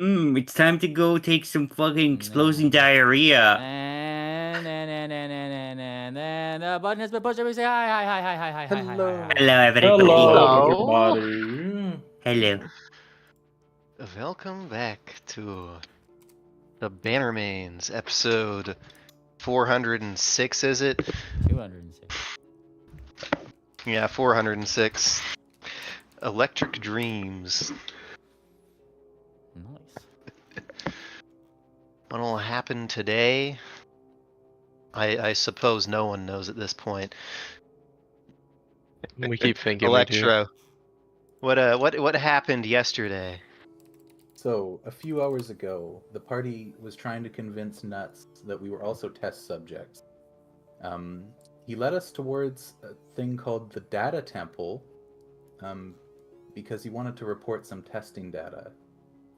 It's time to go take some fucking explosion diarrhea. And the button has been pushed. Everybody say hi, hi, hi, hi, hi, hi, hi, hi, Hello. hi, hi. Hello, everybody. Hello, everybody. Hello. welcome back to the Bannermanes episode 406, is it? 206. Yeah, 406. Electric Dreams. Nice. What'll happen today? I suppose no one knows at this point. We keep thinking Electro. What happened yesterday? So, a few hours ago, the party was trying to convince Nuts that we were also test subjects. He led us towards a thing called the Data Temple, because he wanted to report some testing data.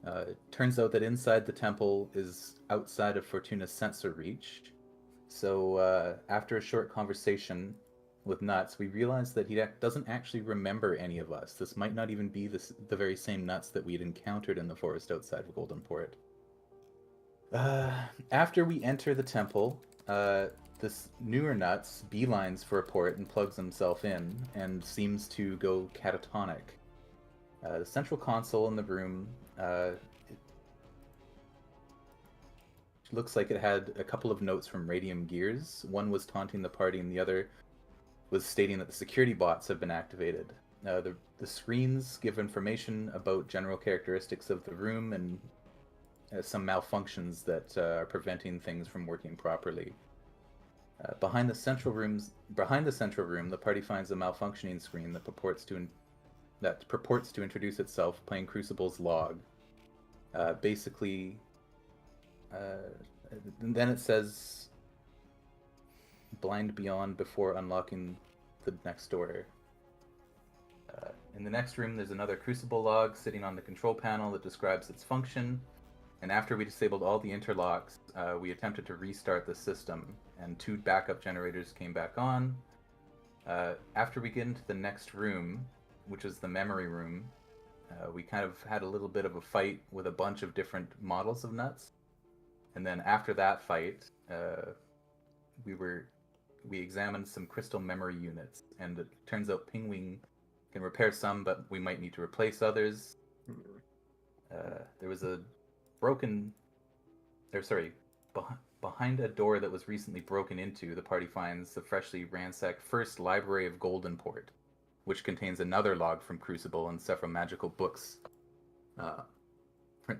It turns out that inside the temple is outside of Fortuna's sensor reach. So, after a short conversation with Nuts, we realized that he doesn't actually remember any of us. This might not even be the very same Nuts that we had encountered in the forest outside of Goldenport. After we enter the temple, this newer Nuts beelines for a port and plugs himself in and seems to go catatonic. The central console in the room, it looks like it had a couple of notes from Radium Gears. One was taunting the party and the other was stating that the security bots have been activated. The screens give information about general characteristics of the room and some malfunctions that are preventing things from working properly. Behind the central room, the party finds a malfunctioning screen that purports to introduce itself, playing Crucible's log. Then it says blind beyond before unlocking the next door. In the next room, there's another Crucible log sitting on the control panel that describes its function. And after we disabled all the interlocks, we attempted to restart the system, and 2 backup generators came back on. After we get into the next room, which is the memory room, we kind of had a little bit of a fight with a bunch of different models of Nuts. And then after that fight, we examined some crystal memory units, and it turns out Pingwing can repair some, but we might need to replace others. There was a behind a door that was recently broken into, the party finds the freshly ransacked first library of Goldenport, which contains another log from Crucible and several magical books.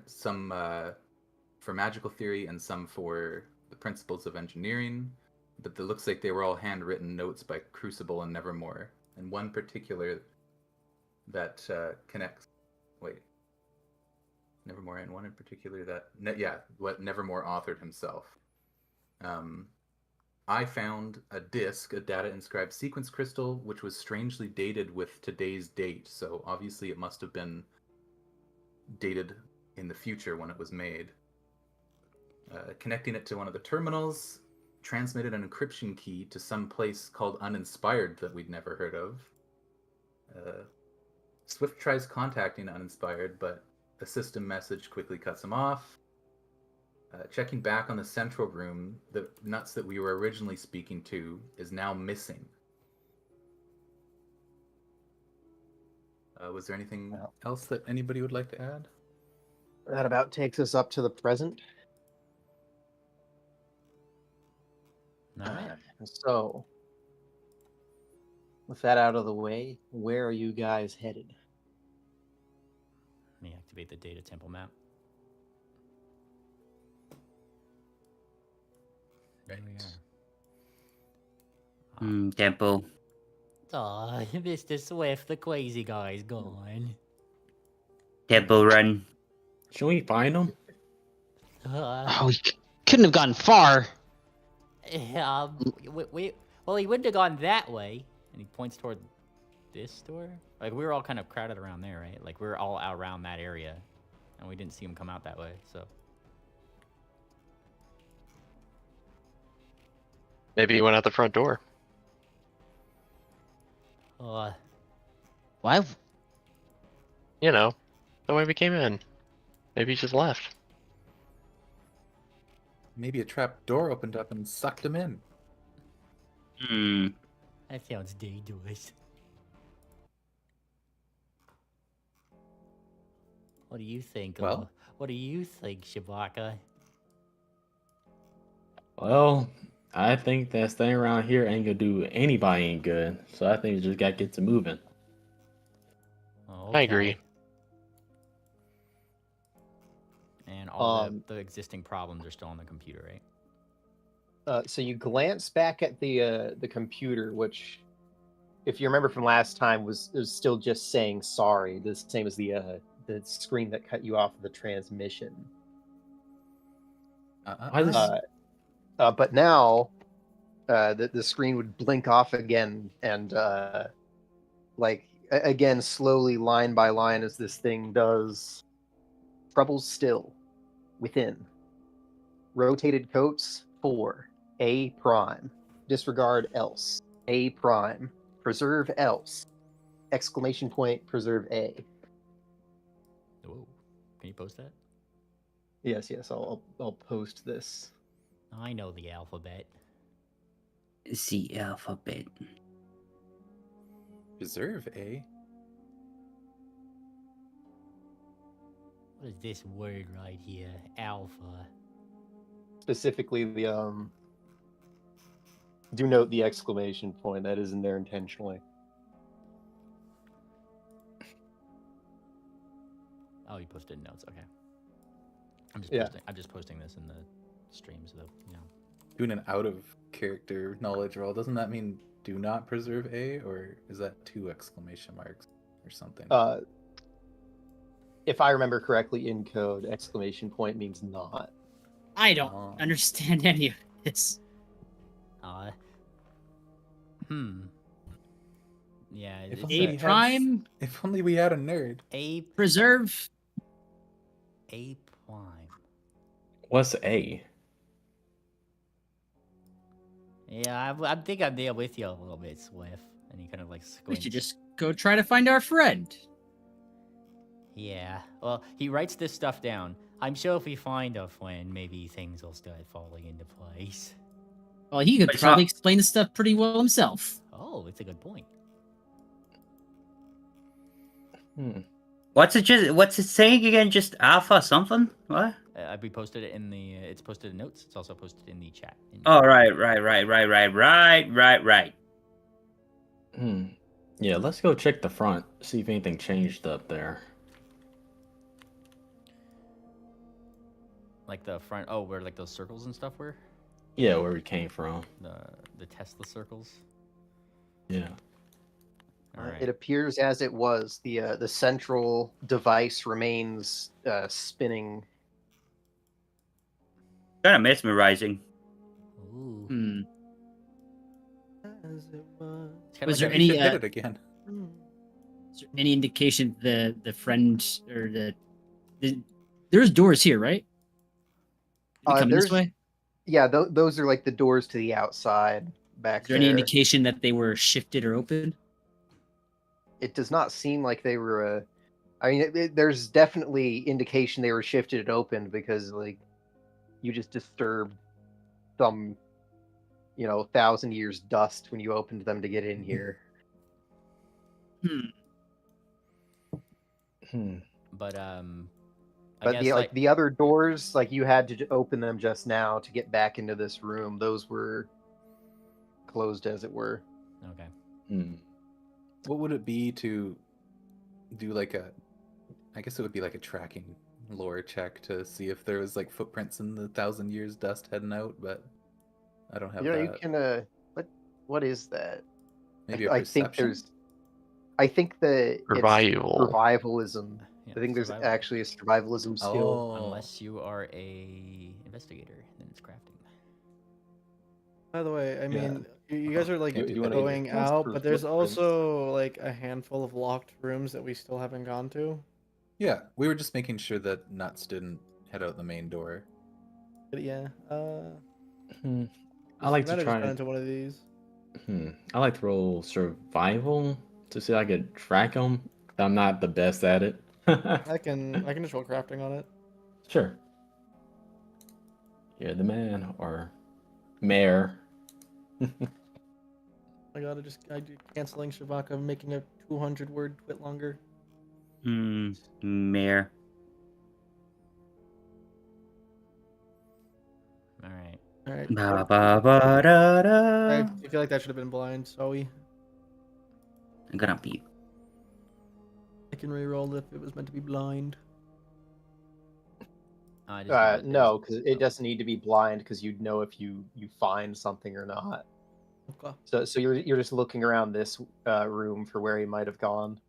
Some for magical theory and some for the principles of engineering, but it looks like they were all handwritten notes by Crucible and Nevermore, and one particular that connects. Wait, Nevermore, and one in particular that what Nevermore authored himself. I found a disc, a data inscribed sequence crystal, which was strangely dated with today's date, so obviously it must have been dated in the future when it was made. Connecting it to one of the terminals, transmitted an encryption key to some place called Uninspired that we'd never heard of. Swift tries contacting Uninspired, but a system message quickly cuts him off. Checking back on the central room, the Nuts that we were originally speaking to is now missing. Was there anything else that anybody would like to add? That about takes us up to the present. All right. So, with that out of the way, where are you guys headed? Let me activate the data temple map. There we are. Temple. Oh, Mr. Swift, the crazy guy's gone. Temple run. Should we find him? Oh, he couldn't have gone far. Well, he wouldn't have gone that way. And he points toward this door. Like, we were all kind of crowded around there, right? Like, we were all out around that area. And we didn't see him come out that way, so. Maybe he went out the front door. Why? You know, the way we came in. Maybe he just left. Maybe a trap door opened up and sucked him in. Hmm. That sounds dangerous. What do you think? Well- What do you think, Shabaka? Well, I think that staying around here ain't gonna do anybody any good. So I think we just gotta get to moving. Oh, I agree. And all the existing problems are still on the computer, right? So you glance back at the computer, which, if you remember from last time, was still just saying sorry, the same as the screen that cut you off of the transmission. Why this- But now, the screen would blink off again, and again, slowly, line by line, as this thing does. Troubles still within. Rotated coats 4. A prime. Disregard else. A prime. Preserve else. Exclamation point. Preserve A. Whoa. Can you post that? Yes. I'll post this. I know the alphabet. The alphabet. Preserve, eh? What is this word right here? Alpha. Specifically, the Do note the exclamation point. That is in there intentionally. Oh, you posted notes. Okay. I'm just posting this in the stream, so that, you know. Doing an out of character knowledge roll, doesn't that mean do not preserve A, or is that 2 exclamation marks or something? If I remember correctly, in code, exclamation point means not. I don't Oh. understand any of this. Yeah. If It's only we A had- prime If only we had a nerd. A preserve. prime. What's A? Yeah, I think I'm there with you a little bit, Swift. And he kind of like We squints. should just go try to find our friend. Yeah. Well, he writes this stuff down. I'm sure if we find a friend, maybe things will start falling into place. Well, he could But it's probably not- explain this stuff pretty well himself. Oh, it's a good point. What's it saying again? Just alpha something? What? We posted it in the. It's posted in notes. It's also posted in the chat. Oh, right. Yeah, let's go check the front, see if anything changed up there. Like the front. Oh, where like those circles and stuff were. Yeah, where we came from. The Tesla circles. Yeah. All right. It appears as it was. The central device remains spinning. Kind of mesmerizing. Ooh. Hmm. As it was. It's kinda Was like there You any should hit it again. is there any indication the friend or there's doors here, right? Did we come this There's- way? Yeah, those are like the doors to the outside back Is there any indication that they were shifted or open? It does not seem like they were. I mean, there's definitely indication they were shifted and opened because, like, you just disturbed some, 1,000 years dust when you opened them to get in here. But I But guess the other doors, like you had to open them just now to get back into this room. Those were closed, as it were. Okay. What would it be to do I guess it would be like a tracking lore check to see if there was like footprints in the 1,000 years dust heading out, but I don't have that. You can. What is that? Maybe a I think perception? there's. I think the it's survivalism. Yeah, I think there's survival. actually a survivalism skill. Oh. Unless you are a investigator, then it's crafting. By the way, I Yeah. mean, you guys are like Can't do that going either. out, Proof but there's footprints. also like a handful of locked rooms that we still haven't gone to. Yeah, we were just making sure that Nuts didn't head out the main door. But yeah, I like might to have just try. gone into one of these. I like to roll survival to see if I could track them. I'm not the best at it. I can just roll crafting on it. Sure. You're the man or mayor. I gotta I do canceling Shavaka, making a 200-word twit longer. Mayor. All right. All right. Ba ba ba da da. I feel like that should have been blind. Sorry. I'm gonna beep. I can reroll if it was meant to be blind. I just did it. No, because it doesn't need to be blind because you'd know if you find something or not. Okay. So you're just looking around this room for where he might have gone.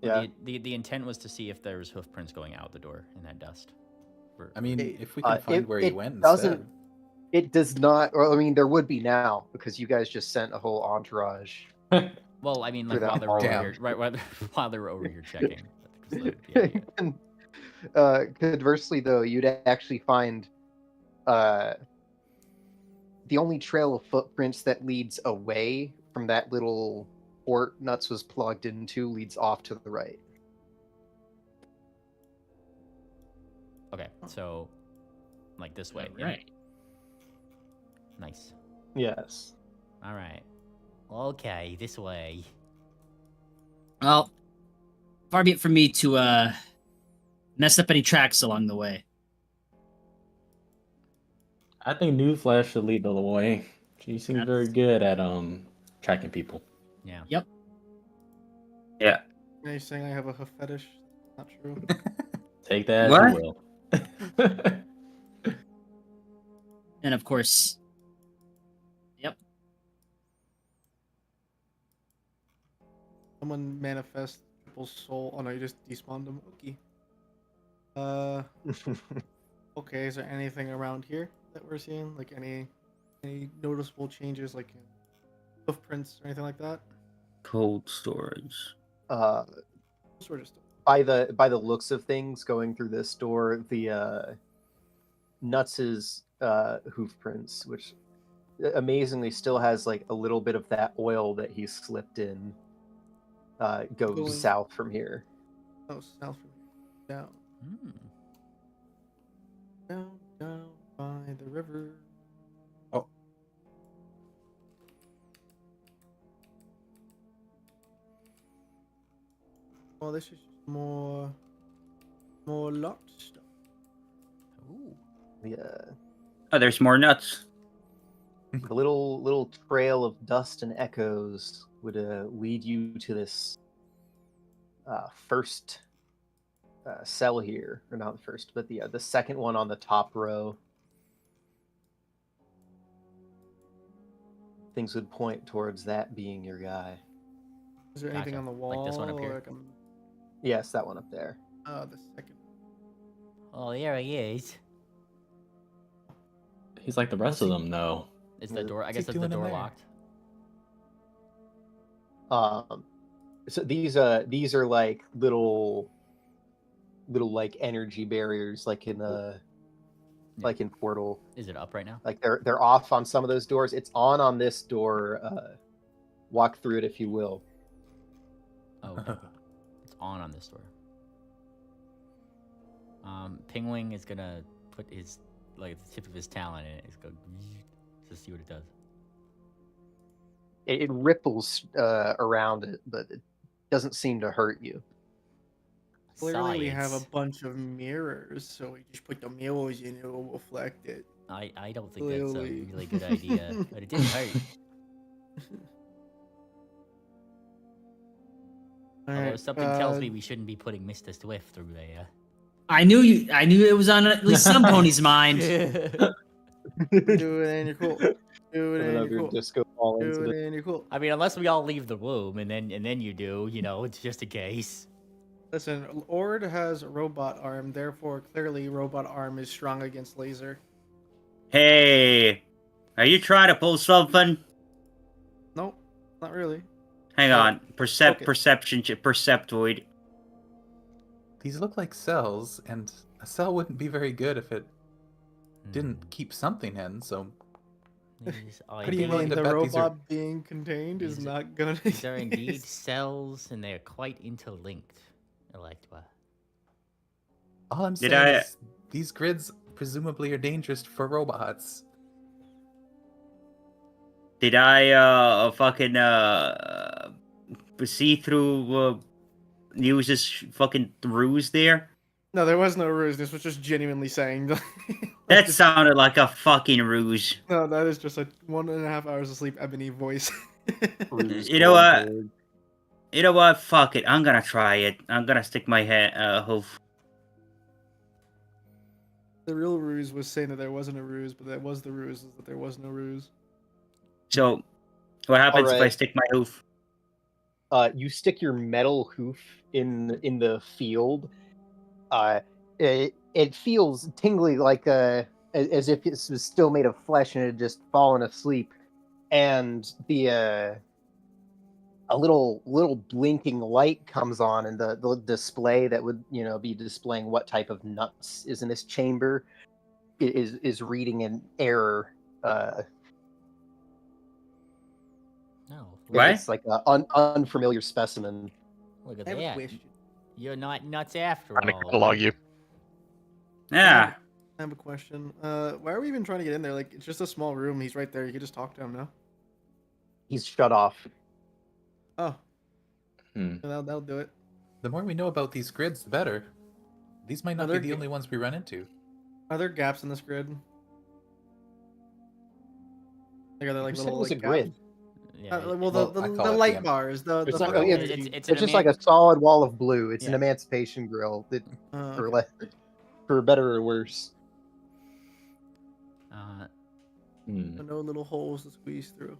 Yeah. The intent was to see if there was hoof prints going out the door in that dust. I mean, if we can find where he went doesn't. instead. It does not. Or I mean, there would be now because you guys just sent a whole entourage. Well, I mean, like that while they were over Damn. here, right? While they were over here checking. The idea. Conversely, though, you'd actually find the only trail of footprints that leads away from that little port Nuts was plugged into leads off to the right. Okay, so like this way. Right. Nice. Yes. All right. Okay, this way. Well, far be it from me to mess up any tracks along the way. I think Newsflash should lead the way. She seems very good at tracking people. Yeah. Yep. Yeah. Are you saying I have a hoof fetish? Not true. Take that What? as you will. And of course, yep. Someone manifest triple soul. Oh no, you just despawned them. Okay. Okay. Is there anything around here that we're seeing? Like any noticeable changes, like hoof prints or anything like that? Cold storage. Sort of stuff. By the looks of things, going through this door, the Nuts's hoof prints, which amazingly still has like a little bit of that oil that he slipped in, goes Going- south from here. Oh, south from here. Down. Down by the river. Oh. Oh, this is more locked stuff. Ooh. The Oh, there's more nuts. the little trail of dust and echoes would lead you to this first cell here, or not the first, but the second one on the top row. Things would point towards that being your guy. Is there anything Gotcha. on the wall? Like this one up here? Like Yes, that one up there. the second. Oh, there he is. He's like the rest of them, though. Is the door? I What's guess he is the doing in door there? locked. So these are like little like energy barriers, like in like in Portal. Is it up right now? Like they're off on some of those doors. It's on this door. Walk through it if you will. Oh, okay. It's on this door. Pingwing is gonna put his the tip of his talon in it. It's going to see what it does. It ripples around it, but it doesn't seem to hurt you. Clearly, we have a Science. bunch of mirrors, so we just put the mirrors in, it will reflect it. I don't think that's a Clearly. really good idea, but it didn't hurt. Although something tells me we shouldn't be putting Mr. Swift through there. I knew it was on at least some pony's mind. Do it and you're cool. Do it and Another you're cool. disco ball Do incident. it and you're cool. I mean, unless we all leave the room and then you do, it's just a case. Listen, Ord has a robot arm, therefore clearly robot arm is strong against laser. Hey, are you trying to pull something? Nope, not really. Hang Oh, on. okay. Perceptoid. These look like cells, and a cell wouldn't be very good if it didn't keep something in. So These are do you indeed- mean? The bet these are- robot being contained is These- not gonna. These are indeed cells, and they are quite interlinked, Electra. All I'm Did saying I- is these grids presumably are dangerous for robots. Did I fucking see through News's fucking ruse there? No, there was no ruse. This was just genuinely saying. That sounded like a fucking ruse. No, that is just a 1.5 hours of sleep Ebony voice. Ruse You know what? Goldberg. You know what? Fuck it. I'm gonna try it. I'm gonna stick my head hoof. The real ruse was saying that there wasn't a ruse, but that was the ruse, is that there was no ruse. So, what happens if I Alright. stick my hoof? You stick your metal hoof in the field. It feels tingly, like as if it was still made of flesh and it had just fallen asleep. And a little blinking light comes on, and the display that would be displaying what type of nuts is in this chamber is reading an error. No. What? It's like an unfamiliar specimen. Look at I have a that. question. You're not nuts after Trying to all. catalog you. Yeah. I have a question. Why are we even trying to get in there? Like, it's just a small room. He's right there. You could just talk to him now. He's shut off. Oh, Hmm. that'll do it. The more we know about these grids, the better. These might not Other be the g- only ones we run into. Are there gaps in this grid? Like, are there like Who said little it was like a grid? Yeah, well, Well, the I call it the light em- bars. The It's the not- fucking- it's It's just like a solid wall of blue. It's an Yeah. emancipation grill, that, for okay. for better or worse. Hmm. So no little holes to squeeze through.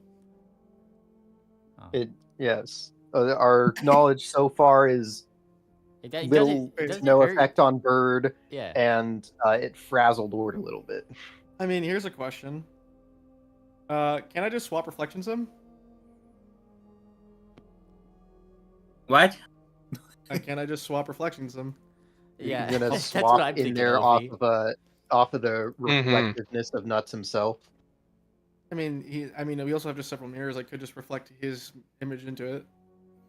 oh. Yes. Our knowledge so far is It does- little it to doesn't no hurt. effect on Bird, Yeah. and it frazzled Ord a little bit. I mean, here's a question. Can I just swap reflections him? What? Can I just swap reflections him? Yeah. You're gonna That's swap what I'm in thinking, there Opie. off of the Mhm. reflectiveness of Nuts himself. I mean, we also have just several mirrors. I could just reflect his image into it,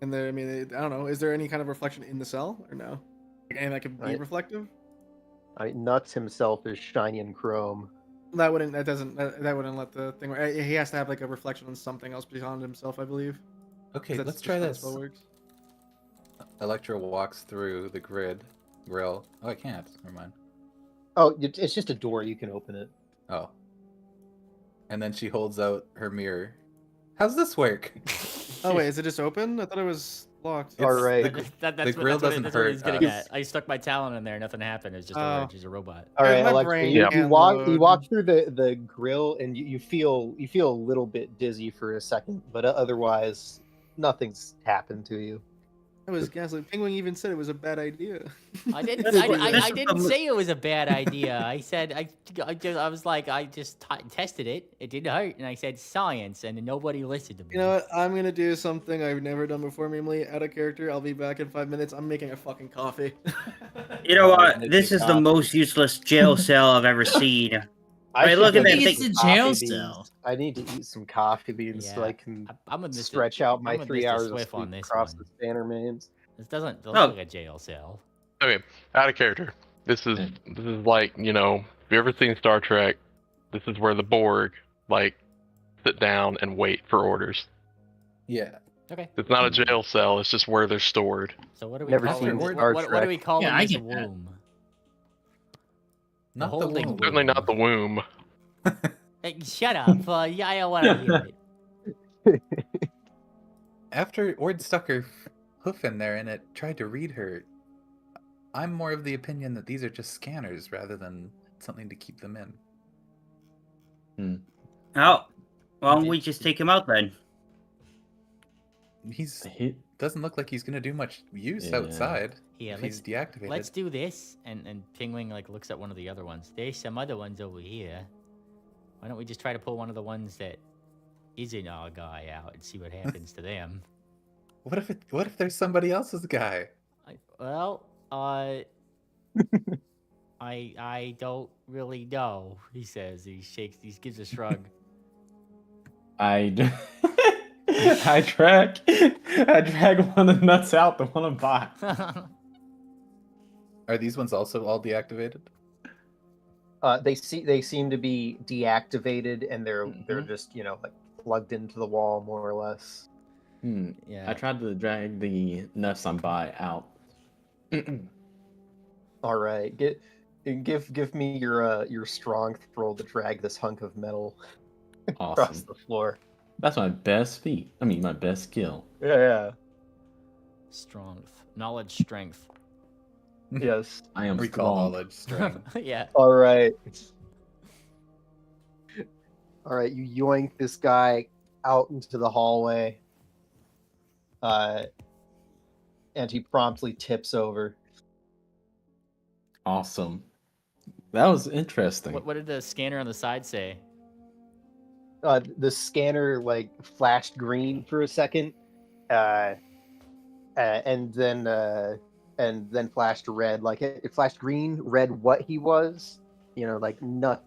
and then I don't know. Is there any kind of reflection in the cell or no? And that could be Right. reflective. Nuts himself is shiny and chrome. That wouldn't let the thing work. He has to have like a reflection on something else beyond himself, I believe. Okay, That's let's just try how the this. spell works. Electra walks through the grill. Oh, I can't. Never mind. Oh, it's just a door. You can open it. Oh. And then she holds out her mirror. How's this work? Oh wait, is it just open? I thought it was locked. It's- All right. the- That's the what, grill doesn't that's what he's hurt getting us. at. I stuck my talon in there, nothing happened. It's just Oh. orange. He's a robot. All right, My Alexa, brain you can't walk load. through the grill, and you feel a little bit dizzy for a second, but otherwise nothing's happened to you. That was gaslight. Penguin even said it was a bad idea. I didn't. This is- I this is didn't the- say it was a bad idea. I said I was like I just tested it. It didn't hurt, and I said science, and nobody listened to me. You know what? I'm gonna do something I've never done before, namely out of character. I'll be back in 5 minutes. I'm making a fucking coffee. You know Oh, what? make This it is the coffee. most useless jail cell I've ever seen. I Hey, should look go at that get thing. some It's a jail coffee beans. cell. I need to eat some coffee beans so Yeah, I can I'm with Mr. stretch out my I'm with 3 Mr. hours of Swift sleep on this across one. the Bannermanes. This doesn't look Oh. like a jail cell. Okay, out of character. This is like, if you ever seen Star Trek, this is where the Borg sit down and wait for orders. Yeah. Okay. It's not a jail cell, it's just where they're stored. So what do we Never call seen it? Star What do Trek. we call Yeah, I this get that. womb? Not the holding womb. Certainly not the womb. Hey, shut up. Yeah, I don't want to hear it. After Ord stuck her hoof in there and it tried to read her, I'm more of the opinion that these are just scanners rather than something to keep them in. Oh, why don't we just take him out then? He's He, doesn't look like he's gonna do much use Yeah. outside Yeah, if he's deactivated. let's do this. And Pingwing looks at one of the other ones. There's some other ones over here. Why don't we just try to pull one of the ones that isn't our guy out and see what happens to them? What if there's somebody else's guy? I don't really know. He says. He gives a shrug. I drag one of the nuts out, the one I'm by. Are these ones also all deactivated? They seem to be deactivated, and they're Mhm. just like plugged into the wall more or less. Yeah. I tried to drag the nuts I'm by out. All right, give me your strong roll to drag this hunk of metal across Awesome. the floor. That's my best feat. I mean, my best skill. Yeah. Knowledge, strength. Yes. I am Recall strong. knowledge, strength. Yeah. All right. All right, you yoink this guy out into the hallway. And he promptly tips over. Awesome. That was interesting. What did the scanner on the side say? The scanner like flashed green for a second, and then flashed red. Like it flashed green, red. What he was, like nut,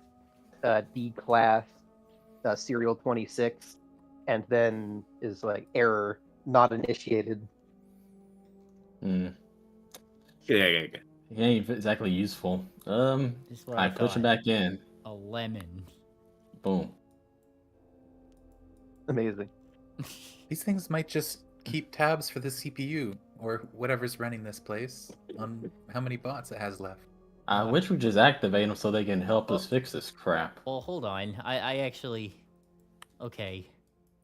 D class, serial 26, and then is like error, not initiated. Yeah. It ain't exactly useful. This is what I push him thought. back in. A lemon. Boom. Amazing. These things might just keep tabs for the CPU or whatever's running this place on how many bots it has left. I wish we just activate them so they can help us fix this crap. Well, hold on. I actually. Okay.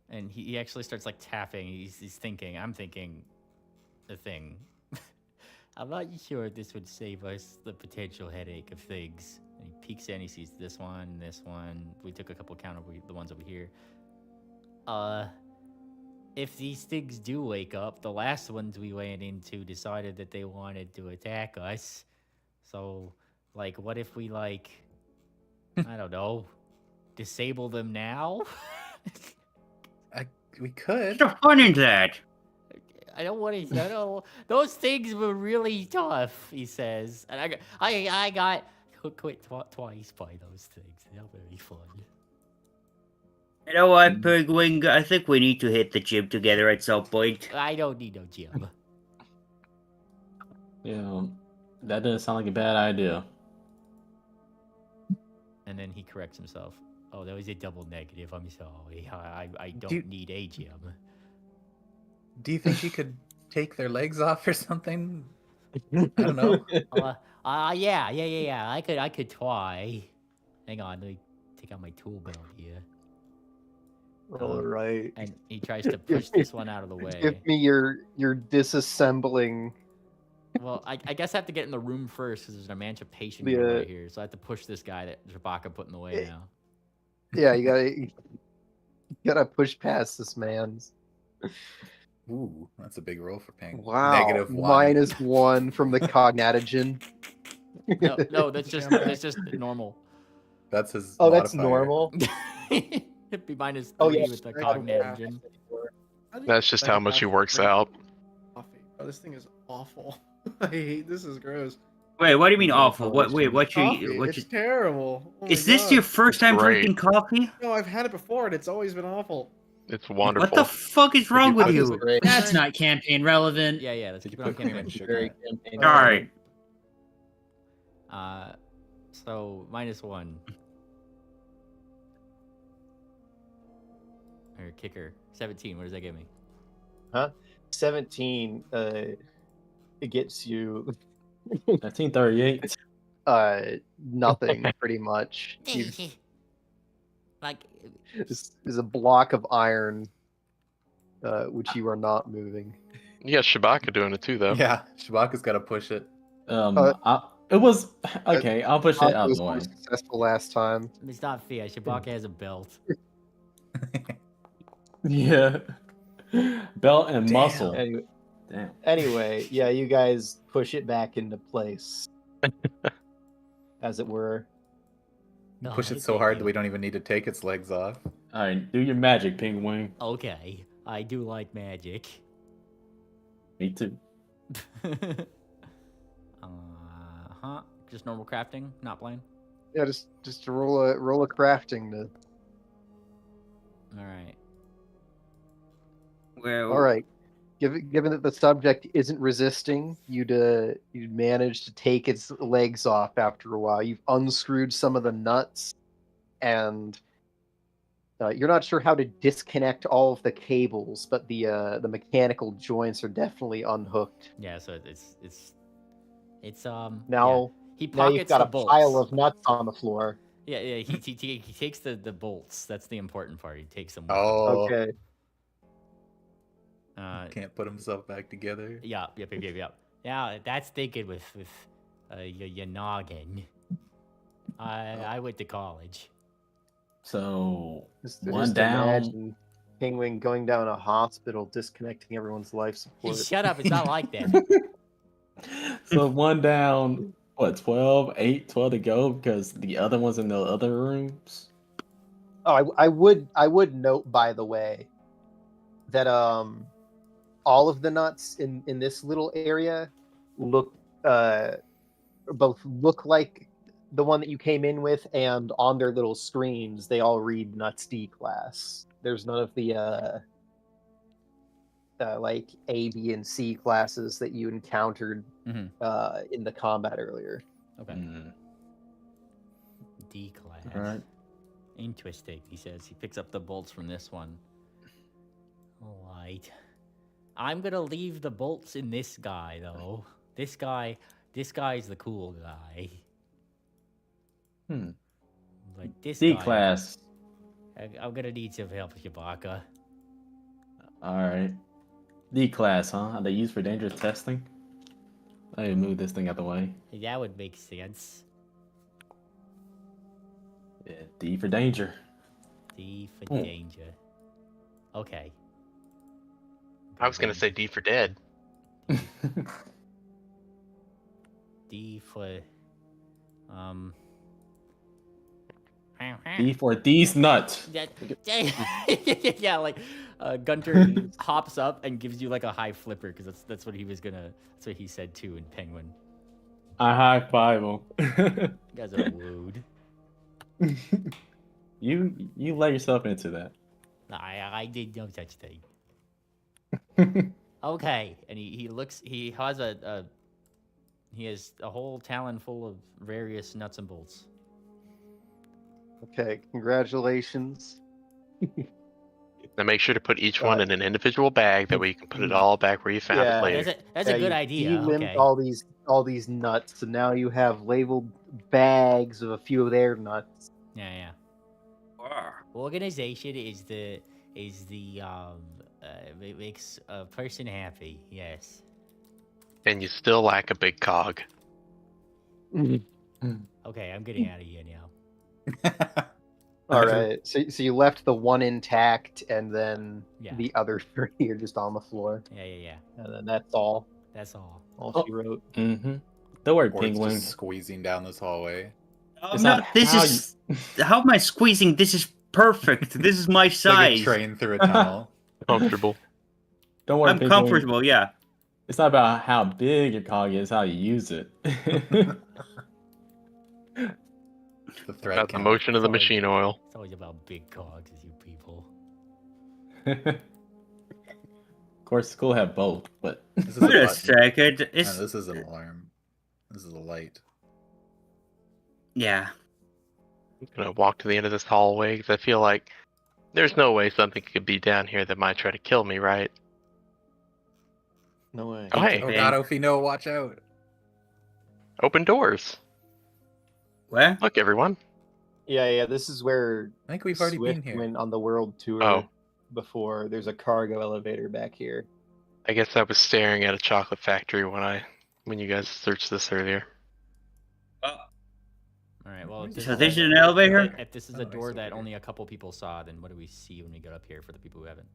And he actually starts like tapping. He's thinking. I'm thinking. The thing. I'm not sure this would save us the potential headache of things. And he peeks in. He sees this one, this one. We took a couple count of the ones over here. If these things do wake up, the last ones we went into decided that they wanted to attack us. So, like, what if we, like, I don't know, disable them now? We could. What's the fun in that? I don't want to. I don't. Those things were really tough. He says, and I got quit twice by those things. They're very fun. You know what, Pigwing? I think we need to hit the gym together at some point. I don't need no gym. Yeah, that doesn't sound like a bad idea. And then he corrects himself. Oh, that was a double negative. I'm sorry. I don't need a gym. Do you think you could take their legs off or something? I don't know. Yeah. I could try. Hang on, let me take out my tool belt here. All right. And he tries to push this one out of the way. Give me your disassembling. Well, I guess I have to get in the room first because there's an emancipation Yeah. right here. So I have to push this guy that Chewbacca put in the way now. Yeah, you gotta push past this man's. Ooh, that's a big roll for Ping. Wow. -1. -1 from the cognatogen. No, that's just normal. That's his. Oh, that's modifier. normal. It'd be -3 Oh, yeah. with the cognatogen. That's just how much he works out. Coffee. Oh, this thing is awful. I hate this. Is gross. Wait, what do you mean awful? What? Wait, Coffee, what it's you? terrible. Oh my Is this God. your first time Great. drinking coffee? No, I've had it before, and it's always been awful. It's wonderful. What the fuck is wrong with put you? this- Great. That's not campaign relevant. Yeah. Let's Did keep you it on put cream campaign. and sugar? Very in it? campaign. All right. So -1. Or kicker 17. What does that give me? 17. It gets you 1938. nothing pretty much. Like, This is a block of iron, which you are not moving. You got Chewbacca doing it too, though. Yeah, Chewbacca's got to push it. It was okay. I'll push it It out was the way. more successful last time. it's not fair. Chewbacca has a belt. Yeah, belt and Damn. muscle. Anyway, Damn. Yeah, you guys push it back into place, as it were. No, Push it it's so hard okay. that we don't even need to take its legs off. All right, do your magic, Penguin. Okay, I do like magic. Me too. Just normal crafting, not blind. Yeah, just to roll a crafting to. All right. Well, All right. Given that the subject isn't resisting, you'd manage to take its legs off after a while. You've unscrewed some of the nuts, and you're not sure how to disconnect all of the cables, but the mechanical joints are definitely unhooked. Yeah, so it's Now, he now you've pockets got the a bolts. pile of nuts on the floor. Yeah, he takes the bolts. That's the important part. He takes them. Oh, Okay. can't put himself back together. Yeah. Yeah, that's thinking with your noggin. I went to college. So one Just down. imagine Penguin going down a hospital, disconnecting everyone's life support. Shut up! It's not like that. So one down. What, 12? 8, 12 to go because the other one's in the other rooms. Oh, I would note, by the way, that all of the nuts in this little area look both look like the one that you came in with, and on their little screens they all read Nuts D class. There's none of the like A, B, and C classes that you encountered in the combat earlier. Okay. D class. All right. Interesting. He says he picks up the bolts from this one. All right. I'm gonna leave the bolts in this guy though. This guy's the cool guy. Like this D guy. class. I'm gonna need some help, Shabaka. All right. D class, huh? Are they used for dangerous testing? I need to move this thing out the way. That would make sense. Yeah, D for danger. D for danger. Okay. I was gonna say D for dead. D for D for these nuts. yeah, like Gunter hops up and gives you like a high flipper because that's what he said too in Penguin. I high five him. You guys are wooed. You let yourself into that. I did no such thing. Okay, and he has he has a whole talon full of various nuts and bolts. Okay, congratulations. Now make sure to put each one in an individual bag. That way you can put it all back where you found it later. That's a good idea. You limped Okay. all these nuts, and now you have labeled bags of a few of their nuts. Yeah. Organization is the it makes a person happy. Yes. And you still lack a big cog. Okay, I'm getting out of here now. All right, so you left the one intact, and then Yeah. the other three are just on the floor. Yeah. And then that's all. That's all. All she wrote. Mm-hmm. Don't worry, Or it's Penguin. just squeezing down this hallway. It's No, not this how is how am I squeezing? This is perfect. This is my It's like a size. train through a tunnel. Comfortable. Don't worry, I'm Penguin. comfortable. Yeah. It's not about how big your cog is, how you use it. The thread About the count. motion of the machine oil. It's always about big cogs, you people. Of course, school have both, but This is Wait a button. second. No, It's this is an alarm. This is a light. yeah. I'm gonna walk to the end of this hallway because I feel like there's no way something could be down here that might try to kill me, right? No way. Oh, hey, Oh god, Ophi, watch out. open doors. What? Look, everyone. Yeah. This is where I think we've already Swift been here. went on the world tour Oh. before. There's a cargo elevator back here. I guess I was staring at a chocolate factory when you guys searched this earlier. All right. Well, So this is an elevator? If this is a door that only a couple people saw, then what do we see when we get up here for the people who haven't?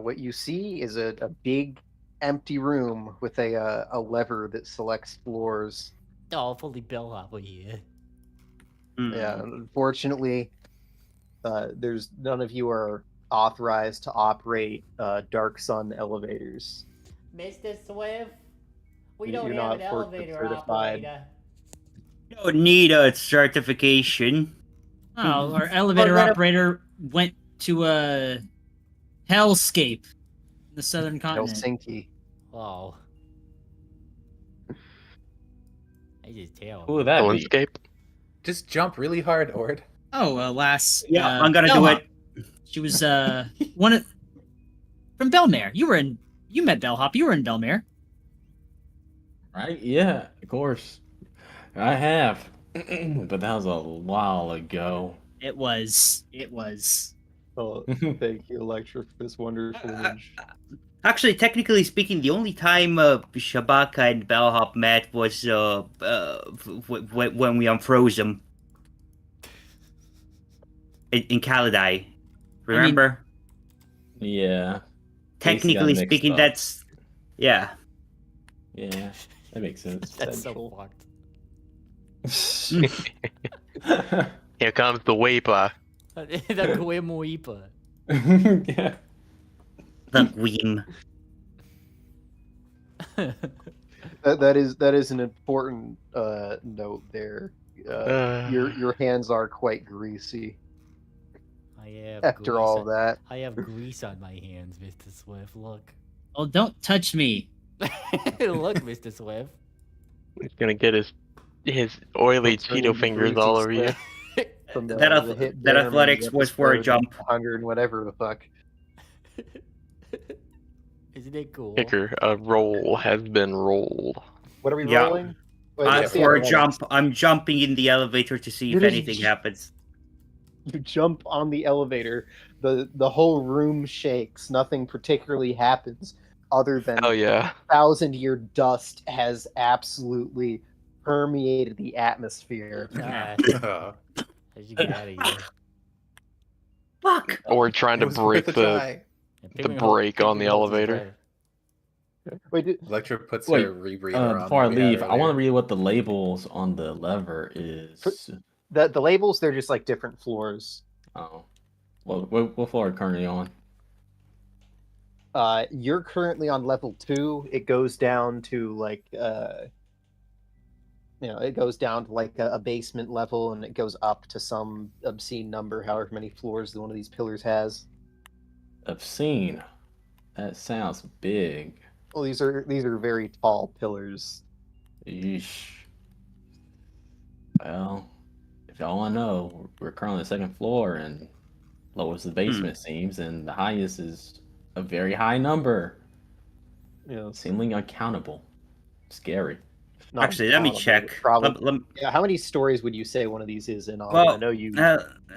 What you see is a big empty room with a lever that selects floors. Oh, fully built up here. Yeah, unfortunately, there's none of you are authorized to operate Dark Sun elevators. Mr. Swift, we You're don't not have an forklift elevator certified. operator. You don't need a certification. Oh, our elevator let him- operator went to hellscape in the southern continent. Helsinki. Wow. I just tell. Who would that be? Landscape. Just jump really hard, Ord. Oh, lass. Yeah, I'm gonna do Bellhop. it. She was one of from Belmare. You met Bellhop. You were in Belmare. Right? Yeah, of course. I have. But that was a while ago. It was. Oh, thank you, Electra, for this wonderful image. Actually, technically speaking, the only time Shabaka and Bellhop met was when we unfroze them in Kaladai. Remember? Yeah. Technically mixed speaking, up. that's yeah. Yeah, that makes sense. That's Central. so fucked. Here comes the Weeper. Da Guemoipa. Yeah. The Gweem. That is an important note there. Your hands are quite greasy I have after grease all on- that. I have grease on my hands, Mr. Swift. Look. Oh, don't touch me. Look, Mr. Swift. He's gonna get his oily Don't turn Cheeto into fingers greasy all over you. Swift from That hit that Bannermanes athletics was for a episode, jump. 100 and whatever the fuck. Isn't it cool? Kicker, a roll has been rolled. What are we Yeah. rolling? Wait, what's the For a athletics? jump, I'm jumping in the elevator to see You if just anything j- happens. You jump on the elevator, the whole room shakes. Nothing particularly happens other than Oh yeah. 1,000-year dust has absolutely permeated the atmosphere. Ah, I should get out of here. Fuck! Or trying to break the brake on the elevator. Wait, Electra puts Wait, her rebreather on. before I like we had leave, I want to earlier. read what the labels on the lever is. the labels, they're just like different floors. Oh. Well, what floor are you currently on? You're currently on level 2. It goes down to like it goes down to like a basement level, and it goes up to some obscene number, however many floors one of these pillars has. Obscene. That sounds big. Well, these are very tall pillars. Yeesh. Well, if y'all want to know, we're currently on the second floor, and lowest the basement seems, and the highest is a very high number. Yeah, Seemingly uncountable. Scary. not Actually, let me uncountable, check. Probably. Yeah, how many stories would you say one of these is in all? Well, I know you.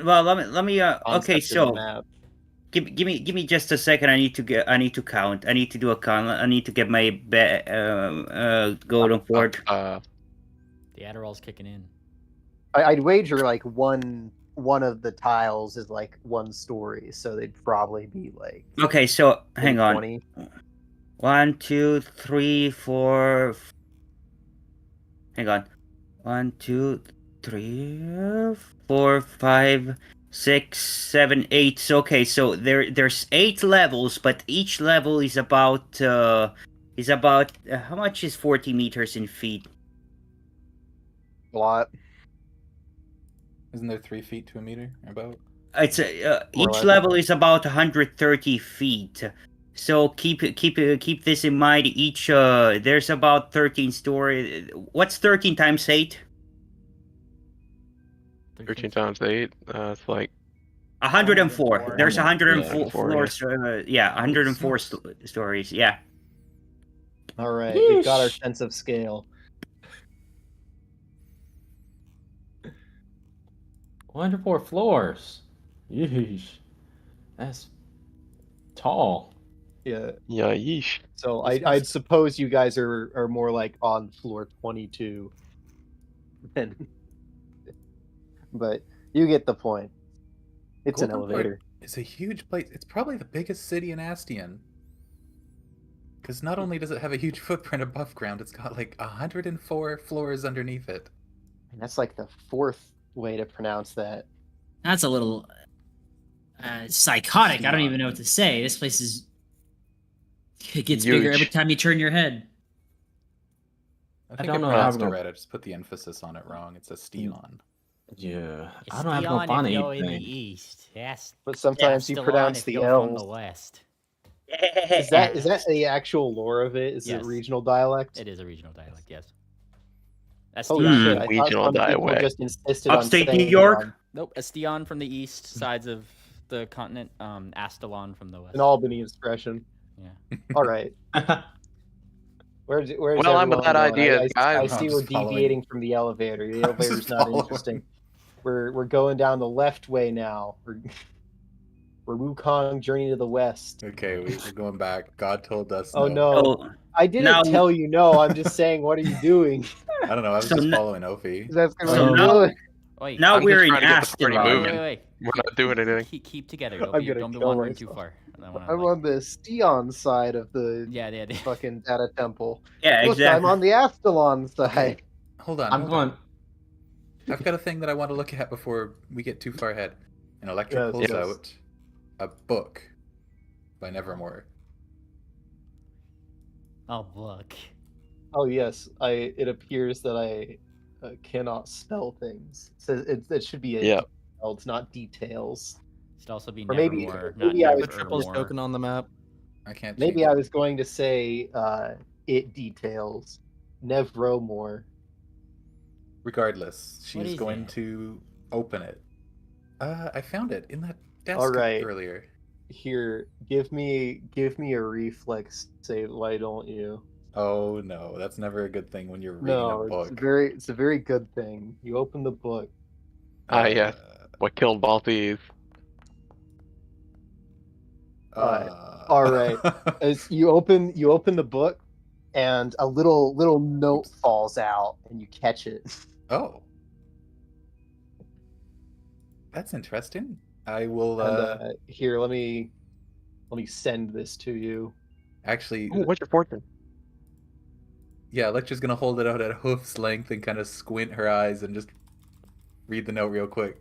well, let me. Okay, concept in the so map. give me just a second. I need to count. I need to do a count. I need to get my golden fort. The Adderall's kicking in. I'd wager like one of the tiles is like one story, so they'd probably be like. Okay, so hang on. 20. 1, 2, 3, 4. Hang on. 1, 2, 3, 4, 5, 6, 7, 8. So okay, so there's 8 levels, but each level is about how much is 40 meters in feet? A lot. Isn't there 3 feet to a meter? About. It's More or each less. level is about 130 feet. So keep this in mind. Each there's about 13 story. What's 13 times 8? 13 times 8. It's like 104. There's 104 Yeah. floors. 104 stories. Yeah. All right, we've got our sense of scale. 104 floors. Yeesh. That's tall. Yeah. yeah, yeesh. So I'd suppose you guys are more like on floor 22. But you get the point. It's an Golden Port elevator. It's a huge place. It's probably the biggest city in Astian. Because not only does it have a huge footprint above ground, it's got like 104 floors underneath it. And that's like the 4th way to pronounce that. That's a little psychotic. I don't even know what to say. This place is. It gets bigger Huge. every time you turn your head. I think don't it know how pronounced I'm it gonna- right. I just put the emphasis on it wrong. It's a Steon. Yeah, It's I don't have no Dion fun if you're in the anything. east. Yes. But sometimes you Castellan pronounce if the you're from the L's. west. Is that the actual lore of it? Is it Yes. regional dialect? It is a regional dialect, yes. Holy Estion shit! from- I thought Regional some people dialect. just insisted on Upstate saying New York? Nope, Estion from the east sides of the continent, Astalon from the west. an Albany expression. Yeah. All right. Where's Well, I'm with everyone that going? idea, I guys. see I'm we're just following. deviating from the elevator. The I'm elevator's just not following. interesting. We're going down the left way now. We're Wukong journey to the west. Okay, we're going back. God told us. Oh no. Oh, I didn't now- tell you no. I'm just saying, what are you doing? I don't know. I was So just no- following Ophi. That's gonna So be now- good. Wait, now I'm we're just in trying to get the party Astalon. moving. wait. We're not doing anything. Keep together. I'm Don't, gonna don't kill wander too myself. far. I wanna, I'm like- on the Steon side of the Yeah. fucking data temple. Yeah, Look, exactly. I'm on the Astalon side. Okay, hold on. I'm hold going. on. I've got a thing that I want to look at before we get too far ahead. And Electra Yes, pulls yes. out a book by Nevermore. Oh, look. Oh yes, it appears that I cannot spell things. It says it should be a Yep. details, not details. Should also be Or maybe- Nevermore, maybe not I was- The triple's Nevermore. token on the map. I can't. Maybe change I it. was going to say it details. Nevromore. Regardless, she What is is going it? to open it. I found it in that desk All right. earlier. Here, give me a reflex save. Why don't you? Oh no, that's never a good thing when you're reading No, a book. it's a very good thing. You open the book. Yes. What killed Balthies? All right. As you open the book, and a little note falls out, and you catch it. Oh, that's interesting. I will. And here, let me send this to you. Actually, Ooh, what's your fortune? yeah, Electra's gonna hold it out at hoof's length and kind of squint her eyes and just read the note real quick.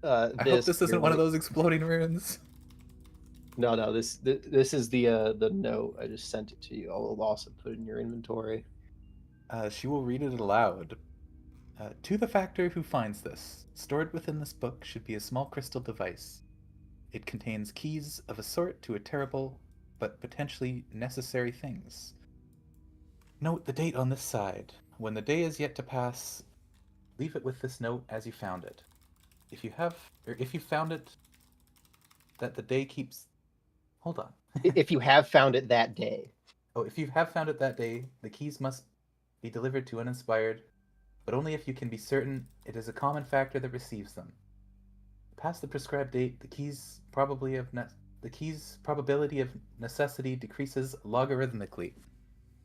I hope this isn't one of those exploding runes. No. This is the note. I just sent it to you. I'll also put it in your inventory. She will read it aloud. To the factor who finds this, stored within this book should be a small crystal device. It contains keys of a sort to a terrible, but potentially necessary things. Note the date on this side. When the day is yet to pass, leave it with this note as you found it. If you found it, that the day keeps... Hold on. If you have found it that day. Oh, if you have found it that day, the keys must be delivered to uninspired, but only if you can be certain it is a common factor that receives them. Past the prescribed date, the keys' probability of necessity decreases logarithmically.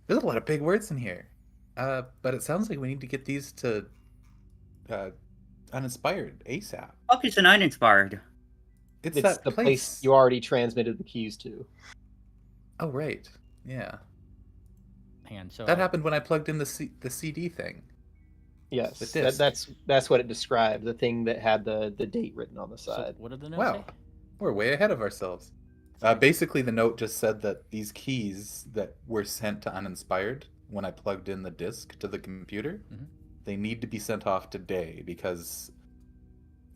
There's a lot of big words in here, but it sounds like we need to get these to uninspired ASAP. Fuck is an uninspired? It's It's that the place you already transmitted the keys to. Oh right, yeah. Hang on, so That happened when I plugged in the CD thing. Yes, The disc. that's what it described. The thing that had the date written on the so side. what did the note Wow, say? we're way ahead of ourselves. Basically, the note just said that these keys that were sent to uninspired when I plugged in the disc to the computer, Mhm. they need to be sent off today because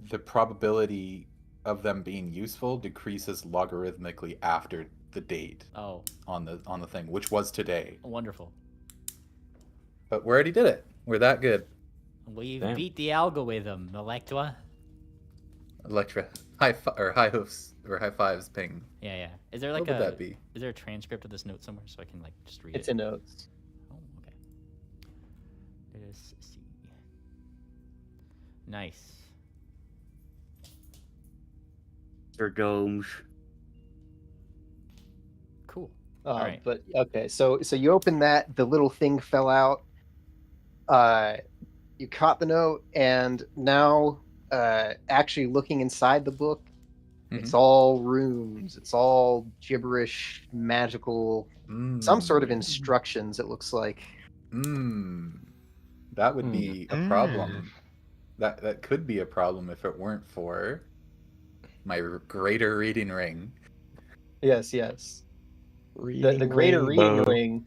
the probability of them being useful decreases logarithmically after the date Oh, on the thing, which was today. wonderful. But we already did it. We're that good. We've Damn. beat the algorithm, Electra. Electra, high hoofs or high fives ping. Yeah. Is there like What would that be? Is there a transcript of this note somewhere so I can like just read It's it? in notes. Oh, okay. Let's see. Nice. Or domes. Cool. Alright. But okay, so you open that, the little thing fell out. You caught the note, and now actually looking inside the book, it's all runes. It's all gibberish, magical, some sort of instructions. It looks like. That would be a problem. That could be a problem if it weren't for my greater reading ring. Yes. The greater reading ring,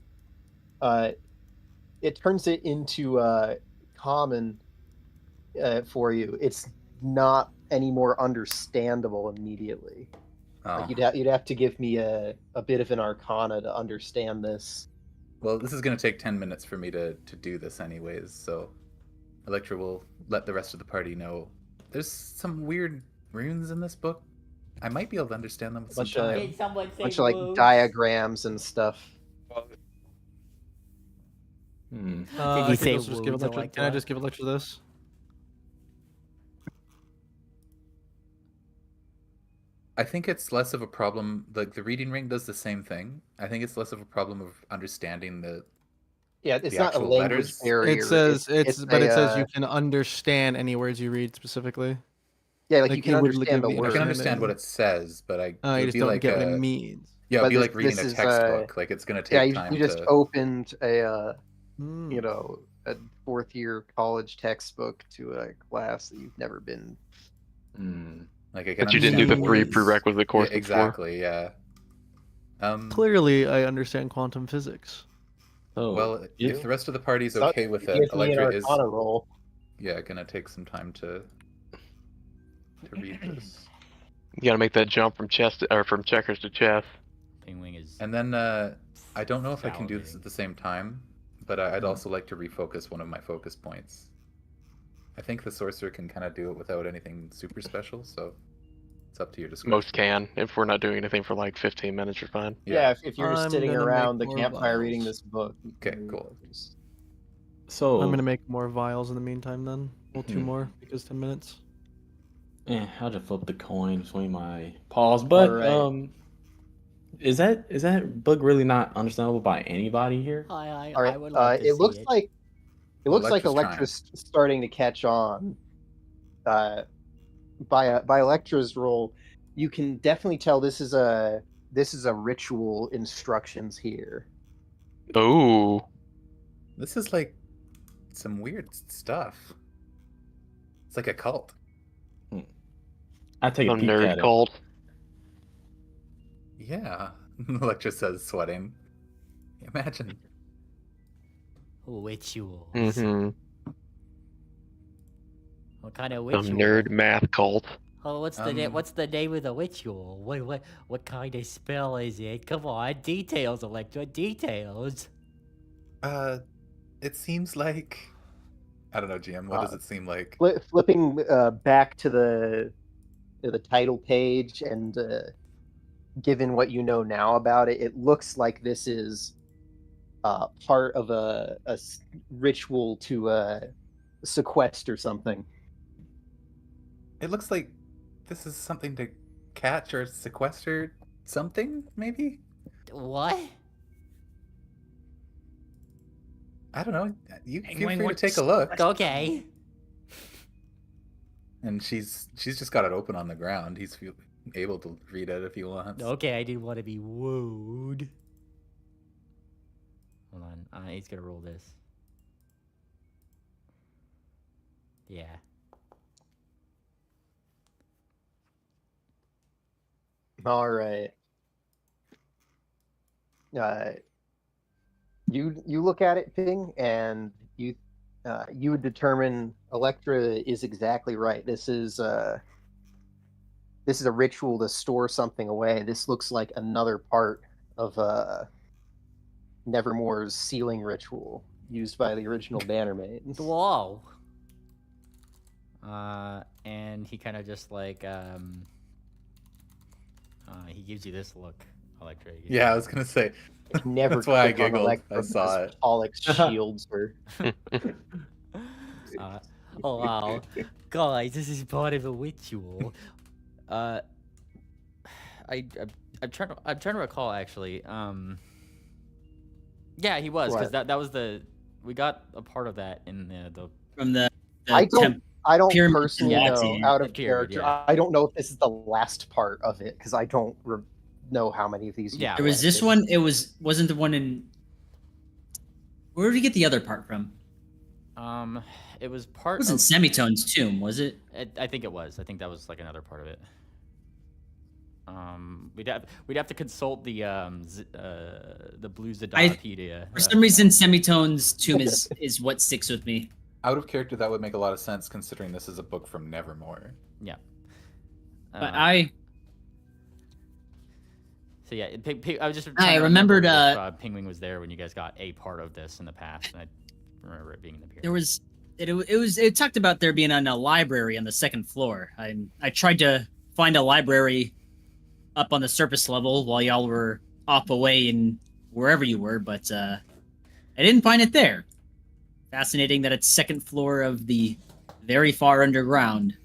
it turns it into common, for you. It's not any more understandable immediately. Oh. Like you'd have to give me a bit of an arcana to understand this. Well, this is going to take 10 minutes for me to do this anyways, so Electra will let the rest of the party know. There's some weird runes in this book. I might be able to understand them with some time. Bunch of like diagrams and stuff. Did you I can say also just give wounds, Electra, Can I Electra? just give Electra this? I think it's less of a problem. Like the reading ring does the same thing. I think it's less of a problem of understanding the Yeah, it's the not a actual language letters. barrier. It says it says you can understand any words you read specifically. Yeah, like like, you can it would understand the give me I word. can understanding. understand what it says, but You it would just be don't like get what a it means. yeah, it'd But be like reading a this is, textbook. Like it's gonna take Yeah, you time just to. opened a Hmm. you know, a 4th year college textbook to a class that you've never been. Like I can But you didn't do the understand 3 words. prerequisite courses Yeah, exactly. Yeah. Clearly, I understand quantum physics. So, Well, if the rest of the party's So okay with give it, me an Electra is arcana roll. gonna take some time to read this. You gotta make that jump from from checkers to chess. Pingwing is. And then I don't know if I can do this Salivating. at the same time, but I'd also like to refocus one of my focus points. I think the sorcerer can kind of do it without anything super special, so it's up to your discretion. Most can. If we're not doing anything for like 15 minutes, you're fine. Yeah, if you're just I'm sitting gonna around the make more campfire reading vials. this book. you Okay, can cool. refocus. So I'm gonna make more vials in the meantime. Then well, 2 Hmm. more because 10 minutes. I'll just flip the coin between my paws. But Alright. is that book really not understandable by anybody here? I Alright, would love to it see looks it. like Well, Electra's starting to catch on. By Electra's roll, you can definitely tell this is a ritual instructions here. Oh. This is like some weird stuff. It's like a cult. I take a Some peek nerd at it. cult. Yeah, Electra says, sweating. Imagine. Rituals. Mm-hmm. What kind of Some ritual? nerd math cult. Oh, what's the name of the ritual? What kind of spell is it? Come on, details, Electra, details. It seems like I don't know, GM. What does it seem like? Flipping back to the title page and given what you know now about it, it looks like this is part of a ritual to sequester something. It looks like this is something to catch or sequester something, maybe? What? I don't know. You feel Penguin free to wants take a look. Okay. And she's just got it open on the ground. He's able to read it if he wants. Okay, I didn't want to be wooed. Hold on, he's gonna roll this. Yeah. All right. You look at it, Ping, and you would determine Electra is exactly right. This is a ritual to store something away. This looks like another part of Nevermore's sealing ritual used by the original Bannermanes. Whoa. And he kind of just like he gives you this look, Electra. Yeah, I was gonna say. Never That's why I click on giggled. Electra I saw because it. Pollux shields her. Oh wow, guys, this is part of a ritual. I'm trying to recall actually. Yeah, he was because What? that was we got a part of that in the From the I don't pyramid personally and know Latian. out of The pyramid, character. yeah. I don't know if this is the last part of it because I don't know how many of these. Yeah. There was this one. It wasn't the one in. Where did we get the other part from? It was It part. wasn't of, Semitone's tomb, was it? I think it was. I think that was like another part of it. We'd have to consult the blue Zadapedia. For some reason, Semitone's tomb is what sticks with me. Out of character, that would make a lot of sense considering this is a book from Nevermore. Yeah. But I So yeah, I was just trying I to remembered, remember if Penguin was there when you guys got a part of this in the past, and I remember it being in the beginning. there was it talked about there being a library on the second floor. I tried to find a library up on the surface level while y'all were off away in wherever you were, but I didn't find it there. Fascinating that it's second floor of the very far underground.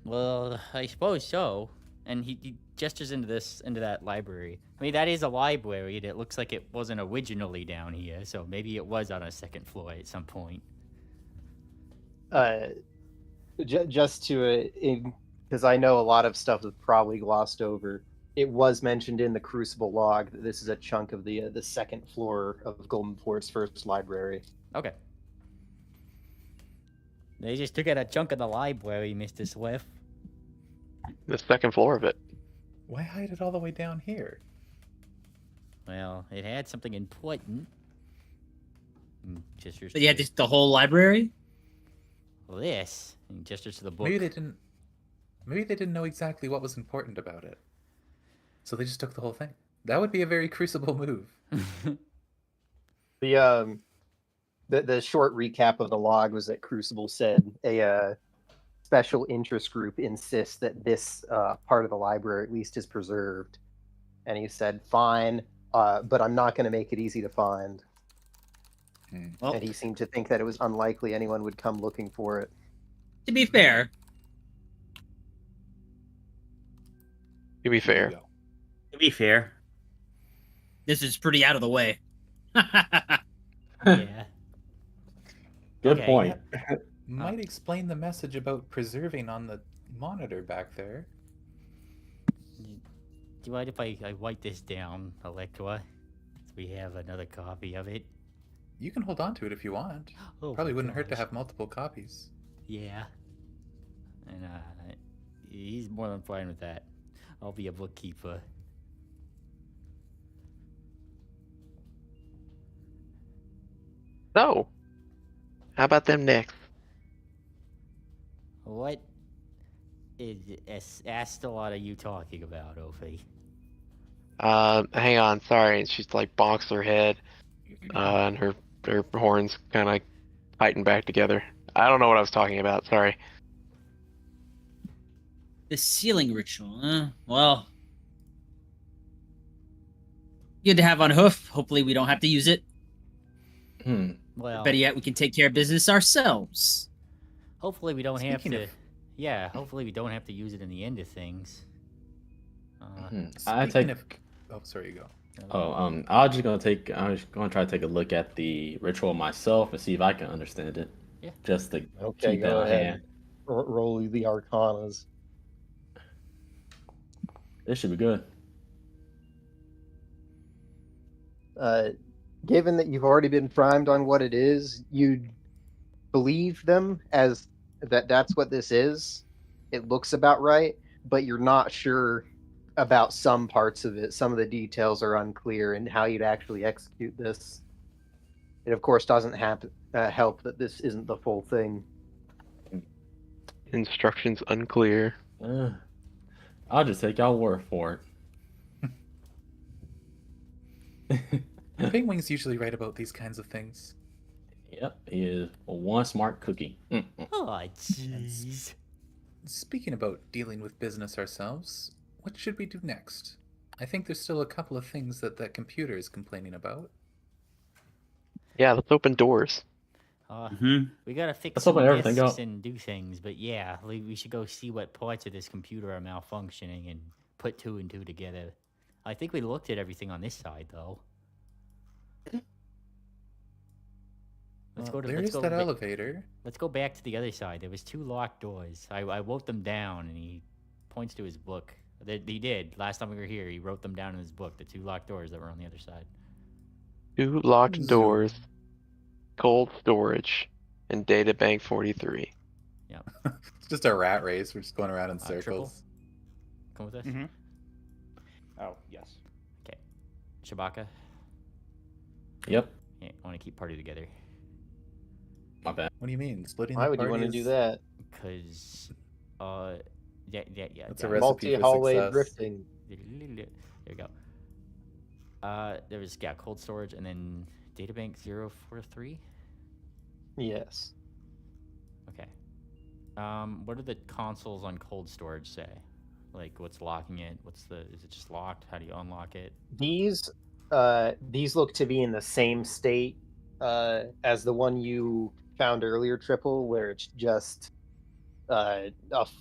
Well, I suppose so. And he gestures into that library. I mean, that is a library, and it looks like it wasn't originally down here, so maybe it was on a second floor at some point. Just to, because I know a lot of stuff is probably glossed over. It was mentioned in the Crucible log that this is a chunk of the second floor of Golden Port's first library. Okay. They just took out a chunk of the library, Mr. Swift. The second floor of it. Why hide it all the way down here? Well, it had something important. Gestures. But you had the whole library? This. And gestures to the book. Maybe they didn't know exactly what was important about it. So they just took the whole thing. That would be a very Crucible move. The short recap of the log was that Crucible said a special interest group insists that this part of the library at least is preserved, and he said, "Fine, but I'm not going to make it easy to find." Well, and he seemed to think that it was unlikely anyone would come looking for it. to be fair, To be fair. To be fair, this is pretty out of the way. Yeah. Good Okay. point. Might explain the message about preserving on the monitor back there. Do you mind if I write this down, Electra? So we have another copy of it. You can hold on to it if you want. Oh, Probably my wouldn't hurt to gosh. have multiple copies. Yeah. And he's more than fine with that. I'll be a bookkeeper. So, how about them next? What is Astalot are you talking about, Ophi? Hang on, sorry. She's like bonks her head, and her horns kind of tighten back together. I don't know what I was talking about. Sorry. The sealing ritual, huh? Well, good to have on hoof. Hopefully we don't have to use it. Well, Better yet, we can take care of business ourselves. hopefully we don't have Speaking to. of- Yeah, hopefully we don't have to use it in the end of things. I Speaking take. of... Oh, sorry, you go. I'm just gonna try to take a look at the ritual myself and see if I can understand it. Yeah. Just to Okay, keep it go on ahead. hand. Roll the Arcanas. This should be good. Given that you've already been primed on what it is, you'd believe them as that's what this is. It looks about right, but you're not sure about some parts of it. Some of the details are unclear and how you'd actually execute this. It, of course, doesn't help that this isn't the full thing. Instructions unclear. I'll just take y'all word for it. Penguin's usually right about these kinds of things. Yep, he is one smart cookie. Oh, jeez. Speaking about dealing with business ourselves, what should we do next? I think there's still a couple of things that computer is complaining about. Yeah, let's open doors. We gotta fix Let's some open everything disks up. and do things, but yeah, we should go see what parts of this computer are malfunctioning and put two and two together. I think we looked at everything on this side, though. Let's go to There let's is go that ba- elevator. Let's go back to the other side. There was two locked doors. I wrote them down, and he points to his book. He did. Last time we were here, he wrote them down in his book, the two locked doors that were on the other side. 2 locked doors, cold storage, and data bank 43. It's just a rat race. We're just going around in Triple? circles. Come with us? Mm-hmm. Oh, yes. Okay. Shabaka? Yep. Yeah, I want to keep party together. My bad. What do you mean? Splitting Why the would you party want to do is- that? Because, yeah. That's a recipe for Multi-hallway success. drifting. There you go. There was cold storage and then databank 043. Yes. Okay. What do the consoles on cold storage say? Like, what's locking it? Is it just locked? How do you unlock it? These look to be in the same state as the one you found earlier, Triple, where it's just a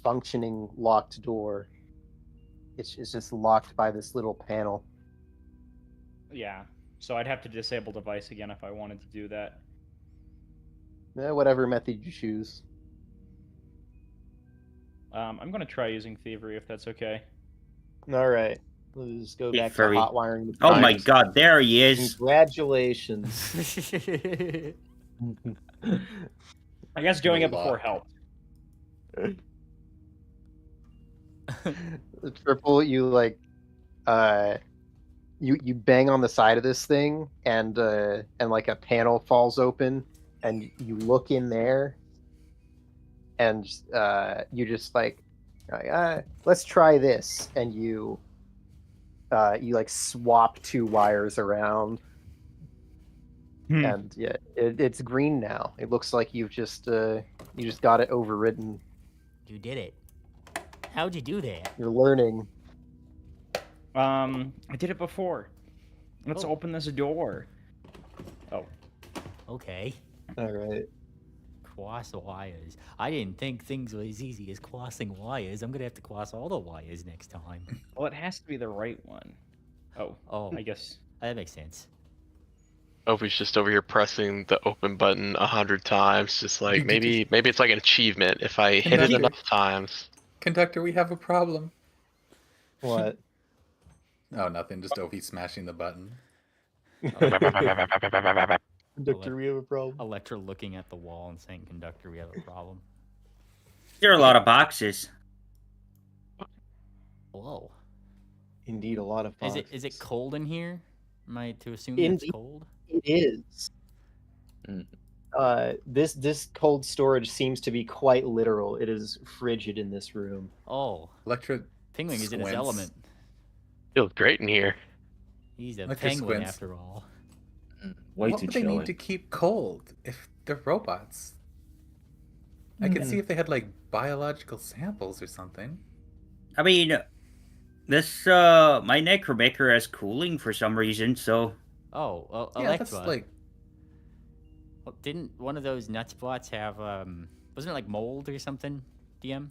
functioning locked door. It's just locked by this little panel. Yeah. So I'd have to disable device again if I wanted to do that. Whatever method you choose. I'm gonna try using thievery if that's okay. All right. Let's go back Thievery. to hotwiring the Oh my device. god, there he is. Congratulations. I guess doing No it before luck. helped. The Triple, you like you bang on the side of this thing and like a panel falls open and you look in there and you just like let's try this, and you like swap two wires around. And yeah, it's green now. It looks like you just got it overridden. You did it. How'd you do that? You're learning. I did it before. Let's Oh. open this door. Oh. Okay. All right. Cross wires. I didn't think things were as easy as crossing wires. I'm gonna have to cross all the wires next time. Well, it has to be the right one. Oh, I guess. That makes sense. Opie's just over here pressing the open button 100 times, just like maybe it's like an achievement if I hit it enough times. Conductor, we have a problem. What? Oh, nothing. Just Ovi smashing the button. Conductor, we have a problem. Electra looking at the wall and saying, "Conductor, we have a problem." There are a lot of boxes. Whoa. Indeed, a lot of boxes. Is it cold in here? Am I to assume Indeed. it's cold? It is. This cold storage seems to be quite literal. It is frigid in this room. Oh. Electra Penguin is in his squints. element. Feels great in here. He's a Electra penguin squints. after all. Way what too would they chilly. need to keep cold if they're robots? I could see if they had like biological samples or something. I mean, this my necromaker has cooling for some reason, so Oh, well, Yeah, Electra. that's like Well, didn't one of those nutspots have wasn't it like mold or something? DM.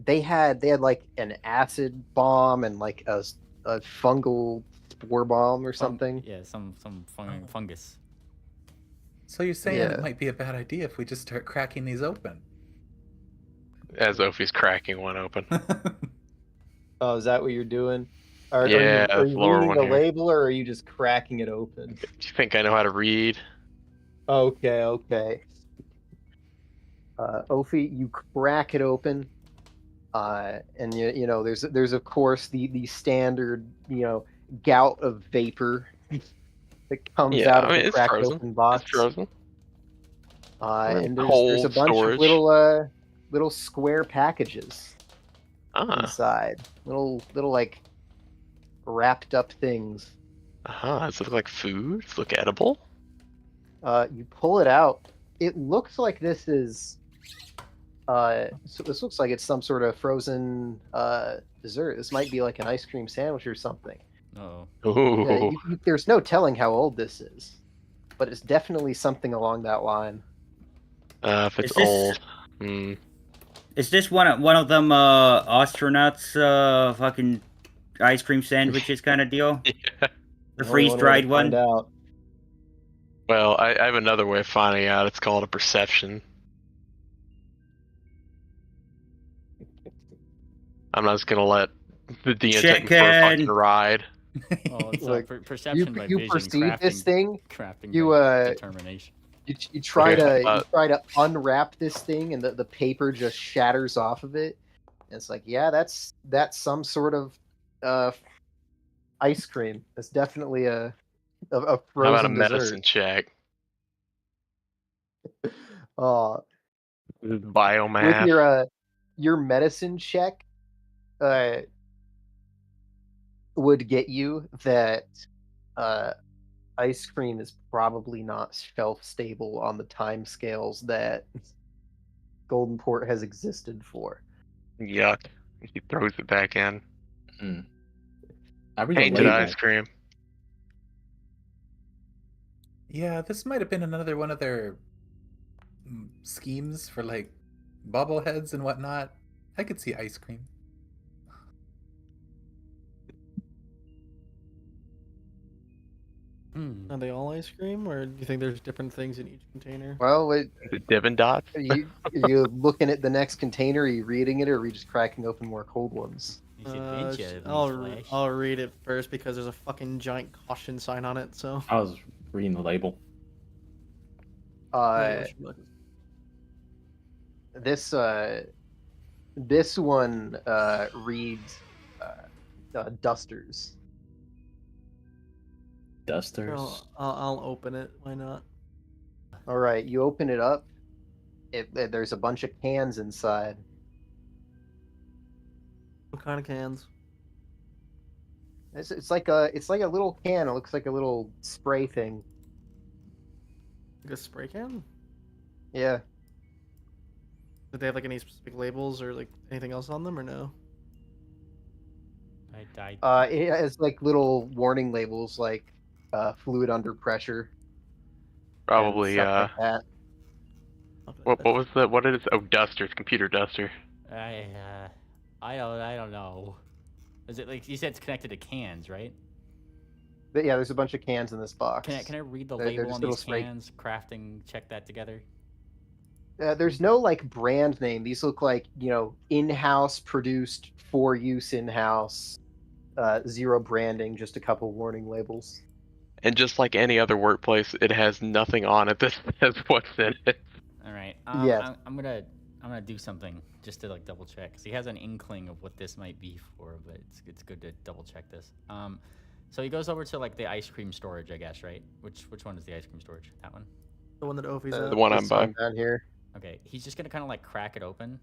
They had like an acid bomb and like a fungal spore bomb or something. Yeah, some fungus. So you're saying Yeah. it might be a bad idea if we just start cracking these open? As Opie's cracking one open. Oh, is that what you're doing? Yeah, are the you lower reading one the here. label, or are you just cracking it open? Do you think I know how to read? Okay. Ophi, you crack it open, and you know there's of course the standard gout of vapor that comes Yeah, out of I mean, the it's cracked frozen. open box. It's frozen. And there's Cold a bunch storage. of little square packages inside, little like wrapped up things. Does it look like food? Does it look edible? You pull it out. It looks like this is so this looks like it's some sort of frozen dessert. This might be like an ice cream sandwich or something. Oh. Ooh. There's no telling how old this is, but it's definitely something along that line. If it's Is this- old. is this one of them astronauts fucking ice cream sandwiches kind of deal? Yeah. The Only freeze dried way to one? find out. Well, I have another way of finding out. It's called a perception. I'm not just gonna let the DM take me for a fucking Chicken. ride. Oh, it's Look, perception by you vision. perceive this thing. Crafting You by determination. You try Okay, to unwrap this thing, and the paper just shatters off of it. And it's like, yeah, that's some sort of ice cream. It's definitely a How frozen about a dessert. medicine check? Uh, This is with biomass. your medicine check, uh, would get you that ice cream is probably not shelf stable on the time scales that Golden Port has existed for. Yuck. He throws it back in. I read the Painted label. ice cream. Yeah, this might have been another one of their schemes for like bobbleheads and whatnot. I could see ice cream. Are they all ice cream, or do you think there's different things in each container? Well, The Dippin' Dots. are you looking at the next container? Are you reading it, or are we just cracking open more cold ones? I'll read it first because there's a fucking giant caution sign on it. So I was reading the label. This one reads dusters. Dusters. I'll open it. Why not? All right, you open it up. There's a bunch of cans inside. What kind of cans? It's like a little can. It looks like a little spray thing. Like a spray can? Yeah. Did they have like any specific labels or like anything else on them, or no? It has like little warning labels, like fluid under pressure. Probably. Like that. What was the? What is? Oh, dusters. Computer duster. I don't know. Is it like you said? It's connected to cans, right? But yeah, there's a bunch of cans in this box. Can I read the They're label just on little these spray- cans? Crafting, check that together. There's no like brand name. These look like, in-house produced, for use in-house. Zero branding, just a couple warning labels. And just like any other workplace, it has nothing on it that says what's in it. All right. Yes. I'm gonna do something just to like double check. Cause he has an inkling of what this might be for, but it's good to double check this. So he goes over to like the ice cream storage, I guess, right? Which one is the ice cream storage? That one. The one that Ophi's at. The one I'm by. Down here. Okay, he's just gonna kind of like crack it open.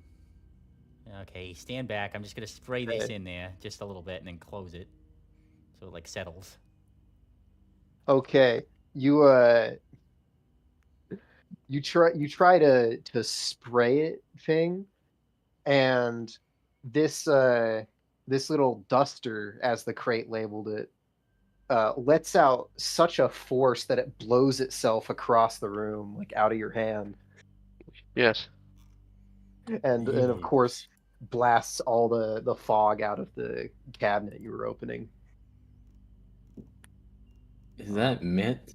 Okay, stand back. I'm just gonna spray this in there just a little bit and then close it, so it like settles. Okay, you try to spray it thing, and this little duster, as the crate labeled it, lets out such a force that it blows itself across the room, like out of your hand. Yes. And of course blasts all the fog out of the cabinet you were opening. Is that meant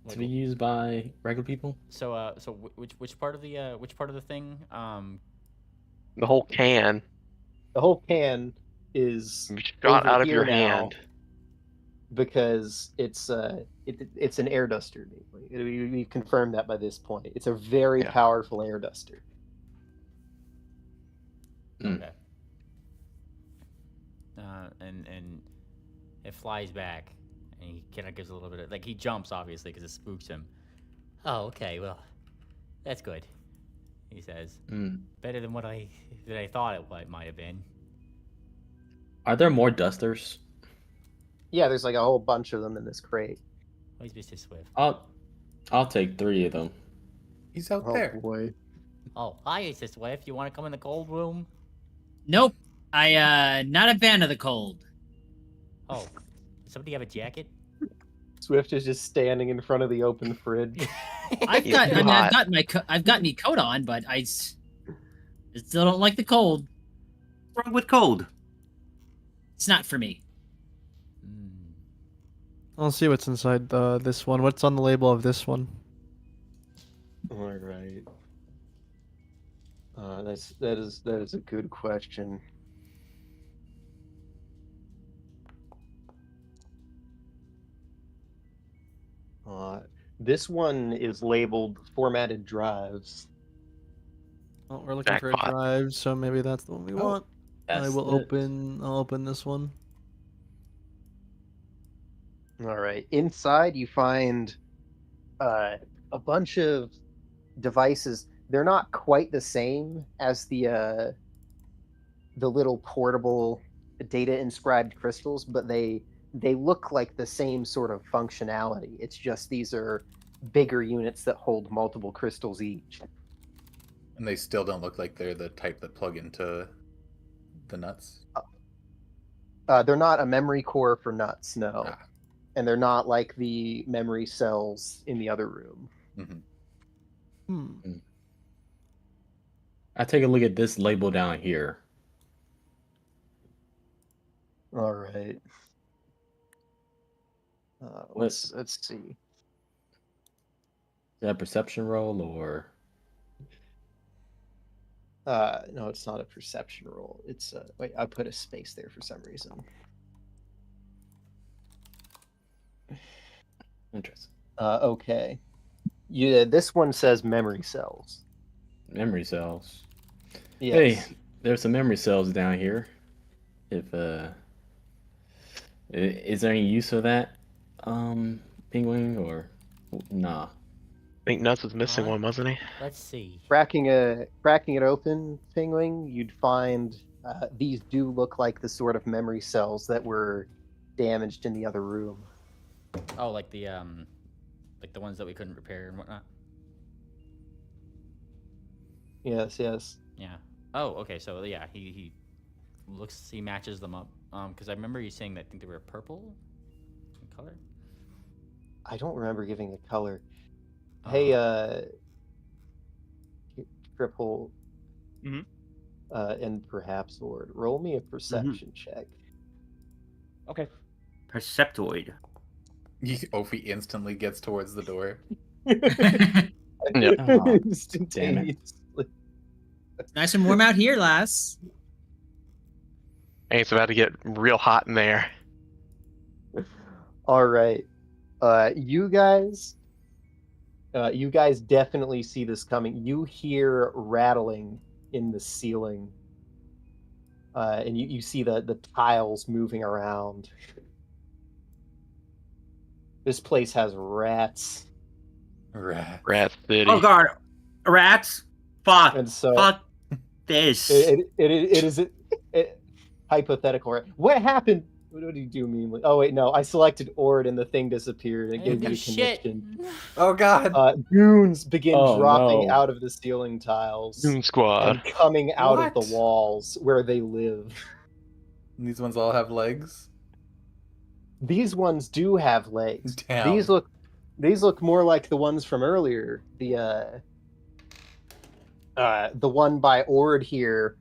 to be used by regular people? So which part of the thing? The whole can. The whole can is shot over out of here your now hand. because it's an air duster. We confirmed that by this point. It's a very powerful air duster. Okay. And it flies back, and he kind of gives a little bit of like he jumps obviously because it spooks him. Oh, okay. Well, that's good. He says, better than what I thought it might have been. Are there more dusters? Yeah, there's like a whole bunch of them in this crate. Where's Mr. Swift? I'll take 3 of them. He's out there. Boy. Oh, hi, Mr. Swift. You want to come in the cold room? Nope. I not a fan of the cold. Oh, does somebody have a jacket? Swift is just standing in front of the open fridge. I've got my coat on, but I still don't like the cold. What's wrong with cold? It's not for me. I'll see what's inside this one. What's on the label of this one? All right. That is a good question. This one is labeled formatted drives. Well, we're looking for a drive, so maybe that's the one we want. I'll open this one. All right. Inside, you find a bunch of devices. They're not quite the same as the little portable data inscribed crystals, but they look like the same sort of functionality. It's just these are bigger units that hold multiple crystals each. And they still don't look like they're the type that plug into the nuts. They're not a memory core for nuts, no. Ah. And they're not like the memory cells in the other room. Mm-hmm. I take a look at this label down here. All right. Let's see. Is that a perception roll or? No, it's not a perception roll. It's wait, I put a space there for some reason. Interesting. Okay. Yeah, this one says memory cells. Memory cells. Yes. Hey, there's some memory cells down here. If is there any use of that, penguin, or nah? I think Nuts was missing one, wasn't he? Let's see. Cracking it open, Penguin, you'd find these do look like the sort of memory cells that were damaged in the other room. Oh, like the ones that we couldn't repair and whatnot. Yes, yes. Yeah. Oh, okay. So yeah, he matches them up. Because I remember you saying that I think they were purple in color. I don't remember giving a color. Hey, Triple. And perhaps Lord, roll me a perception check. Okay. Perceptoid. Ophi instantly gets towards the door. Yep. Oh, Instantaneously. Nice and warm out here, lass. Hey, it's about to get real hot in there. All right. You guys definitely see this coming. You hear rattling in the ceiling. And you see the tiles moving around. This place has rats. Rat City. Oh god, rats! Fuck! And so Fuck this! it is hypothetical. What happened? What did he do meanly? Oh wait, no. I selected Ord and the thing disappeared. And it gave me a connection. Oh god! Goons begin Oh, dropping no. out of the ceiling tiles Goon Squad. and coming out of What? the walls where they live. And these ones all have legs? These ones do have legs. Damn. These look more like the ones from earlier. The one by Ord here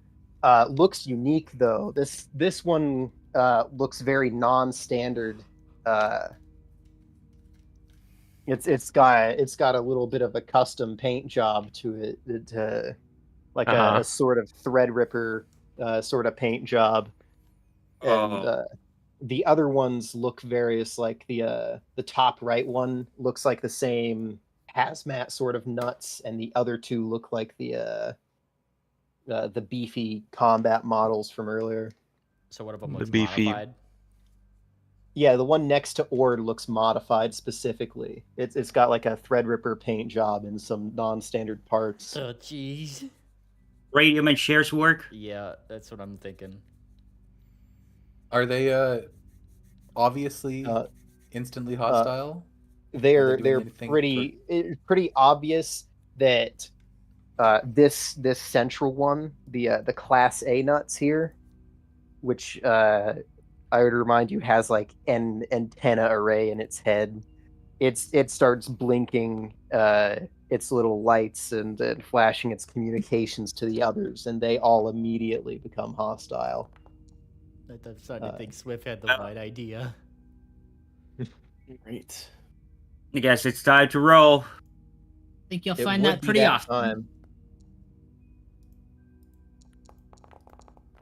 looks unique though. This one looks very non-standard. It's got a little bit of a custom paint job to it. Like a sort of Threadripper sort of paint job. And the other ones look various. Like the top right one looks like the same hazmat sort of nuts, and the other two look like the beefy combat models from earlier. So what about The looks beefy- modified? Yeah, the one next to Ord looks modified specifically. It's got like a Threadripper paint job and some non-standard parts. Oh jeez. Radium and shares work? Yeah, that's what I'm thinking. Are they obviously instantly hostile? They're doing anything pretty obvious that this central one, the Class A nuts here, which I would remind you has like an antenna array in its head. It starts blinking its little lights and flashing its communications to the others, and they all immediately become hostile. I'm starting to think Swift had the right idea. Great. I guess it's time to roll. I think you'll It find would that be pretty that often.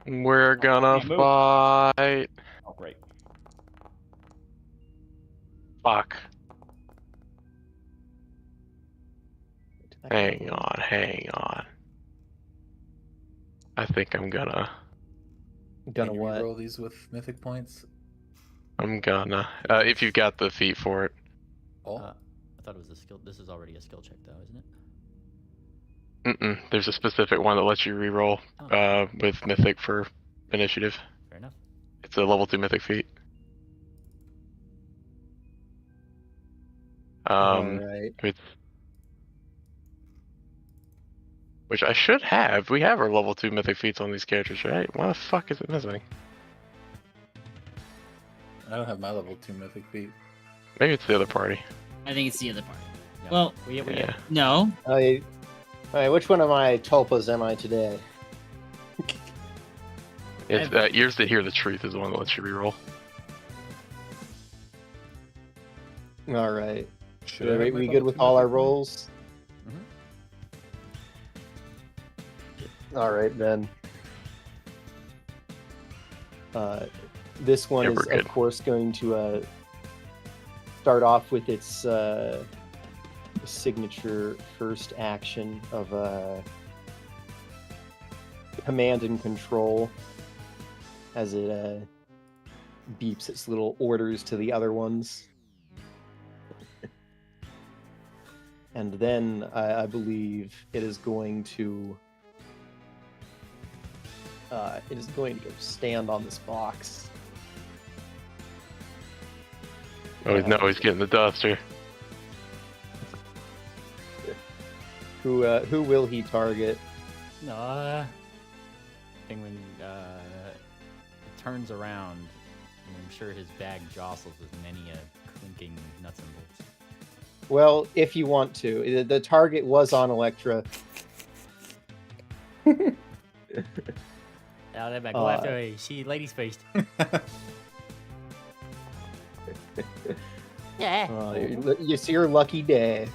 time. We're gonna Can't move. fight. Oh, great. Fuck. Hang on. I think I'm gonna. Gonna Can you what? roll these with mythic points? If you've got the feat for it. Oh, I thought it was a skill. This is already a skill check, though, isn't it? There's a specific one that lets you reroll with Mythic for initiative. Fair enough. It's a level 2 Mythic feat. Alright. Which I should have. We have our level 2 Mythic feats on these characters, right? Why the fuck is it missing? I don't have my level 2 mythic feat. Maybe it's the other party. I think it's the other party. No. Well, Yeah. no. Alright, which one of my tulpas am I today? It's Ears That Hear the Truth is the one that lets you reroll. Alright. Should I have Are my we level good with 2 all our mythic feat? rolls? Alright then. This one Yeah, is, we're good. of course, going to start off with its signature first action of command and control as it beeps its little orders to the other ones. And then I believe it is going to go stand on this box. Oh, no, he's getting the duster. Who will he target? No. Penguin turns around, and I'm sure his bag jostles with many a clinking nuts and bolts. Well, if you want to. The target was on Electra. Now that I go after her, she ladies first. Yeah. It's your lucky day.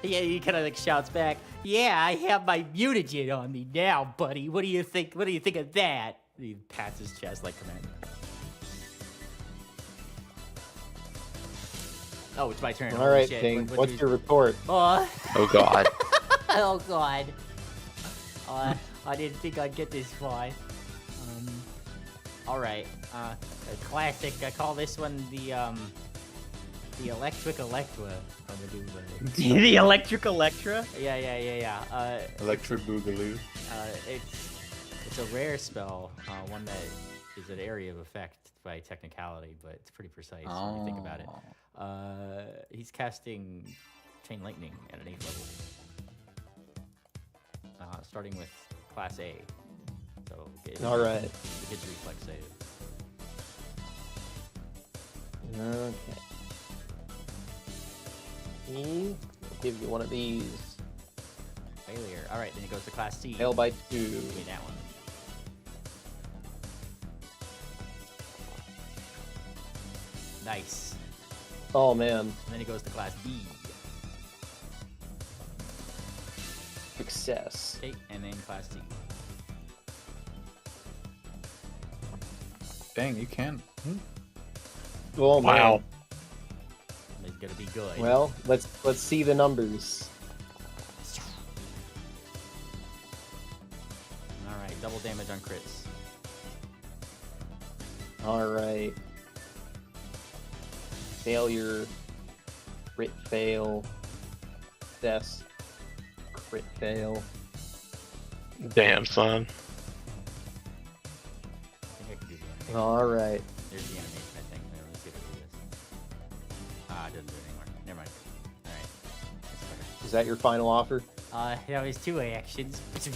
Yeah, he kind of like shouts back. Yeah, I have my mutagen on me now, buddy. What do you think? What do you think of that? He pats his chest like Commander. Oh, it's my turn. All Holy right, shit. King. What What's do your report? Oh. Oh god. Oh god. I didn't think I'd get this far. All right. A classic. I call this one the Electric Electra. I'm gonna do The Electric Electra? Yeah. Electric Boogaloo. It's a rare spell. One that is an area of effect by technicality, but it's pretty precise when you think about it. He's casting Chain Lightning at an 8th level. Starting with Class A. So All right. The kid's reflex save. Okay. I'll give you one of these. Failure. All right, then it goes to Class C. Fail by 2. Give me that one. Nice. Oh man. And then it goes to Class B. Success. Okay, and then Class C. Dang, you can. Oh man. Wow. It's gonna be good. Well, let's see the numbers. All right, double damage on crits. All right. Failure. Crit fail. Success. Crit fail. Damn, son. I think I can do the animation. All right. There's the animation, I think. Let's see if I can do this. It doesn't do it anymore. Never mind. All right. That's better. Is that your final offer? That was 2 actions. It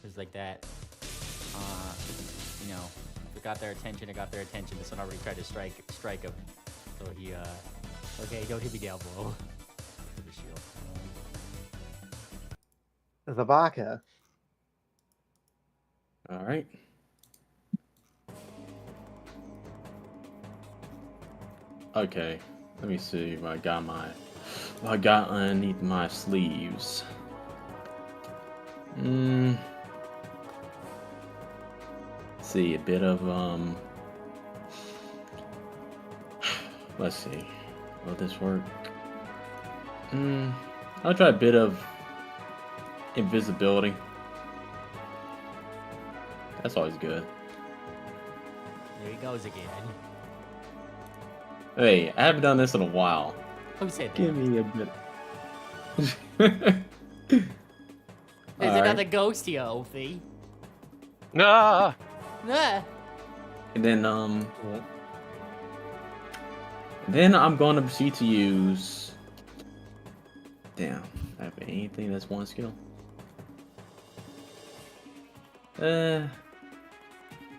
was like that. You know, if it got their attention, it got their attention. This one already tried to strike him. So he, okay, don't hit me down, bro. For the shield. The Baka. All right. Okay. Let me see if I got what I got underneath my sleeves. See, a bit of let's see. Will this work? I'll try a bit of invisibility. That's always good. There he goes again. Hey, I haven't done this in a while. Who said that? Give me a bit. There's All another right. ghost here, Ophi. Ah! Ah. And then I'm going to proceed to use. Damn, I have anything that's one skill.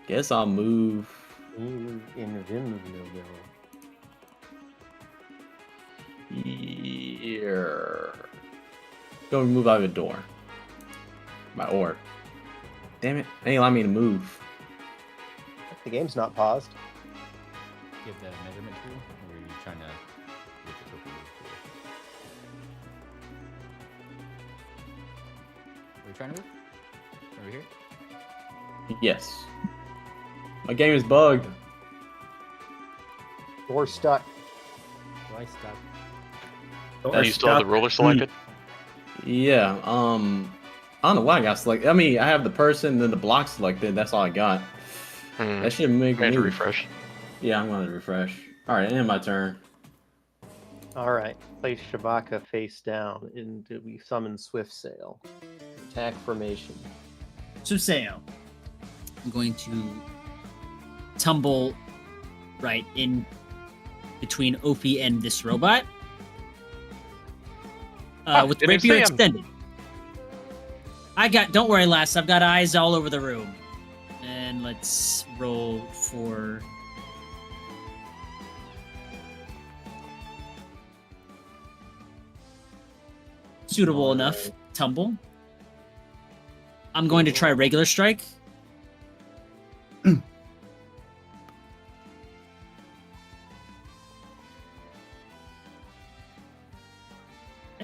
Guess I'll move. Here. Go move out of the door. My orb. Damn it! They ain't allow me to move. The game's not paused. Give that a measurement tool, or are you trying to get the token move tool? Are we trying to move? Over here? Yes. My game is bugged. Door stuck. Why stuck? Do you still have the ruler selected? Yeah. I don't know why I got selected. I mean, I have the person, then the block selected. That's all I got. That should make me to refresh. Yeah, I'm going to refresh. All right, end my turn. All right. Place Shabaka face down, and we summon Swift Sail. Attack formation. Swift Sail. I'm going to tumble right in between Ophi and this robot. With rapier extended. Don't worry, lass. I've got eyes all over the room. And let's roll for. Suitable enough tumble. I'm going to try regular strike.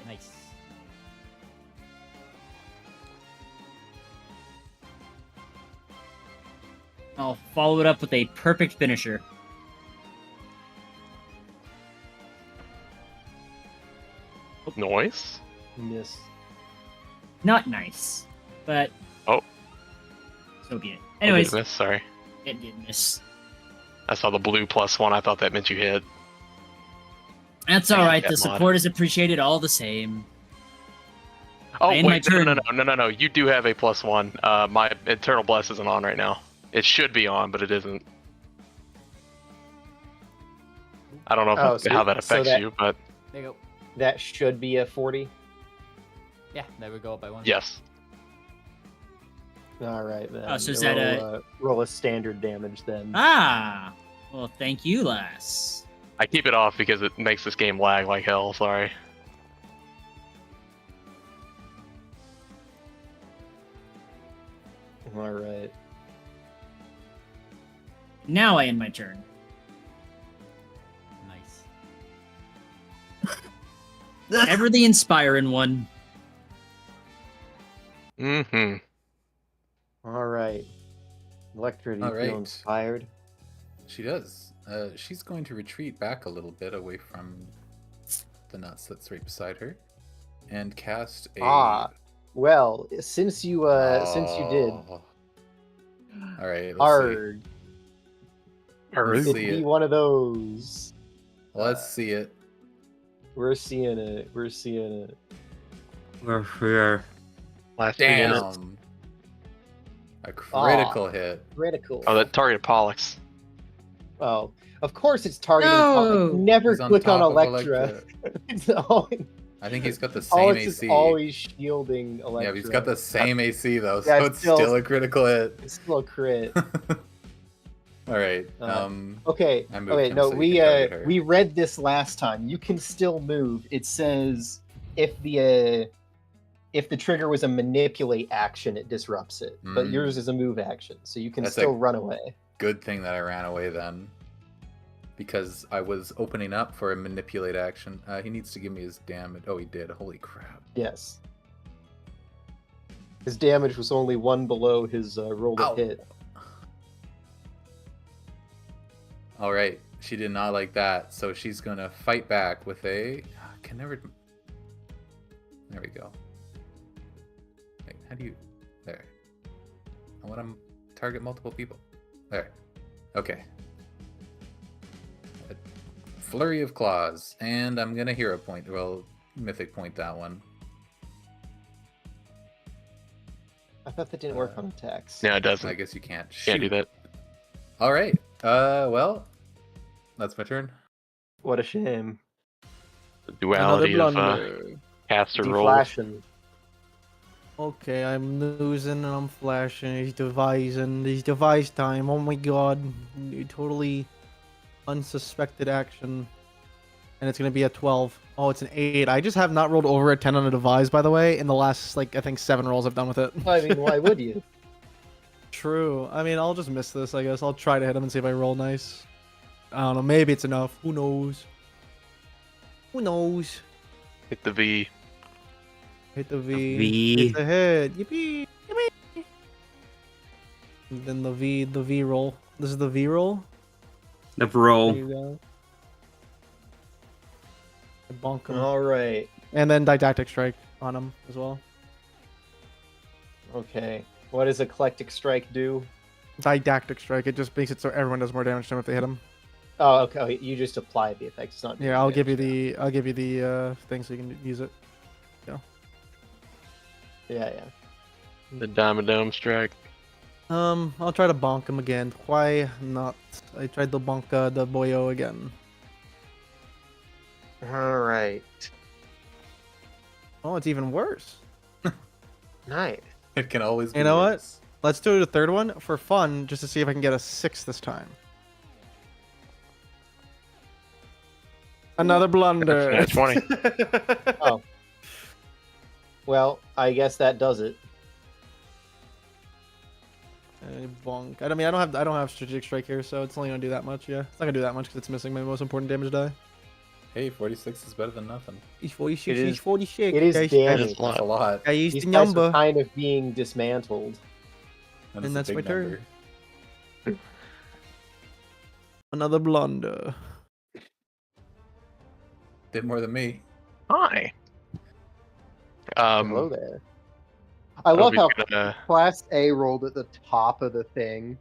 Nice. I'll follow it up with a perfect finisher. Noise? Miss. Not nice, but Oh. so be it. Oh, Anyways, did I miss? Sorry. it did miss. I saw the blue +1. I thought that meant you hit. That's all right. that The mod. support is appreciated all the same. Oh, And my wait, turn. no. You do have a +1. My Eternal Bless isn't on right now. It should be on, but it isn't. I don't know how that affects you, but There you go. That should be a 40. Yeah, that would go up by 1. yes. All right, then. Oh, so is that roll a standard damage then? Ah, well, thank you, lass. I keep it off because it makes this game lag like hell, sorry. All right. Now I end my turn. Nice. Ever the inspiring one. Mm-hmm. All right. Electra, do you All feel right. inspired? She does. She's going to retreat back a little bit away from the nuts that's right beside her, and cast a. Well, since you did, All right. Let's see. Arg. Let's It'd see be it. one of those. Let's see it. We're seeing it. We're seeing it. We're here. Last 2 minutes. Damn. A critical hit. Critical. Oh, that targeted Pollux. Oh, of course it's targeting. No! Never He's on click on top of Electra. It's always, I think he's got the same Pollux is AC. always shielding Electra. Yeah, but he's got the same AC though, so Yeah, it's still a critical hit. It's still a crit. All right. Okay. I moved Okay. him No, so you can target her. we read this last time. You can still move. It says if the trigger was a manipulate action, it disrupts it. But Mm. yours is a move action, so you can That's still a- run away. Good thing that I ran away then, because I was opening up for a manipulate action. He needs to give me his damage. Oh, he did. Holy crap. Yes. His damage was only 1 below his roll to Ow. hit. All right. She did not like that, so she's gonna fight back with a. Can never. There we go. Wait, how do you? There. I want to target multiple people. There. Okay. A flurry of claws, and I'm gonna hero point. Well, mythic point that one. thought that didn't work on attacks. Yeah, it doesn't. I guess you can't. Can't do Shoot. that. All right. Well, that's my turn. What a shame. The duality of caster rolls. Deflashing. Okay, I'm losing and I'm flashing. He's devising. He's device time. Oh my god. Totally unsuspected action. And it's going to be a 12. Oh, it's an 8. I just have not rolled over a 10 on a devise, by the way, in the last, like, I think 7 rolls I've done with it. I mean, why would you? True. I mean, I'll just miss this, I guess. I'll try to hit him and see if I roll nice. I don't know. Maybe it's enough. Who knows? Who knows? Hit the V. Hit the V. V. Hit the head. Yippee! Yippee! And then the V roll. This is the V roll. The There roll. you go. Bonk him. All right. And then didactic strike on him as well. Okay. What does eclectic strike do? Didactic strike. It just makes it so everyone does more damage to him if they hit him. Oh, okay. You just apply the effect. It's not. Yeah, I'll give you the thing so you can use it. Yeah. The Dome strike. I'll try to bonk him again. Why not? I tried to bonk the boyo again. All right. Oh, it's even worse. Nice. It can always be You know what? worse. Let's do a third one for fun, just to see if I can get a 6 this time. Another blunder. That's 20. Oh. Well, I guess that does it. Bonk. I mean, I don't have strategic strike here, so it's only gonna do that much. Yeah, it's not gonna do that much because it's missing my most important damage die. Hey, 46 is better than nothing. He's 46. It He's is- 46. It is Guys, damage. That's a lot. I used These the guys are number. kind of being dismantled. And And it's a that's big my turn. number. Another blunder. Did more than me. Hi. Hello there. I love how Gonna... Class A rolled at the top of the thing,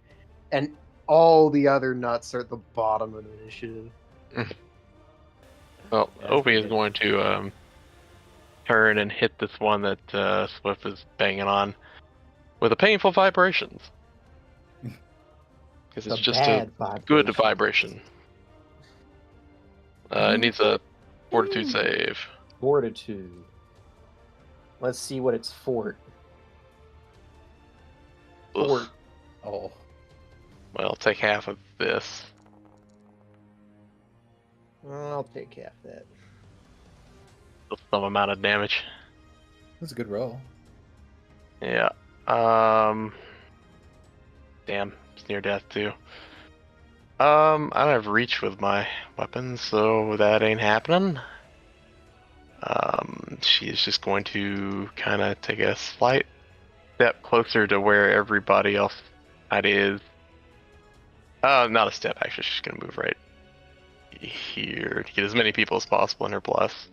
and all the other nuts are at the bottom of the initiative. Well, Yeah, Opie is good. going to turn and hit this one that Swift is banging on with a painful vibrations. Because it's The just a bad good vibration. vibration. It needs a fortitude save. Fortitude. Let's see what it's fort. Ugh. Fort. Oh. Well, take half of this. I'll take half that. Some amount of damage. That's a good roll. Yeah. Damn, it's near death too. I don't have reach with my weapons, so that ain't happening. She's just going to kind of take a slight step closer to where everybody else is. Not a step, actually. She's gonna move right here to get as many people as possible in her bless.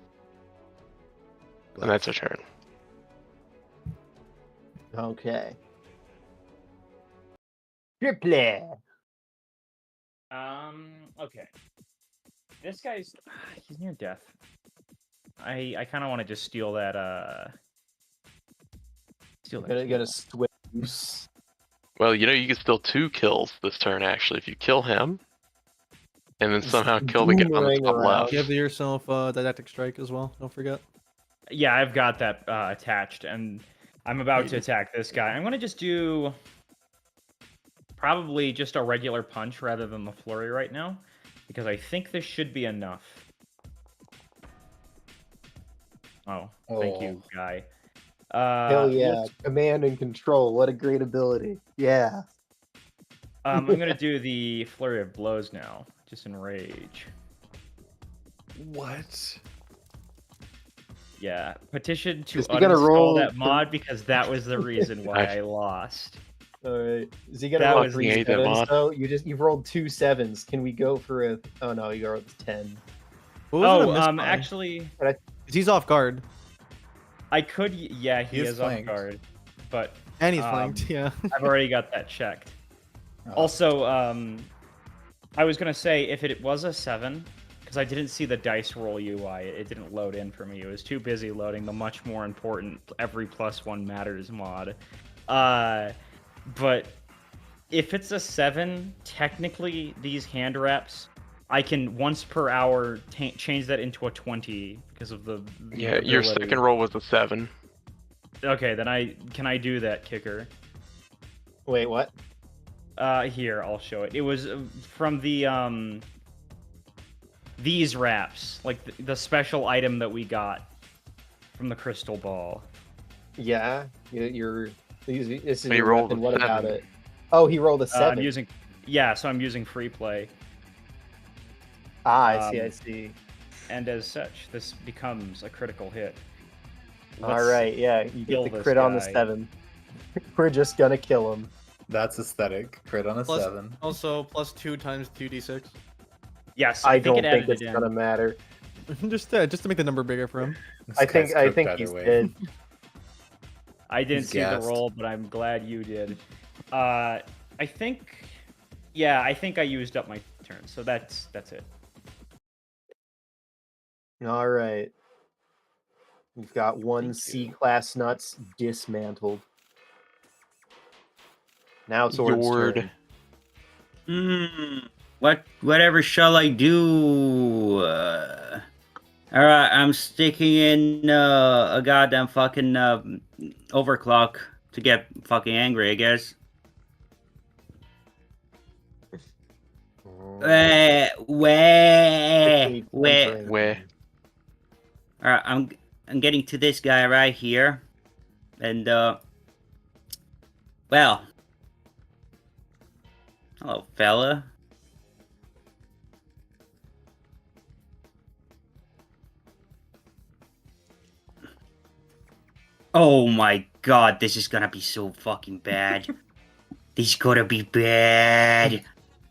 And that's her turn. Okay. Triple. Okay. This guy's he's near death. I kind of want to just steal that Gonna switch. Well, you know, you can still 2 kills this turn, actually, if you kill him, and then somehow kill the guy on the boomerang top around. left. Give yourself didactic strike as well. Don't forget. Yeah, I've got that attached, and I'm about to attack this guy. I'm gonna just do probably just a regular punch rather than the flurry right now, because I think this should be enough. Oh, thank you, guy. Hell yeah. Command and control. What a great ability. Yeah. I'm gonna do the flurry of blows now. Just enrage. What? Yeah. Petition to Is he gonna uninstall roll that mod because that was the reason why I lost. Alright. Is he gonna That roll was 3 the 7s mod. though? You've rolled 2 7s. Can we go for a oh no, you rolled 10. What was it a miss by? Actually, He's off guard. I could. Yeah, he He is is off flanked. guard, but And he's flanked. Yeah. I've already got that checked. Oh. Also, I was gonna say if it was a 7, because I didn't see the dice roll UI, it didn't load in for me. It was too busy loading the much more important every +1 matters mod. But if it's a 7, technically these hand wraps, I can once per hour change that into a 20 because of the Yeah, your ability. second roll was a 7. Okay, then can I do that, Kicker? Wait, what? Here, I'll show it. It was from the these wraps, like the special item that we got from the crystal ball. Yeah, you're. This is He your rolled weapon. a What about 7. it? Oh, he rolled a I'm 7. so I'm using free play. I see. I see. And as such, this becomes a critical hit. All right, yeah, you get kill the this crit on the guy. 7. We're just gonna kill him. That's aesthetic. Crit on a Plus- 7. Also, +2 times 2d6. Yes, I think don't it think added it's it in. gonna matter. just to make the number bigger for him. This I guy's think cooked he's either way. dead. I didn't He's see the gassed. roll, but I'm glad you did. I think I used up my turn, so that's it. All right. We've got one Thank you. C-class nuts dismantled. Now it's Ord's Yord. turn. Whatever shall I do? Alright, I'm sticking in a goddamn fucking overclock to get fucking angry, I guess. Where? Quickly tempering. Where? Alright, I'm getting to this guy right here. And well. Hello, fella. Oh my god, this is gonna be so fucking bad. This is gonna be bad.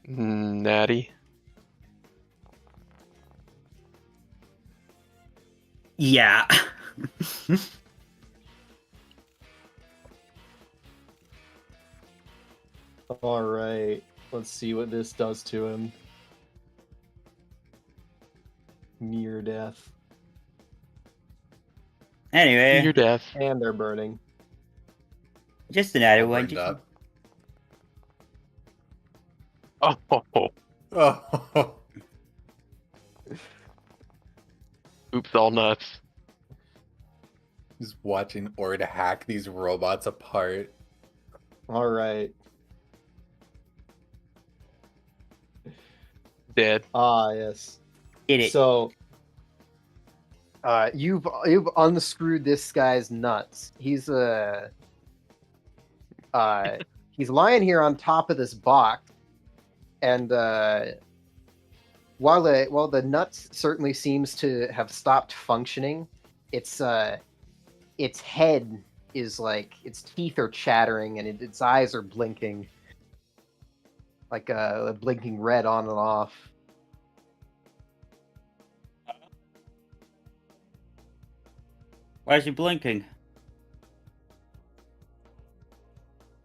Natty. Yeah. All right. Let's see what this does to him. Near death. Anyway, Your death. And they're burning. just another All one. burned up. Oh. Oh. Oops, all nuts. Just watching Ord hack these robots apart. All right. Dead. Ah, yes. Did it. So, you've unscrewed this guy's nuts. He's he's lying here on top of this box, and while the nuts certainly seems to have stopped functioning, its head is like its teeth are chattering and its eyes are blinking, like blinking red on and off. Why is he blinking?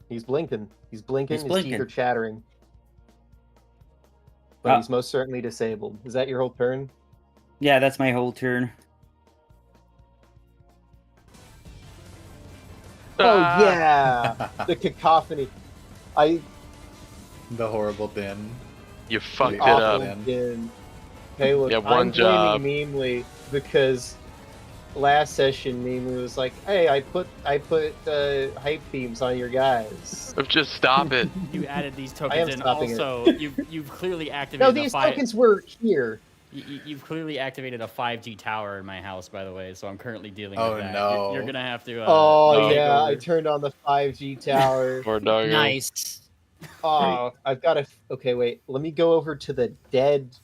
He's blinking. He's blinking. He's His blinking. teeth are chattering. But Ah. he's most certainly disabled. Is that your whole turn? Yeah, that's my whole turn. Oh yeah, the cacophony. The horrible din. You fucked it awful up. din. Hey, look, Yeah, I'm one job. blaming Memely because last session Memely was like, "Hey, I put hype themes on your guys." Just stop it. You added these am tokens, and stopping it. also you've clearly activated. No, these tokens were here. You've clearly activated a 5G tower in my house, by the way. So I'm currently dealing Oh, with that. no. You're gonna have to. Oh take yeah, over. I turned on the 5G tower. Or doggo. Nice. Oh, I've got to. Okay, wait. Let me go over to the dead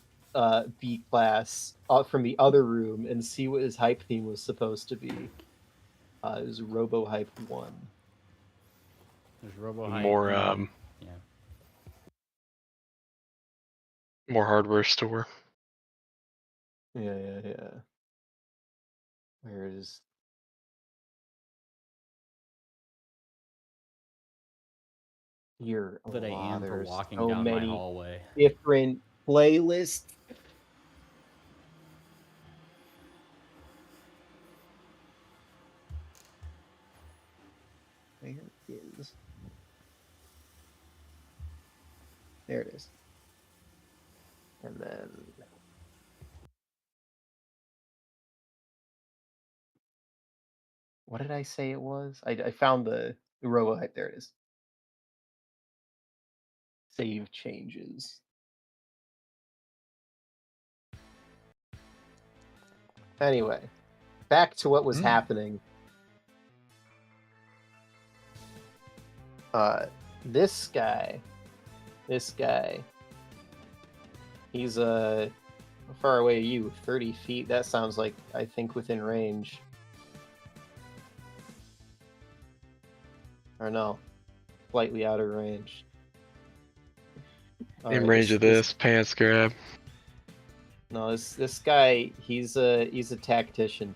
B class from the other room and see what his hype theme was supposed to be. It was Robo Hype 1. There's Robo More yeah. more hardware store. Yeah. Where is? Here. That I am for there's walking so down my many hallway. different playlists. Where is There it is. And then what did I say it was? I found the robotype. There it is. Save changes. Anyway, back to what was happening. This guy, he's how far away are you? 30 feet? That sounds like, I think, within range. Or no, slightly out of range. In range of this pants grab. No, this guy, he's a tactician.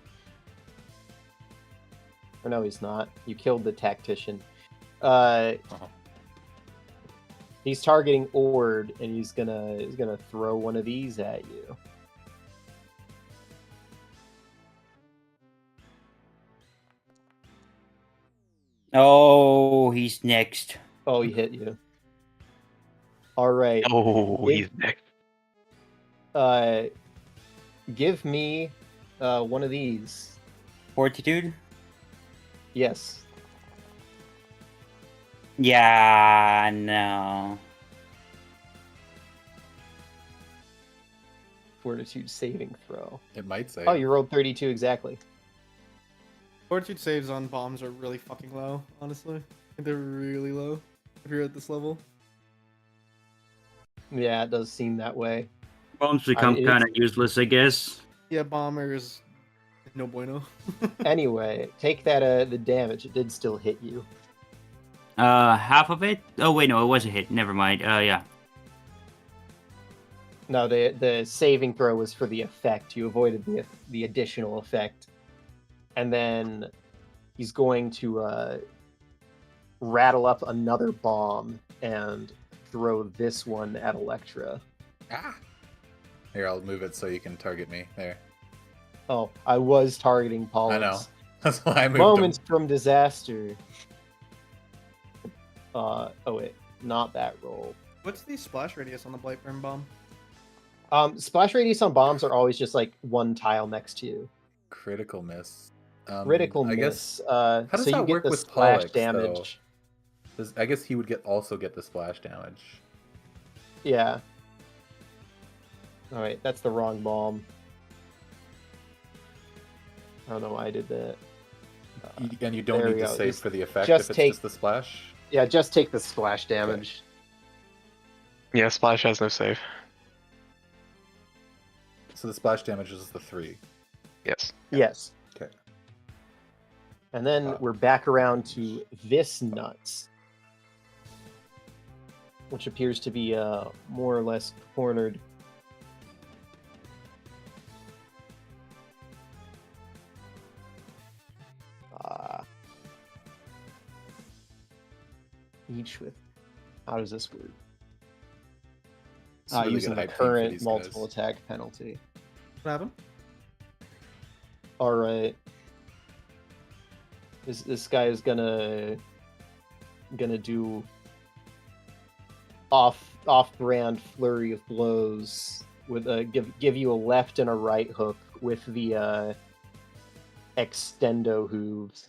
Or no, he's not. You killed the tactician. He's targeting Ord, and he's gonna throw one of these at you. Oh, he's next. Oh, he hit you. All right. Oh, he's next. Give me one of these. Fortitude? Yes. Yeah, no. Fortitude saving throw. It might say. Oh, you rolled 32 exactly. Fortitude saves on bombs are really fucking low, honestly. I think they're really low if you're at this level. Yeah, it does seem that way. Bombs become kind of useless, I guess. Yeah, bombers, no bueno. Anyway, take that the damage. It did still hit you. Half of it? Oh, wait, no, it was a hit. Never mind. Yeah. No, the saving throw was for the effect. You avoided the additional effect. And then he's going to rattle up another bomb and throw this one at Electra. Ah! Here, I'll move it so you can target me. There. Oh, I was targeting Pollux. I know. That's why I moved Moments him. from disaster. Oh wait, not that roll. What's the splash radius on the Blightburn bomb? Splash radius on bombs are always just like one tile next to you. Critical miss. Critical I miss. Guess, how does so that you get work the with splash Pollux, damage. though? I guess he would also get the splash damage. Yeah. Alright, that's the wrong bomb. I don't know why I did that. And you don't there need we to go. save Just- for the effect just if it's take- just the splash? Yeah, just take the splash damage. Yeah, Splash has no save. So the splash damage is the 3. Yes. Yes. Okay. And then we're back around to this nuts. Which appears to be more or less cornered. Each with... How does this work? It's really Using good the hype team for current these multiple guys. attack penalty. What happened? Alright. This guy is gonna do off-brand flurry of blows with give you a left and a right hook with the extendo hooves.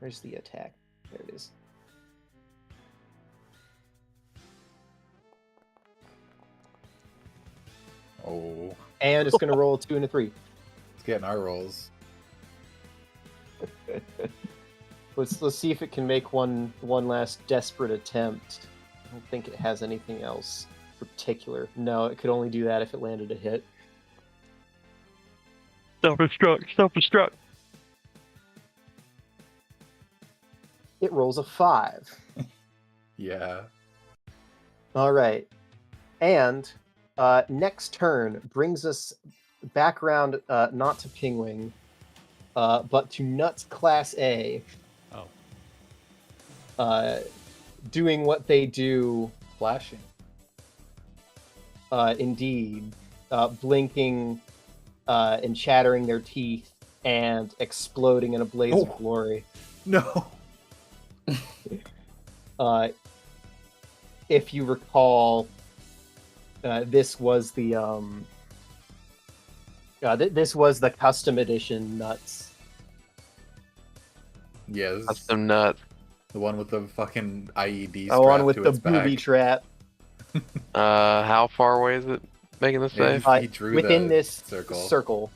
Where's the attack? There it is. Oh. And it's gonna roll a 2 and a 3. It's getting our rolls. Let's see if it can make one last desperate attempt. I don't think it has anything else particular. No, it could only do that if it landed a hit. Self-destruct. It rolls a 5. Yeah. All right. And next turn brings us back around, not to Pingwing, but to Nuts Class A. Oh. Doing what they do. Flashing. Indeed. Blinking and chattering their teeth and exploding in a blaze of glory. No. If you recall, this was the this was the custom edition nuts. Yes. Custom nuts. The one with the fucking IED The strap one with to the its booby back. trap. How far away is it making this Yeah, say? he drew Within the this circle.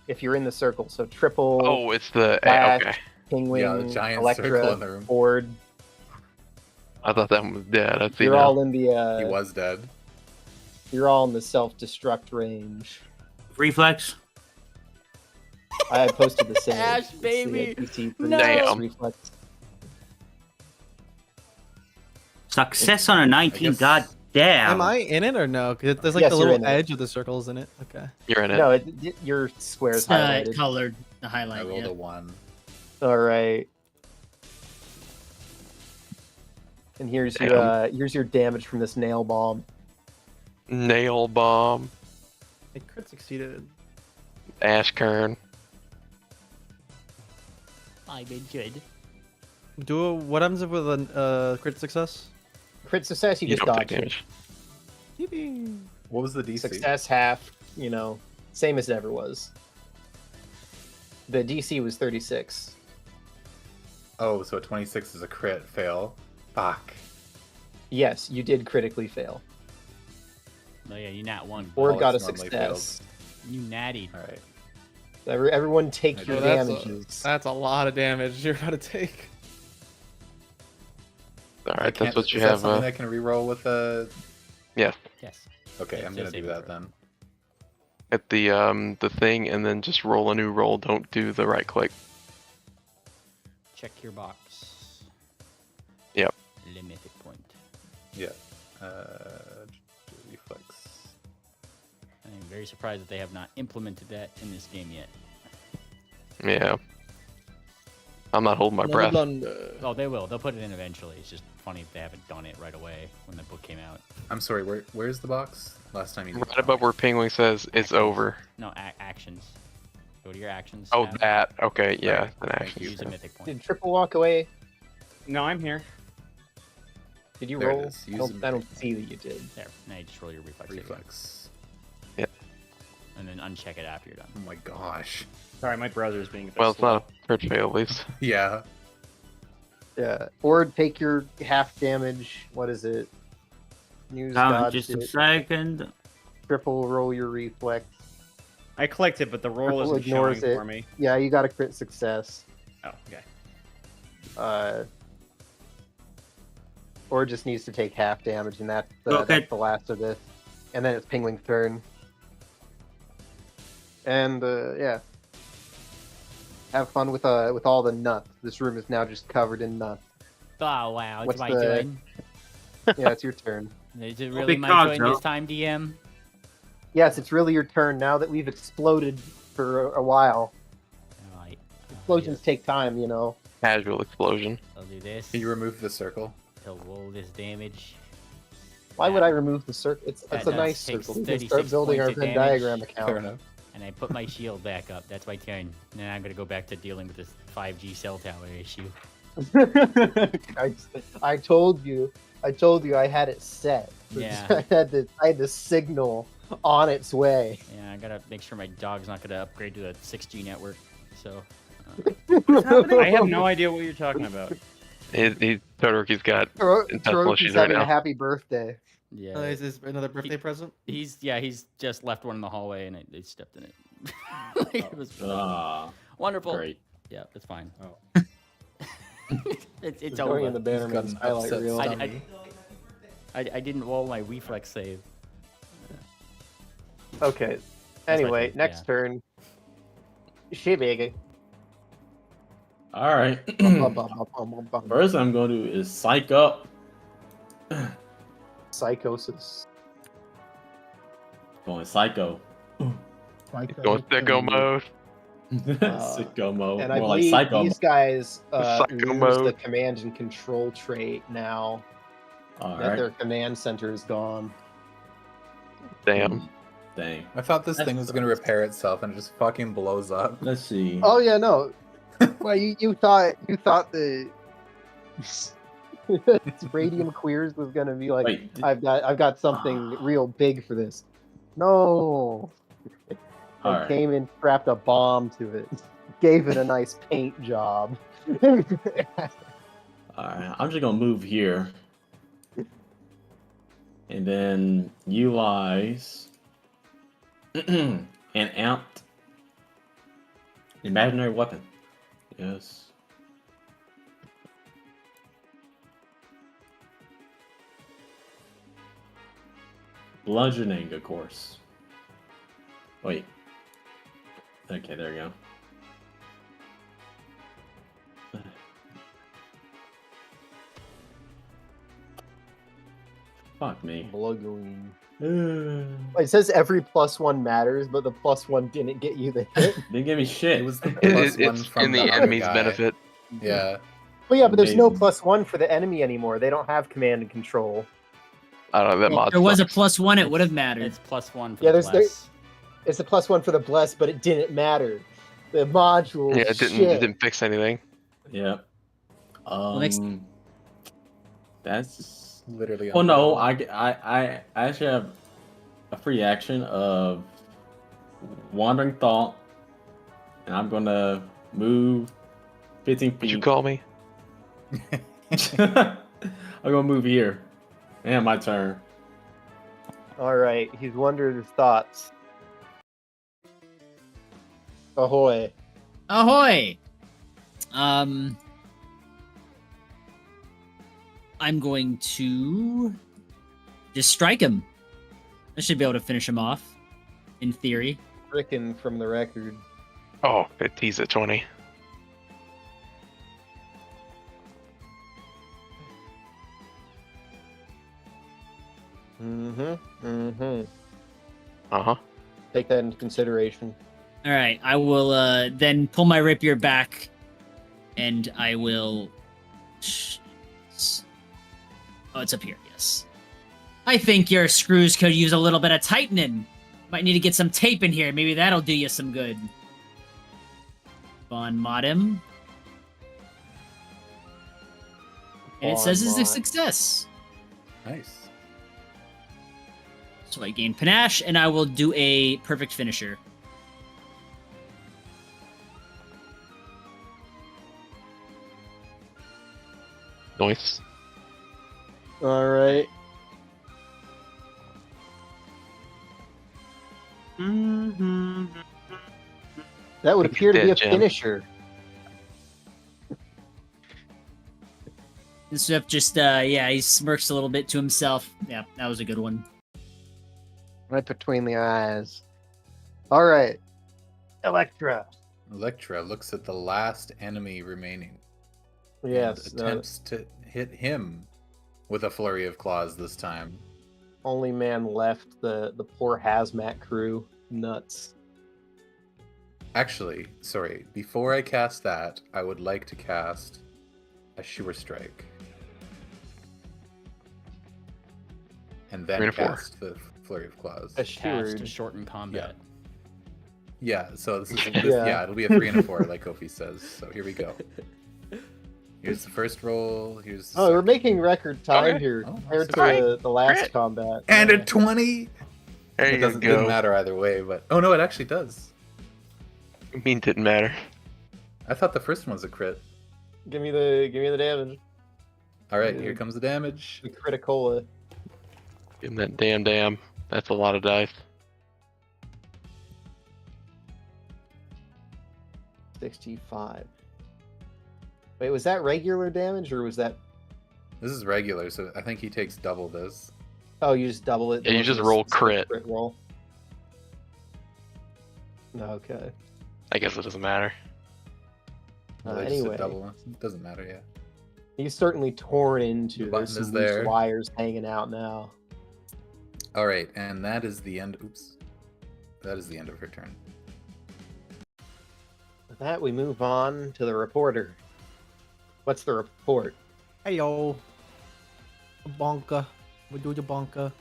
If you're in the circle, so triple. Oh, it's the Flash, okay. Penguin, Yeah, the giant Electra, circle in the room. Ford. I thought that one was dead. I see You're now. all in the. He was dead. You're all in the self-destruct range. Reflex. I posted the same. Ash, baby! No! Damn. Reflex. Success on a 19. guess- God damn. Am I in it or no? Because there's like Yes, the you're little in it. edge of the circles in it. Okay. You're in it. No, your square's It's highlighted. colored. The I highlight. rolled Yeah. a 1. All right. And here's your damage from this nail bomb. Nail bomb. It crit succeeded. Ash Kern. I've been good. What happens if with a crit success? Crit success, you You just don't take dodge it. damage. Yippee. What was the DC? Success half, same as it ever was. The DC was 36. Oh, so a 26 is a crit fail. Fuck. Yes, you did critically fail. Oh yeah, you nat one. Ford got a it's normally success. You natty. All right. Everyone take your Oh, that's damages. that's a lot of damage you're about to take. All right, Can't- that's what you is that have. something I can reroll with a... Yeah, Yes. Okay, It's I'm gonna just do saving that throw. then. at the thing, and then just roll a new roll. Don't do the right click. Check your box. Yep. Limited point. Yeah. Reflex. I'm very surprised that they have not implemented that in this game yet. Yeah. I'm not holding my Another breath. blunder. Oh, they will. They'll put it in eventually. It's just funny if they haven't done it right away when the book came out. I'm sorry, where's the box? Last time you Right above where Penguin says it's over. No, actions. Go to your actions. Oh, tab. that. Okay, yeah. Right, An thank action. you. Use a mythic point. Did Triple walk away? No, I'm here. Did you There it roll? is. I Use don't, the I don't see that you did. There. Now you just roll your reflex. save. reflex. And then uncheck it after you're done. Oh my gosh. Sorry, my browser's being a bit Well, it's slow. not a crit fail, at least. Yeah. Yeah. Or take your half damage. What is it? Use dodge Just a it. second. Triple roll your reflex. I clicked it, but the roll Triple isn't showing ignores it. for me. Yeah, you got a crit success. Oh, okay. Or just needs to take half damage, and that's Okay. the last of this. And then it's Penguin's turn. And yeah, have fun with all the nuts. This room is now just covered in nuts. Oh, wow. It's What's my the- turn. Yeah, it's your turn. Is it really big my dog, turn though. this time, DM? Yes, it's really your turn now that we've exploded for a while. Alright. Explosions take time, you know. Casual explosion. I'll do this. Can you remove the circle? To roll this damage. Why would I remove the circle? It's That a nice takes circle. We can 36 start building our points of Venn damage. diagram Fair account. enough. And I put my shield back up. That's my turn. And then I'm gonna go back to dealing with this 5G cell tower issue. I told you I had it set. Yeah. I had the signal on its way. Yeah, I gotta make sure my dog's not gonna upgrade to a 6G network. So, I have no idea what you're talking about. Todoroki's got intestinal Toroki's issues right having a now. happy birthday. yeah. Is this another birthday present? He's just left one in the hallway and they stepped in it. Like, it was Ah, wonderful. great. Yeah, it's fine. Oh. It's Going over. in the He's got Bannermanes an highlight upset reel. stomach. I didn't roll my reflex save. Okay. That's Anyway, like- next yeah. turn. Shibig. All right. First, I'm going to do is psych up. Psychosis. Going psycho. Going sicko mode. Sicko mode. And I More like believe psycho. these guys Psycho lose mode. the command and control trait now All that right. their command center is gone. Damn. Dang. I thought this thing was gonna repair itself and it just fucking blows up. Let's see. Oh yeah, no. Well, you thought the Radium Queers was gonna be like, Wait, I've got something real big for this. No. All I right. came in, strapped a bomb to it, gave it a nice paint job. All right, I'm just gonna move here, and then utilize an amped imaginary weapon. Yes. Bludgeoning, of course. Wait. Okay, there you go. Fuck me. Bludgeoning. Didn't It says every +1 matters, but the +1 didn't get you the hit. give me shit. It was the plus one It's from in the the other enemy's guy. benefit. Yeah. Well, yeah, but there's no Amazing. +1 for the enemy anymore. They don't have command and control. I don't know, that Well, mod if there was a sucks. +1, it would have mattered. It's +1 for Yeah, the there's- bless. It's a +1 for the bless, but it didn't matter. The module. Yeah, it didn't fix anything. Yep. next- That's Literally. well, no, I actually have a free action of Wandering Thought, and I'm gonna move 15 feet. Would you call me? I'm gonna move here. And my turn. All right, he's wondered his thoughts. Ahoy! Ahoy! I'm going to just strike him. I should be able to finish him off, in theory. Frickin' from the record. Oh, he's at 20. Uh-huh. Take that into consideration. All right, I will then pull my rapier back, and I will. Oh, it's up here. Yes. I think your screws could use a little bit of tightening. Might need to get some tape in here. Maybe that'll do you some good. Bon mod him. And it says it's a success. Nice. So I gain panache, and I will do a perfect finisher. Nice. All right. That would appear to be a Jim. finisher. And Swift just, yeah, he smirks a little bit to himself. Yeah, that was a good one. Right between the eyes. All right. Electra. Electra looks at the last enemy remaining. Yes. And attempts to hit him with a flurry of claws this time. Only man left, the poor hazmat crew. Nuts. Actually, sorry, before I cast that, I would like to cast a Sure Strike. And then 3 and 4. cast the Flurry of Claws. Cast to Assured. shorten combat. Yeah, so this is Yeah. yeah, it'll be a 3 and a 4, like Kofi says. So here we go. Here's the first roll. Here's the Oh, we're second. making record time Okay. here Oh, compared that's to the last Great. combat. And Yeah. a 20. There It you doesn't go. matter either way, but oh no, it actually does. I mean, didn't matter. I thought the first one was a crit. Give me the damage. All right, Yeah. here comes the damage. The criticola. Give him that damn. That's a lot of dice. 65. Wait, was that regular damage or was that? This is regular, so I think he takes double this. Oh, you just double it. Yeah, you There just wasn't a roll specific crit. roll. Okay. I guess it doesn't matter. Well, they just said Anyway, double. It doesn't matter, yeah. he's certainly torn into. The There's button is some loose there. wires hanging out now. All right, and that is the end. Oops, that is the end of her turn. With that, we move on to the reporter. What's the report? Hey yo, bonka. We do the bonka.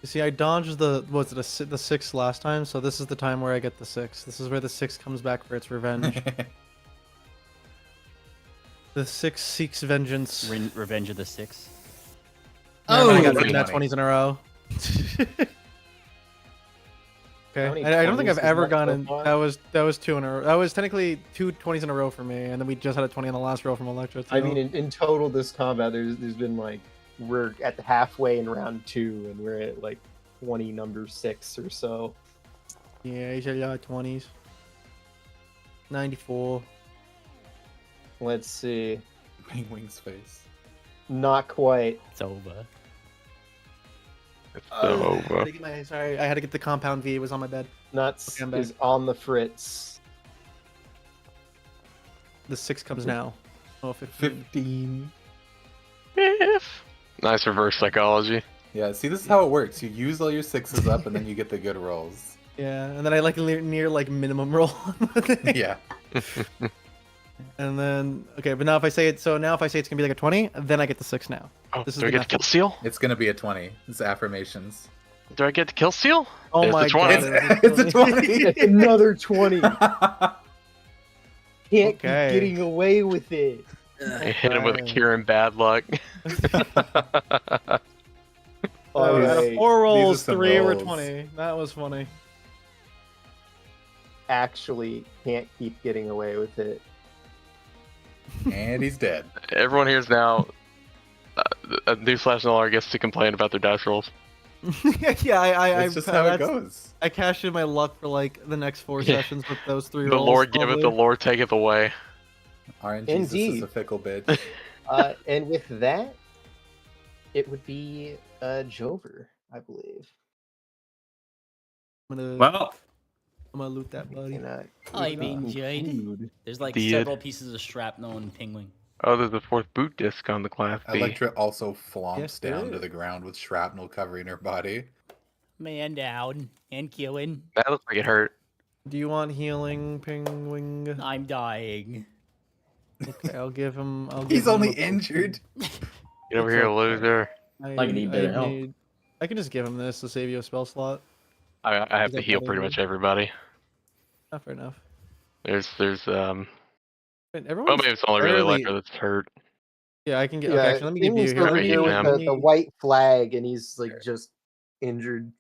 You see, I dodged the the 6 last time, so this is the time where I get the 6. This is where the 6 comes back for its revenge. The 6 seeks vengeance. Revenge of the Six. Oh, I got Dirty 3 nat 20. 20s in a row. How Okay, many I don't think 20s I've we ever got so gone in. far? That was 2 in a row. That was technically 2 20s in a row for me, and then we just had a 20 on the last row from Electra. I too. mean, in total, this combat, there's been like we're at the halfway in round 2, and we're at like 20 number 6 or so. Yeah, he's a lot of 20s. 94. Let's see. Penguin's face. Not quite. It's over. It's I had over. to get my, sorry, I had to get the compound V. It was on my bed. Nuts Okay, I'm back. is on the fritz. The 6 comes now. Oh, 15. 15. Nice reverse psychology. Yeah, see, this is how it works. You use all your 6s up, and then you get the good rolls. Yeah, and then I like near like minimum roll. Yeah. And then okay, but now if I say it, so now if I say it's gonna be like a 20, then I get the 6 now. Oh, This is do I the get the kill seal? It's gonna be a 20. It's affirmations. Do I get the kill seal? Oh There's my the 20. god, It's a 20. It's another 20. Can't Okay. be getting away with it. I hit him with a cure and bad luck. All Out of right. 4 rolls, some 3 were rolls. 20. That was funny. Actually, can't keep getting away with it. And he's dead. Everyone here's now. Newsflash no longer gets to complain about their dice rolls. Yeah, It's just how it goes. I cashed in my luck for like the next 4 sessions with those 3 The rolls. Lord giveth, the probably. Lord taketh away. RNG Jesus is Indeed. a fickle bitch. And with that, it would be Jover, I believe. I'm Well, gonna loot that buddy. And, I mean, Jade. conclude. There's like Did. several pieces of shrapnel and pingwing. Oh, there's a 4th boot disc on the Class B. Electra also flomps Yes, there down to is. the ground with shrapnel covering her body. Man down and killing. That looks like it hurt. Do you want healing, Pingwing? I'm dying. Okay, I'll give him. He's only injured. Get over here, loser. I need better help. I can just give him this to save you a spell slot. I have Is to that heal better pretty than- much everybody. Not fair enough. There's But well, everyone's maybe it's only really fairly- Electra that's hurt. Yeah, I can get. Yeah, Okay, actually, let me give you Ing's here. over Let me here with him. the white flag, and he's like just injured.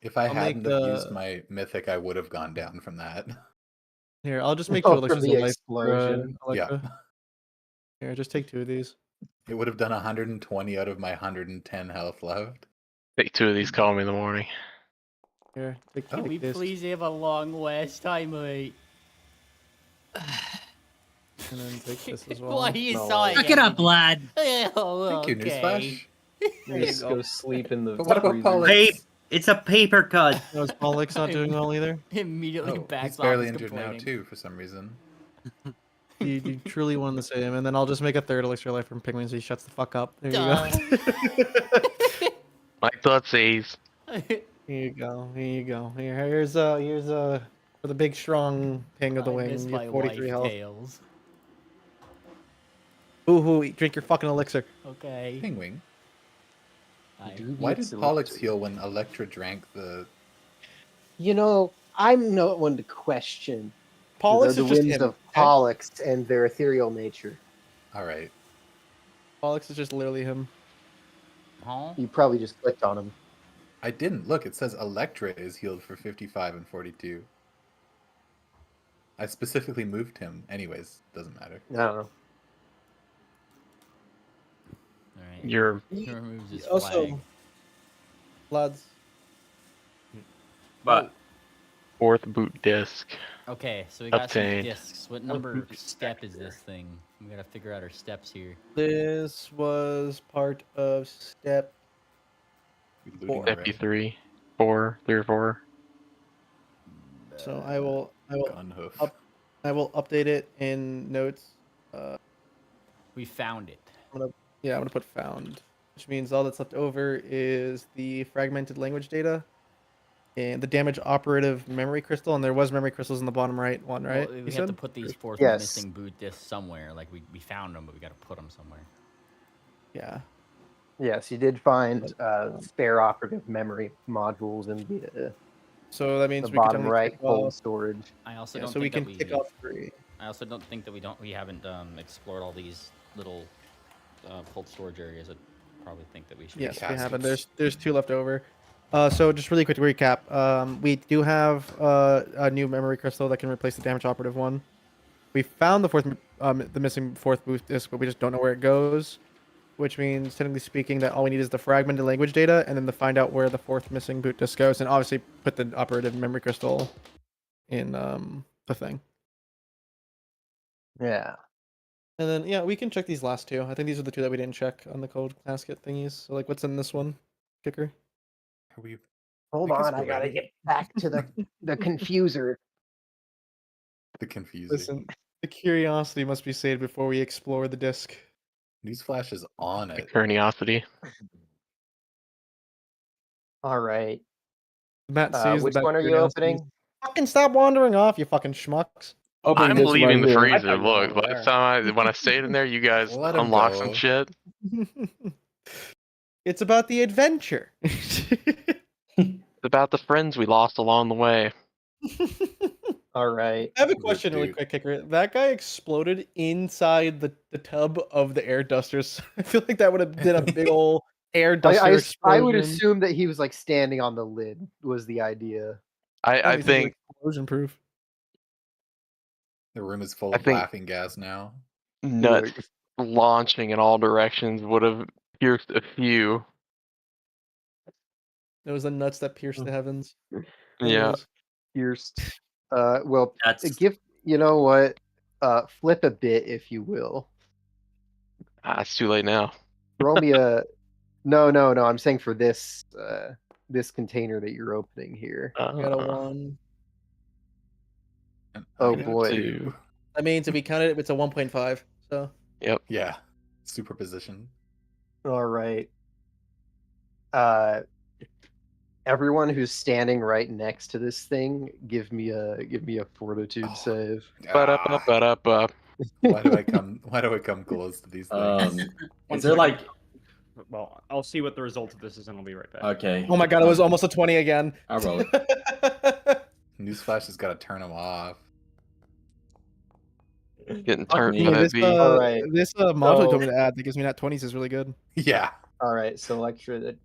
If I I'll hadn't make have the- used my mythic, I would have gone down from that. Here, I'll just make 2 Oh, from elixirs the of life. explosion. Electra. Here, just take 2 of these. It would have done 120 out of my 110 health left. Take 2 of these, call me in the morning. Here, take, Can take we this. please have a long rest? I might. And then take this as well. Why are you No. sighing? Suck it up, lad. Oh, Thank you, okay. Newsflash. There you Just go. go sleep in the. But what about freezer. Pollux? hey, it's a paper cut. No, is Pollux not doing well either? Immediately Oh, back he's off barely his injured now complaining. too, for some reason. You truly wanted to say him, and then I'll just make a 3rd elixir of life from Pigman so he shuts the fuck up. There you Duh. go. My thoughtsies. Here you go. Here you go. Here's for the big strong ping of the I wing. miss You my have 43 wife health. tails. Ooh, hoo, drink your fucking elixir. Okay. Pingwing. I- Why did Pollux heal when Electra drank the... You know, I'm not one to question Pollux the is just whims him. of Pollux and their ethereal nature. Alright. Pollux is just literally him. Huh? You probably just clicked on him. I didn't. Look, it says Electra is healed for 55 and 42. I specifically moved him. Anyways, doesn't matter. I don't know. Alright. Your He removes his Also, flag. lads, But 4th boot disc. Okay, so we got Obtained. some discs. What number step is this thing? We gotta figure out our steps here. this was part of step. We looting Four. already. FP3. 4, 3 or 4. So I will Gun hoof. up- update it in notes. We found it. Yeah, I'm gonna put found, which means all that's left over is the fragmented language data and the damage operative memory crystal. And there was memory crystals in the bottom right one, right? Well, You we have to said? put these 4 Yes. missing boot discs somewhere. Like we found them, but we gotta put them somewhere. Yeah. Yes, you did find spare operative memory modules in So that means the we can bottom only right tick cold off, storage. I also yeah, don't so we think can that tick off 3. I also don't think that we haven't explored all these little cold storage areas, I'd probably think that we should. Yes, The we have it. caskets. There's 2 left over. So just really quick to recap. We do have a new memory crystal that can replace the damage operative one. We found the missing 4th boot disc, but we just don't know where it goes. Which means, technically speaking, that all we need is the fragmented language data, and then to find out where the 4th missing boot disc goes, and obviously put the operative memory crystal in the thing. Yeah. And then yeah, we can check these last 2. I think these are the 2 that we didn't check on the cold casket thingies. So like, what's in this one, Kicker? Are we? Hold I guess on, I we're gotta ready. get back to the confuser. The confusing. Listen, the curiosity must be saved before we explore the disc. Newsflash is on The it. curiosity. All right. Matt sees Which the one are you curiosity. opening? Fucking stop wandering off, you fucking schmucks. Opening I'm this one leaving right the here. I freezer. thought you were Look, over last time when I stayed in there, you guys Let him unlocked some go. shit. It's about the adventure. It's about the friends we lost along the way. All right. I have a Rip, question really dude. quick, Kicker. That guy exploded inside the tub of the air dusters. I feel like that would have been a big ol' air duster I would explosion. assume that he was like standing on the lid was the idea. I think explosion proof. The room is full I of think- laughing gas now. nuts launching in all directions would have pierced a few. It was the nuts that pierced the heavens. Yeah. Anyways. Pierced. Well, That's give you know what? Flip a bit, if you will. It's too late now. Roll me a. No. I'm saying for this this container that you're opening here. I got a 1. And Oh, I got boy. 2. That means if we count it, it's a 1.5. So Yeah. Superposition. All right. Everyone who's standing right next to this thing, give me a fortitude save. Ah, Ba-da-ba-ba-da-ba. why do I come close to these things? Is there like? Well, I'll see what the result of this is, and I'll be right back. Okay. oh my god, it was almost a 20 again. I roll it. Newsflash has got to turn them off. Getting turned me. by that this bee. Alright. this module So- told me to add that gives me that 20s is really good. Yeah. All right, so lecture that.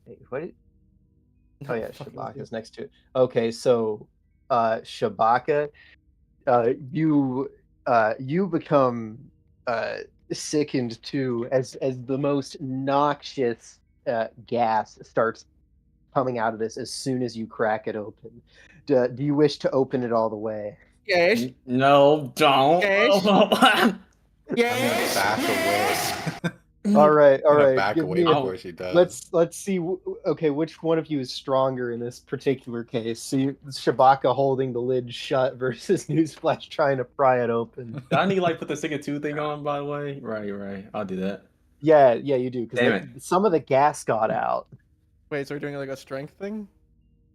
Wait, what? Oh yeah, Fuck, Shabaka's next to it. Okay, so Shabaka, you become sickened too as the most noxious gas starts coming out of this as soon as you crack it open. Do you wish to open it all the way? Yes. No, don't. Yes. I'm Yes. gonna back away. All right, I'm gonna right. back give away me a- before she does. Let's see. Okay, which one of you is stronger in this particular case? See, Shabaka holding the lid shut versus Newsflash trying to pry it open. Do I need to like put the Sigma 2 thing on, by the way? Right. I'll do that. Yeah, you do Damn because some of the gas got out. Wait, so we're doing like a strength thing?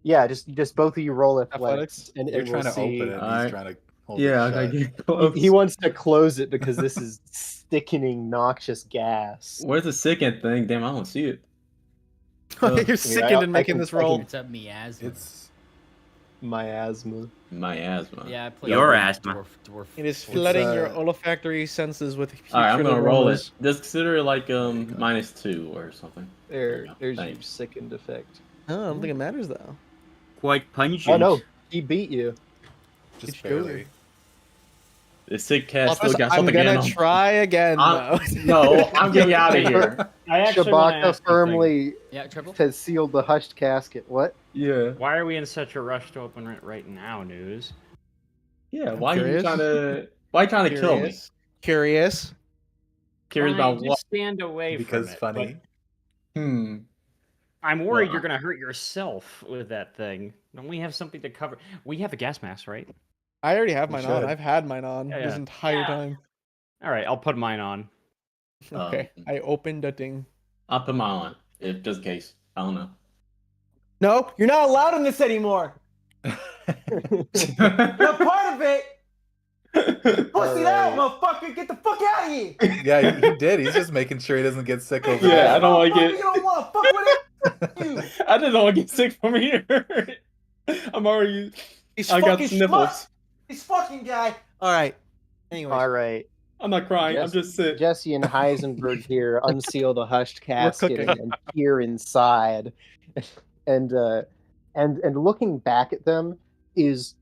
Yeah, just both of you roll athletics, Athletics? and You're and trying we'll to open see. it, and Alright. he's trying to hold Yeah, it I shut. get close. He wants to close it because this is sickening, noxious gas. Where's the second thing? Damn, I don't see it. You're sickened in making this roll. It's a miasma. It's Miasma. My asthma. Yeah, I played Your a asthma. Dwarf. It is dwarf- flooding your uh, olfactory senses with All right, I'm putrid gonna roll aromas. it. Just consider it like -2 or something. There's your Thanks. sickened effect. Oh, I don't think it matters though. quite pungent. Oh no, he beat you. just It's good. barely. The sick cat Also, still got I'm something gonna in him. try again though. No, I'm getting out of here. I actually want to Shabaka ask something. firmly Yeah, triple. has sealed the hushed casket. What? Yeah. Why are we in such a rush to open it right now, News? Yeah. Why are you curious. trying to? Why you trying to kill me? Curious. Curious Fine, about just what? stand away Because from it. funny. but Hmm. I'm worried Well, you're gonna hurt yourself with that thing. Don't we have something to cover? We have a gas mask, right? I already have You mine on. should. I've had mine on Yeah, this yeah. entire Yeah. time. All right, I'll put mine on. Okay. I opened a thing. I'll put mine on, if just in case. I don't know. No, you're not allowed in this anymore. You're a part of it. Pussy out, motherfucker. Get the fuck out of here. Yeah, he did. He's just making sure he doesn't get sick over Yeah, I there. don't want to Motherfucker, get. You don't want to fuck with it. I just don't want to get sick from here. I'm already. He's I got fucking sniffles. schmuck. This fucking guy. All right. Anyways. All right. I'm not crying. I'm Jess- just sick. Jesse and Heisenberg here unseal the hushed casket cooking. and peer inside, and looking back at them is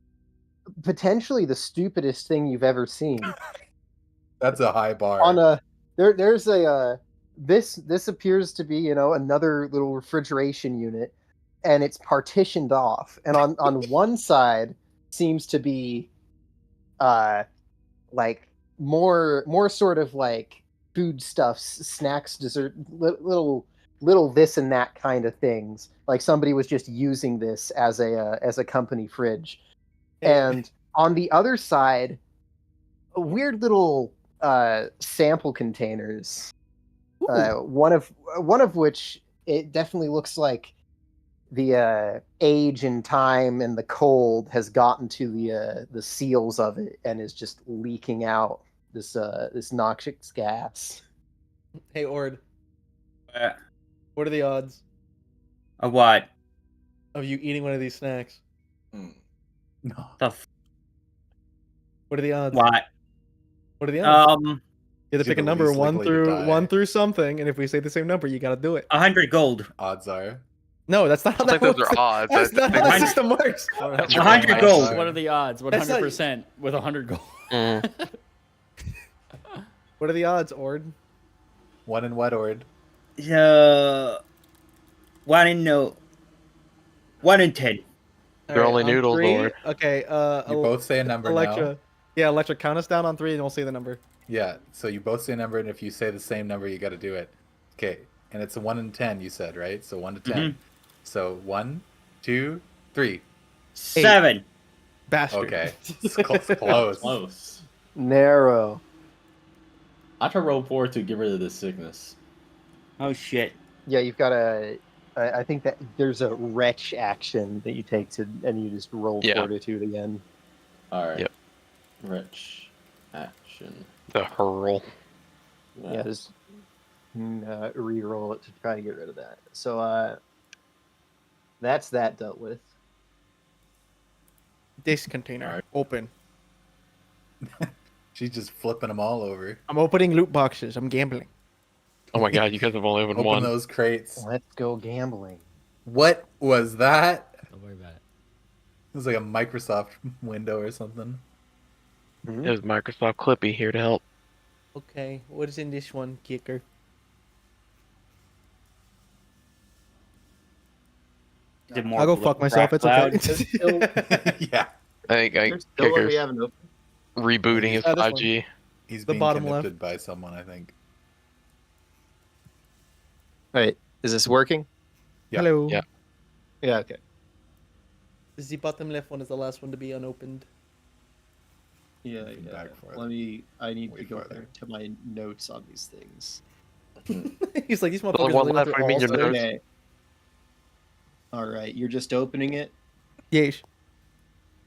potentially the stupidest thing you've ever seen. That's a high bar. On a there's a this appears to be another little refrigeration unit, and it's partitioned off, and on one side seems to be like more sort of like foodstuffs, snacks, dessert, little this and that kind of things. Like somebody was just using this as a company fridge. And on the other side, weird little sample containers. One of which it definitely looks like the age and time and the cold has gotten to the seals of it and is just leaking out this noxious gas. Hey, Ord, Uh, what are the odds of what? of you eating one of these snacks? No. What are the odds? What? What are the odds? Um, You have to You're pick a the number least likely to die. one through something, and if we say the same number, you gotta do it. 100 gold. Odds are. No, that's not how I that think those works. are odds. That's not how the 100 system works. That's your 100 point. gold. What are the odds? That's not- 100% with 100 gold. What are the odds, Ord? One in what, Ord? 1 in no. 1 in 10. They're only on noodles, three? Ord. Okay, You both say a number Electra. now. Yeah, Electra, count us down on 3 and we'll say the number. Yeah, so you both say a number, and if you say the same number, you got to do it. Okay, and it's a 1 in 10, you said, right? So 1 to 10. So 1, 2, 3. 7. Bastard. Okay, it's close. Close. Narrow. I try roll 4 to get rid of this sickness. Oh shit. Yeah, you've got I think that there's a retch action that you take and you just roll Yeah. fortitude again. All right. Yep. Rich action. The hurl. Yeah, just re-roll it to try to get rid of that. So that's that dealt with. This container. Alright. Open. She's just flipping them all over. I'm opening loot boxes. I'm gambling. Oh my god, you guys have only opened Open one. those crates. Let's go gambling. What was that? Don't worry about it. It was like a Microsoft window or something. It was Microsoft Clippy here to help. Okay, what is in this one, kicker? Is it more I'll go blue fuck myself. It's cloud? okay. Yeah, I think There's still one we Kicker's haven't opened. rebooting his this one. 5G. he's The being bottom connected by someone, I think. Wait, is this working? Yeah. Hello. Yeah. Yeah, okay. The bottom left one is the last one to be unopened. Yeah, Looking yeah. back for Let me. I need Way to go farther. back to my notes on these things. He's like, these Only motherfuckers one really went left. through What do you all mean your sorts. notes? Okay. All right, you're just opening it. Yes.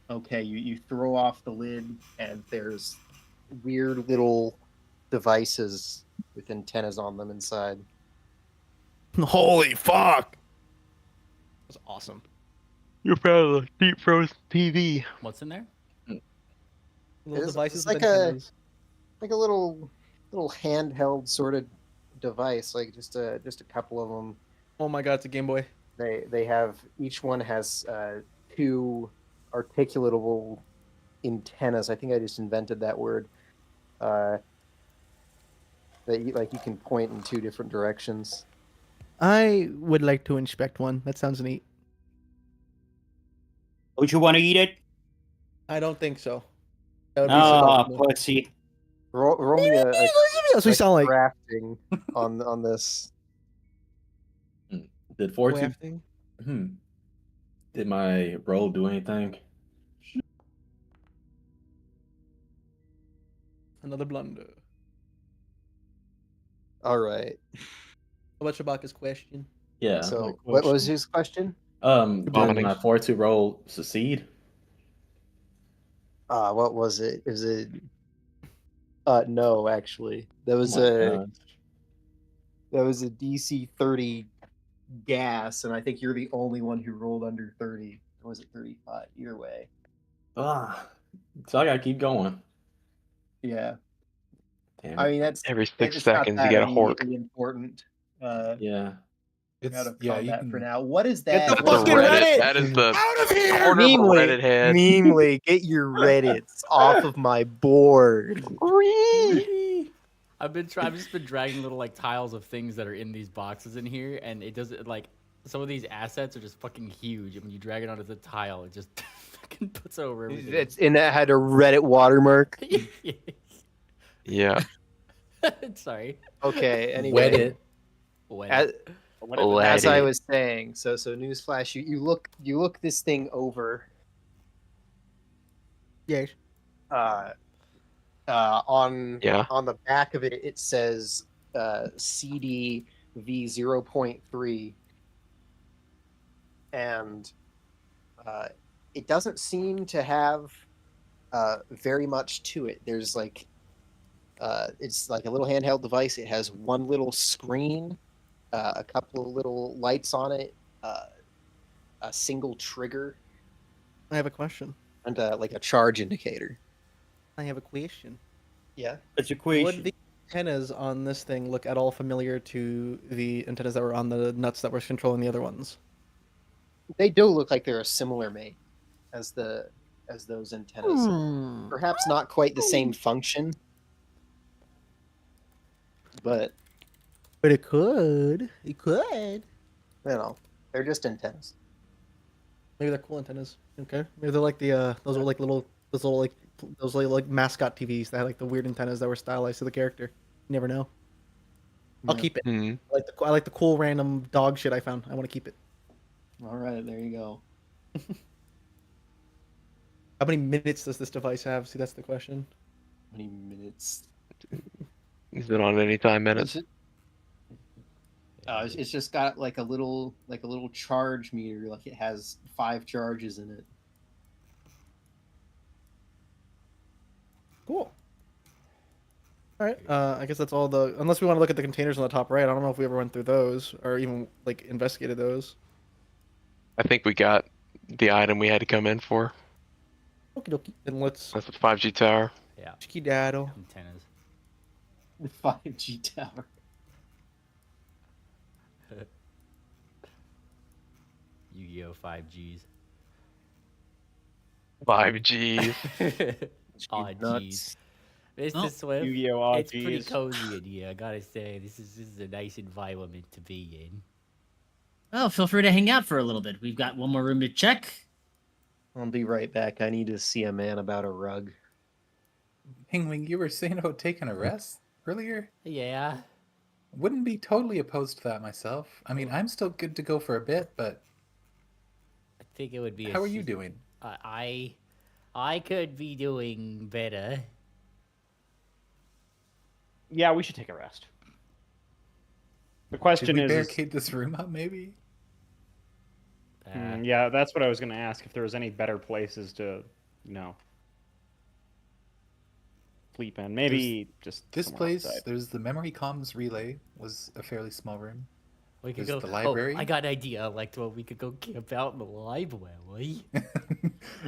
Okay, you throw off the lid, and there's weird little devices with antennas on them inside. Holy fuck! That's awesome. You're proud of the deep frozen TV. What's in there? Little It's devices like with a- antennas. Like a little handheld sort of device, like just a couple of them. Oh my god, it's a Game Boy. They have, each one has 2 articulatable antennas. I think I just invented that word. That you can point in 2 different directions. I would like to inspect one. That sounds neat. Would you want to eat it? I don't think so. That would be Oh, suboptimal. pussy. Roll me a That's what you sound like. crafting on this. Did 4 to. Crafting. Did my roll do anything? Another blunder. All right. How about Shabaka's question? Yeah. So what was his question? Did Vomiting. my 4-2 roll succeed? What was it? Is it? No, actually, that was Oh my a DC 30 gas, and I think you're the only one who rolled under 30. Or was it 35? Either way. gosh. So I gotta keep going. Yeah. Damn I it. mean, that's Every 6 it's not seconds you that get a hork. immediately important. Yeah. Out of yeah, you combat can for now. What is Get that? the That's the fucking Reddit. Reddit That is the out of here! corner of a Reddit head. Memely, get your Reddits off of my board. I've just been dragging little like tiles of things that are in these boxes in here, and it doesn't like some of these assets are just fucking huge, and when you drag it onto the tile, it just fucking puts over everything. It's and that had a Reddit watermark. Yeah. Sorry. Okay, wet anyway. it. As I Reddit. was saying, so newsflash, you look this thing over. Yes. On Yeah. the back of it, it says CD V0.3, and it doesn't seem to have very much to it. There's like it's like a little handheld device. It has one little screen, a couple of little lights on it, a single trigger, I have a question. and like a charge indicator. I have a question. Yeah. It's a Would question. the antennas on this thing look at all familiar to the antennas that were on the nuts that were controlling the other ones? They do look like they're a similar mate as those antennas. Perhaps not quite the same function, but But it could. It could. they're just antennas. Maybe they're cool antennas. Okay. Maybe they're like the those are like those little mascot TVs that had like the weird antennas that were stylized to the character. You never know. I'll Yeah. keep it. Hmm. I like the cool random dog shit I found. I want to keep it. All right, there you go. How many minutes does this device have? See, that's the question. How many minutes? Is it on any time minutes? It's just got like a little charge meter. Like it has 5 charges in it. Cool. All right. I guess that's all the. Unless we want to look at the containers on the top right. I don't know if we ever went through those or even like investigated those. I think we got the item we had to come in for. Okie dokie. Then let's That's the 5G tower. Yeah. skedaddle. Antennas. The 5G tower. Yu-Gi-Oh! 5Gs. 5G. Aw, Nuts. jeez. Mr. Oh, Swift, Yu-Gi-Oh! it's pretty RPGs. cozy in here, I gotta say. This is a nice environment to be in. Well, feel free to hang out for a little bit. We've got one more room to check. I'll be right back. I need to see a man about a rug. Hingwing, you were saying about taking a rest earlier? Yeah. Wouldn't be totally opposed to that myself. I mean, I'm still good to go for a bit, but I think it would be how are you doing? I could be doing better. Yeah, we should take a rest. The Should question we is, barricade this room up, maybe? yeah, that's what I was going to ask. If there was any better places to, sleep in. Maybe just This somewhere place, outside. there's the memory comms relay, was a fairly small room. We could There's go. the library. Oh, I got an idea. Like, well, we could go camp out in the library.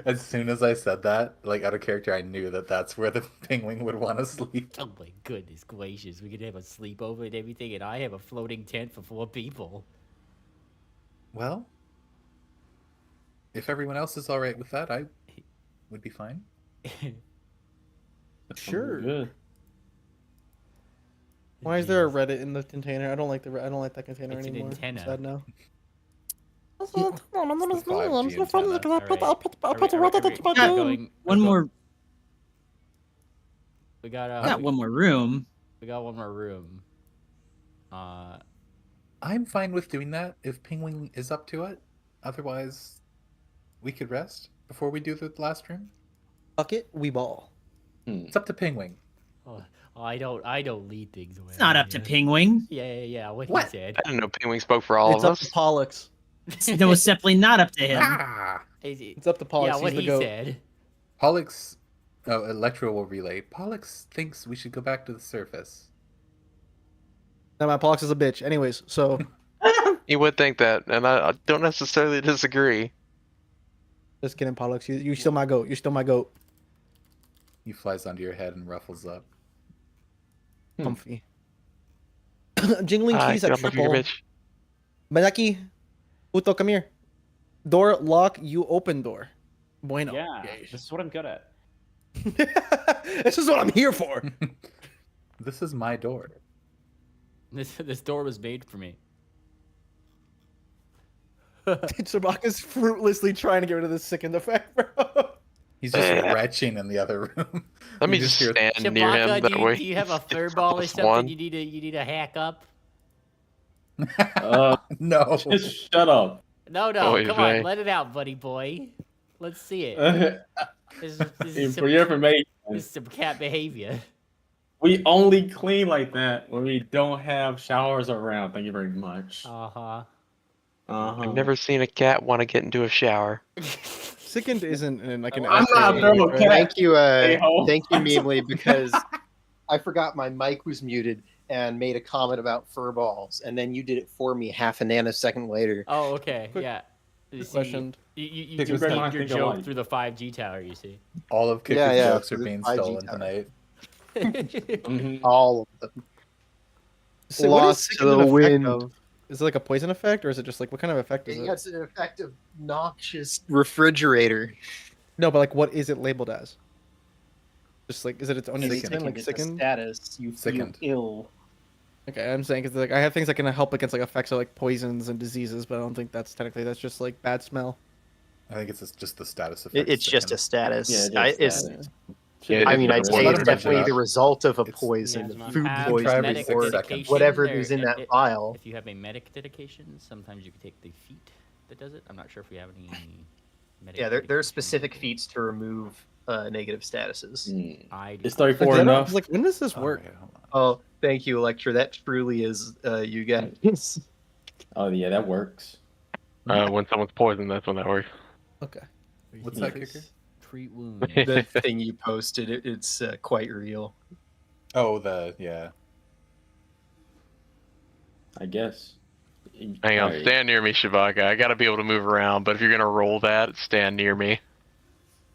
As soon as I said that, like out of character, I knew that that's where the penguin would want to sleep. Oh my goodness gracious! We could have a sleepover and everything, and I have a floating tent for 4 people. Well, if everyone else is all right with that, I would be fine. Sure. Good. Why is there a Reddit in the container? I don't like that container It's an anymore. antenna. Sad now. It's the 5G antenna. Going. One more. We got Got one more room. We got one more room. I'm fine with doing that if Penguin is up to it. Otherwise, we could rest before we do the last room. Fuck it, we ball. It's up to Penguin. Oh, I don't lead things away. It's not up to Pingwing. Yeah. What What? he said. I didn't know Penguin spoke for all It's of up to us. Pollux. That was definitely not up to him. Ah! It's up to Pollux. Yeah, what He's the he goat. said. Pollux, Electro will relay. Pollux thinks we should go back to the surface. No, my Pollux is a bitch. Anyways, so You would think that, and I don't necessarily disagree. just kidding, Pollux. You still my goat. You're still my goat. He flies onto your head and ruffles up. Comfy. Jingling keys Get at off my finger, triple. bitch. Manaki, Uto, come here. Door lock, you open door. Bueno. Yeah, this is what I'm good at. This is what I'm here for. This is my door. This door was made for me. Chewbacca's fruitlessly trying to get rid of the sickened effect, bro. He's just retching in the other room. Let me You just hear- stand near him. Chewbacca, That way. do you have a it's fur ball or plus something one. you need to hack up? No. Just shut up. No, Oh, come Jose. on, let it out, buddy boy. Let's see it. This is For your information, this is some cat behavior. we only clean like that when we don't have showers around. Thank you very much. Uh-huh. Uh-huh. I've never seen a cat want to get into a shower. Sickened isn't like an. I'm not a thermal cat. Thank you, A-hole. thank you, Meemly, because I forgot my mic was muted and made a comment about fur balls, and then you did it for me half a nanosecond later. Oh, okay, Quick- yeah. You see, question. You Because take I your think joke alike. through the 5G tower, you see. All of Kiku's Yeah, jokes are the being 5G stolen tower. tonight. Mhm. All of them. So what is Lost to sickened the an effect wind. of? Is it like a poison effect, or is it just like what kind of effect is it? It's an effective, noxious refrigerator. No, but like what is it labeled as? Just like is it its own unique Sickened. thing, like It's a sickened? status. You Sickened. feel ill. Okay, I'm saying because like I have things that can help against like effects of like poisons and diseases, but I don't think that's technically that's just like bad smell. I think it's just the status effect. It's just a status. Yeah, It's. Yeah, I mean, I'd say Let it's him definitely mention the that. result of a It's- poison, You food have try every medic 6 dedication, seconds. whatever there- is in that if- vial. If you have a medic dedication, sometimes you can take the feat that does it. I'm not sure if we have any medic Yeah, there are dedications. specific feats to remove negative statuses. I do. It's 34 Like, enough. like when does this Oh, work? yeah, hold on. Oh, thank you, Electra. That truly is you guys. Oh yeah, that works. When someone's poisoned, that's when that works. Okay. What's that, Kicker? Treat wounds. The thing you posted, it's quite real. Oh, yeah. I guess. Hang on, Alright. stand near me, Shabaka. I gotta be able to move around, but if you're gonna roll that, stand near me.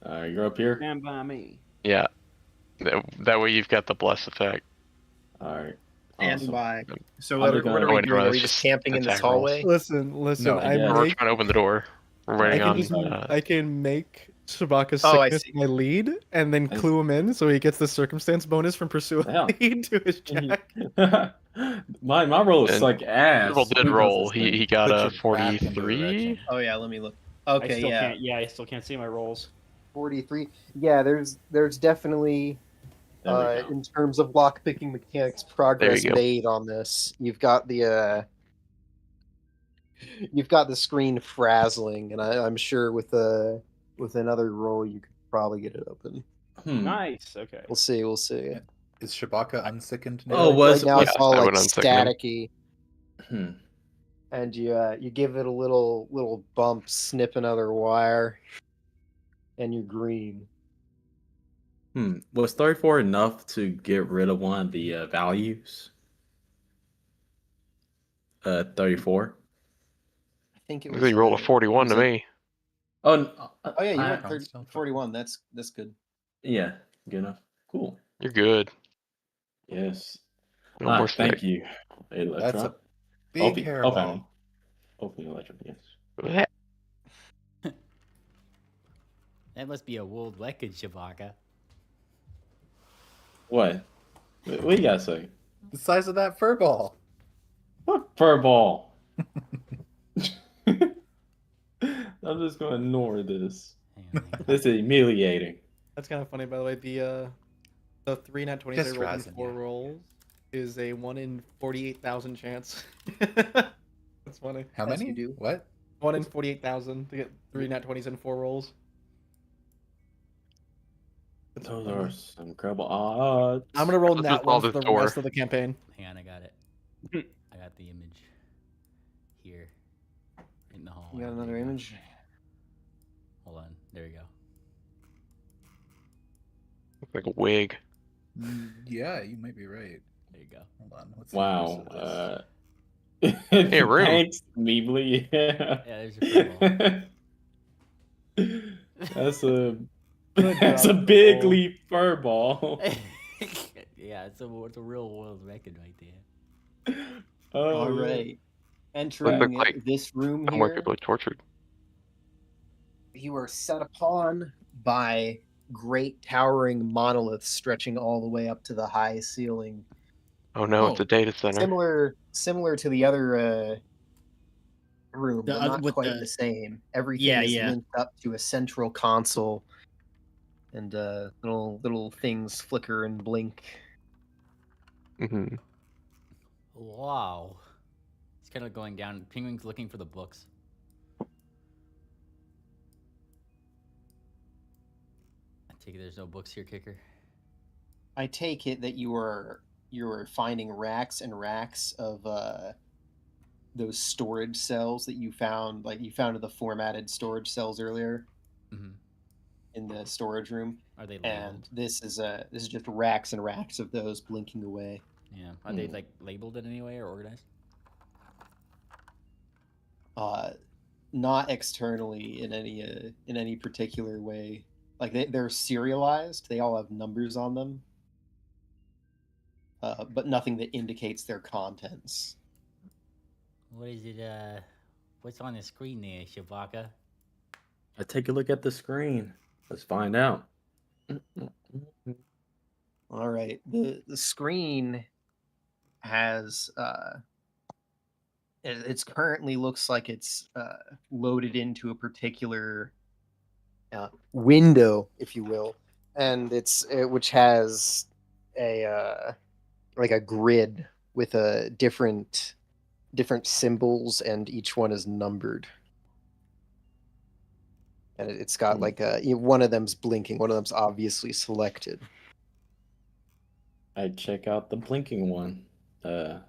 You're up here. Stand by me. Yeah. That way you've got the bless effect. All right. And Awesome. by. So I'm what, just what gonna- are we wait, no, doing? Are that's we just just camping in this attack rolls. hallway? Listen. No, I yeah. We're make trying to open the door. We're I waiting can, on. I can make Shabaka's Oh, I sickness see. my lead, and then clue him in so he gets the circumstance bonus from pursue a Yeah. lead to his check. my roll And suck ass. Dribble did Who does roll. this thing? He got Put a your back into the 43. retching. Oh yeah, let me look. I Okay, still yeah, can't. Yeah, I still can't see my rolls. 43. Yeah, there's definitely There we go. in terms of lock picking mechanics progress go. made on this. You've got the screen frazzling, and I'm sure with another roll you could probably get it open. Nice. Okay. We'll see. Is Shabaka unsickened now? Oh, was- right now it's yeah, all I like would unsicken him. staticky, Hmm. and you give it a little bump, snip another wire, and you're green. Was 34 enough to get rid of one of the values? 34. I think it I was. think you rolled a 41 to was it- me. Oh, n- Oh yeah, you I- went 30, 41. That's good. Yeah, good enough. Cool. You're good. Yes. No more Thank sick. you, Electra. That's a big hair okay. bone. Open Electra, yes. That must be a world record, Shabaka. What? What you gotta say? The size of that fur ball. What fur ball? I'm just gonna ignore this. Hang on. This is humiliating. That's kind of funny, by the way. The 3 nat 20s I Just rolled in rising, 4 yeah. rolls is a 1 in 48,000 chance. That's funny. How As many? you do. What? 1 in 48,000 to get 3 nat 20s in 4 rolls. Those are some incredible odds. I'm gonna roll Let's nat just call one for this the door. rest of the campaign. Hang on, I got it. I got the image here in the hall. You got another image? Hold on. There you go. Looks like a wig. Yeah, you might be right. There you go. Hold on. What's Wow. the use of this? Hey, room. Thanks, Meebly. Yeah. Yeah, there's your fur That's a Good that's a job, big Cole. leap fur ball. ball. Yeah, it's a real world record right there. Oh, All yeah. right. Those Entering look like this room somewhere here, people are tortured. you are set upon by great towering monoliths stretching all the way up to the high ceiling. Oh no, it's a data center. Similar to the other room, The but other not with quite the the same. Everything Yeah, is yeah. linked up to a central console, and little things flicker and blink. Hmm. Wow. He's kind of going down. Penguin's looking for the books. I take it there's no books here, Kicker. I take it that you're finding racks and racks of those storage cells that you found, like you found the formatted storage cells earlier Mm-hmm. in the storage room. Are they labeled? And this is just racks and racks of those blinking away. Yeah. Are they like labeled in any way or organized? Not externally in any particular way. Like they're serialized. They all have numbers on them, but nothing that indicates their contents. What is it? What's on the screen there, Shabaka? Let's take a look at the screen. Let's find out. All right. The screen has it's currently looks like it's loaded into a particular window, if you will, and which has a like a grid with a different symbols, and each one is numbered. And it's got like one of them's blinking, one of them's obviously selected. I check out the blinking one. And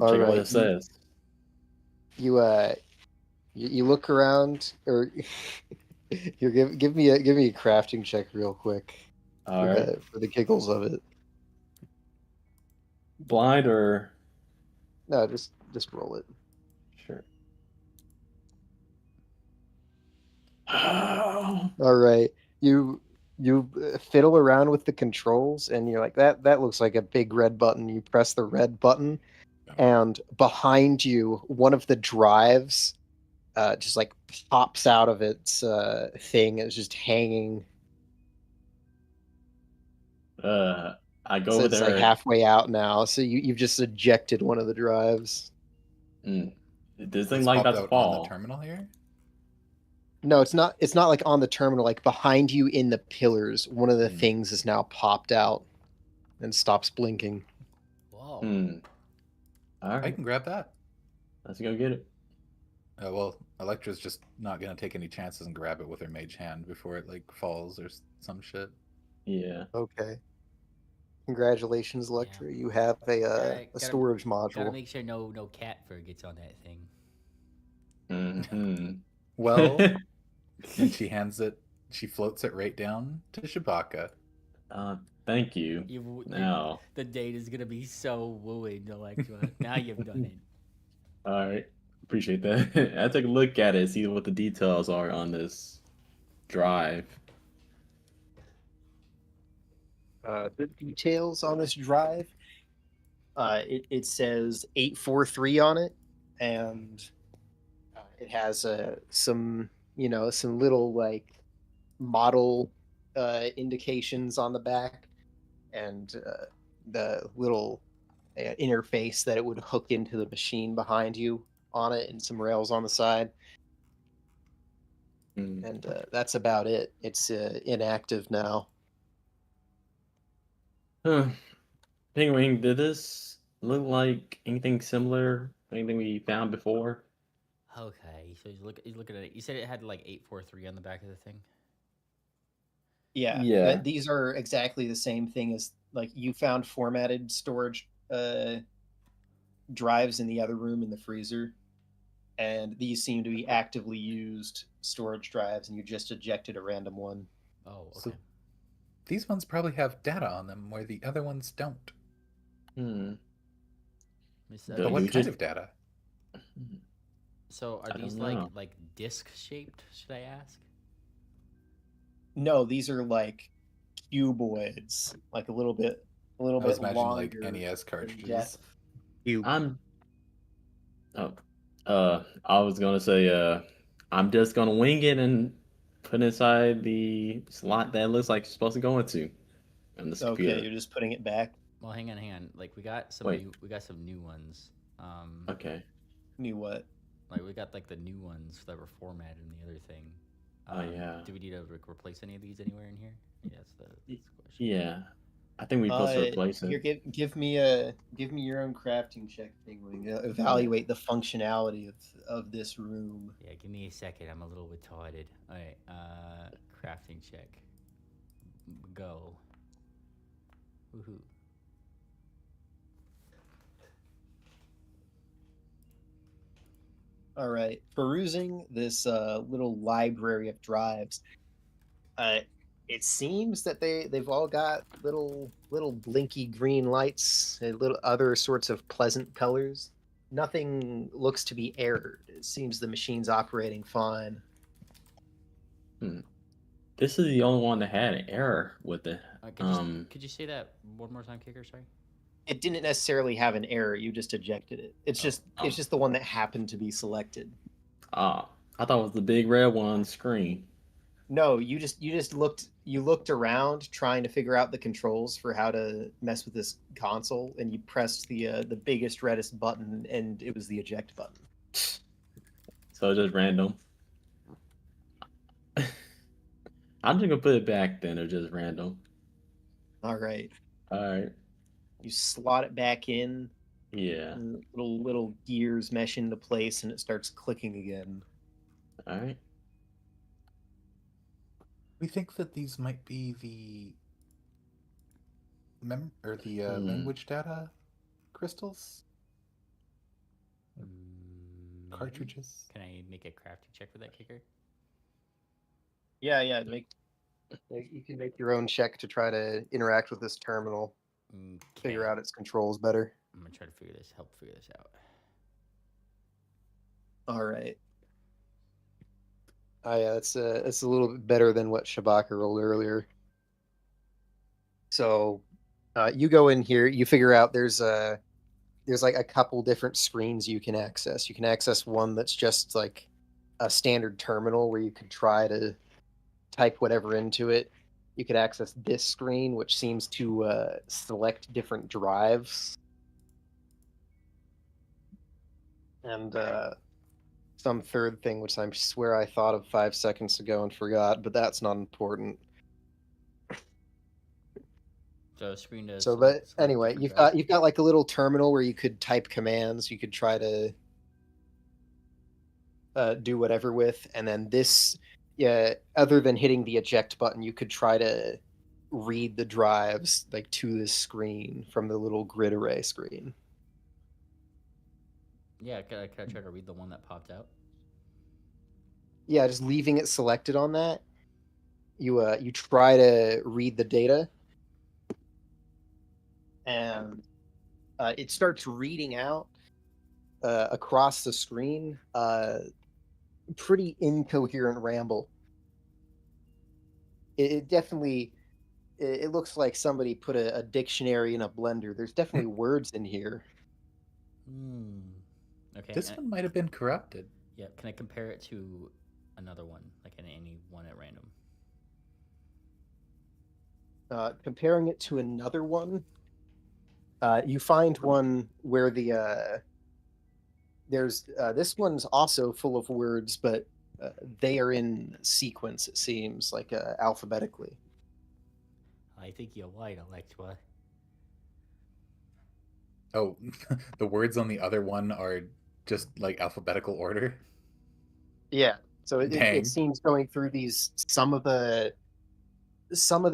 All check out what right, it says. You look around, or you give me a crafting check real quick. All right. For the giggles of it. Blind or No, just roll it. sure. All right, you fiddle around with the controls, and you're like, that looks like a big red button. You press the red button, and behind you, one of the drives just like pops out of its thing. It's just hanging. I go So over it's there. like halfway out now. So you've just ejected one of the drives. This thing like about to fall on the terminal here. No, it's not. It's not like on the terminal. Like behind you in the pillars, one of the things is now popped out and stops blinking. Whoa. All right. I can grab that. Let's go get it. Well, Electra's just not gonna take any chances and grab it with her mage hand before it like falls or some shit. Yeah. Okay. Congratulations, Electra. You have a storage module. Gotta make sure no cat fur gets on that thing. Mm-hmm. Well, and she hands it. She floats it right down to Shabaka. Thank you. Now the date is gonna be so wooing, Electra. Now you've done it. all right. Appreciate that. I take a look at it, see what the details are on this drive. The details on this drive. It says 843 on it, and it has some little like model indications on the back, and the little interface that it would hook into the machine behind you on it, and some rails on the side. And that's about it. It's inactive now. Penguin, did this look like anything similar? Anything we found before? Okay, so he's looking at it. You said it had like 843 on the back of the thing. Yeah. These are exactly the same thing as like you found formatted storage drives in the other room in the freezer, and these seem to be actively used storage drives, and you just ejected a random one. Oh, okay. So these ones probably have data on them where the other ones don't. But what kind of data? So are these like disc shaped? Should I ask? No, these are like cuboids, like a little bit I was imagining longer. like NES in cartridges. depth. I'm. Oh, I was gonna say, I'm just gonna wing it and put inside the slot that looks like it's supposed to go into on this Okay, computer. you're just putting it back. Well, hang on. Like we got some Wait. new ones. Okay. New what? Like we got like the new ones that were formatted in the other thing. Oh yeah. Do we need to replace any of these anywhere in here? Yeah, that's the question. Yeah. I think we're supposed to replace Here, it. give me your own crafting check, Penguin. Evaluate the functionality of this room. Yeah, give me a second. I'm a little retarded. All right, crafting check. Go. Woohoo. All right, perusing this little library of drives. It seems that they've all got little blinky green lights and little other sorts of pleasant colors. Nothing looks to be errored. It seems the machine's operating fine. This is the only one that had an error with it. Could you say that one more time, Kicker? Sorry. It didn't necessarily have an error. You just ejected it. It's just the one that happened to be selected. I thought it was the big red one on the screen. No, you just looked around trying to figure out the controls for how to mess with this console, and you pressed the biggest reddest button, and it was the eject button. So just random. I'm just gonna put it back then, or just random. All right. All right. You slot it back in. Yeah. Little gears mesh into place, and it starts clicking again. All right. We think that these might be the language data crystals, cartridges. Can I make a crafting check for that, Kicker? Yeah. You can make your own check to try to interact with this terminal, figure out its controls better. I'm gonna try to help figure this out. All right. Oh yeah, it's a little bit better than what Shabaka rolled earlier. So, you go in here. You figure out there's like a couple different screens you can access. You can access one that's just like a standard terminal where you could try to type whatever into it. You could access this screen, which seems to select different drives, and some third thing, which I swear I thought of 5 seconds ago and forgot, but that's not important. So screen does. So, but anyway, you've got like a little terminal where you could type commands. You could try to do whatever with, and then this, yeah. Other than hitting the eject button, you could try to read the drives like to this screen from the little grid array screen. Yeah, can I try to read the one that popped out? Yeah, just leaving it selected on that. You try to read the data, and it starts reading out across the screen. Pretty incoherent ramble. It definitely. It looks like somebody put a dictionary in a blender. There's definitely words in here. Okay. This one might have been corrupted. Yeah. Can I compare it to another one, like any one at random? Comparing it to another one, you find one where there's this one's also full of words, but they are in sequence. It seems like alphabetically. I think you're right, Electra. Oh, the words on the other one are just like alphabetical order. Yeah. So it seems going through these some of the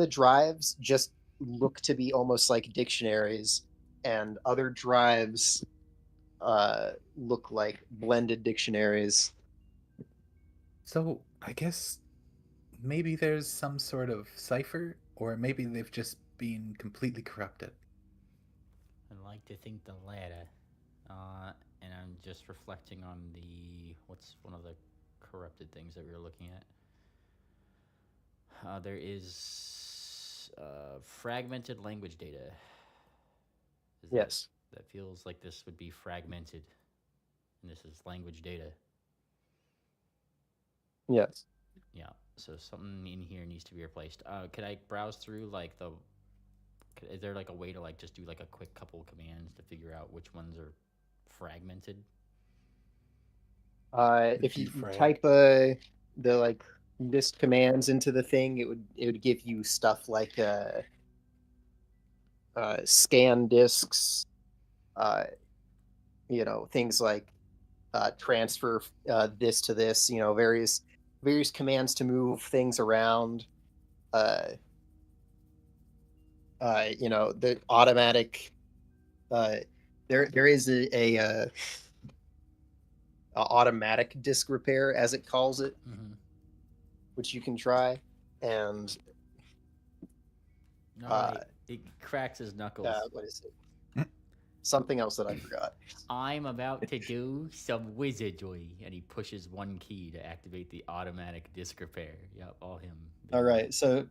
drives just look to be almost like dictionaries, and other drives look like blended dictionaries. So I guess maybe there's some sort of cipher, or maybe they've just been completely corrupted. I'd like to think the latter. And I'm just reflecting on what's one of the corrupted things that we were looking at. There is Fragmented language data. Yes. That feels like this would be fragmented. And this is language data. Yes. Yeah. So something in here needs to be replaced. Could I browse through like the? Is there like a way to like just do like a quick couple commands to figure out which ones are fragmented? If you type the like list commands into the thing, it would give you stuff like scan disks, things like transfer this to this, various commands to move things around. The automatic. There is a automatic disk repair, as it calls it, which you can try, and It cracks his knuckles. what is it? Something else that I forgot. I'm about to do some wizardry, and he pushes one key to activate the automatic disk repair. Yep, all him. All right, so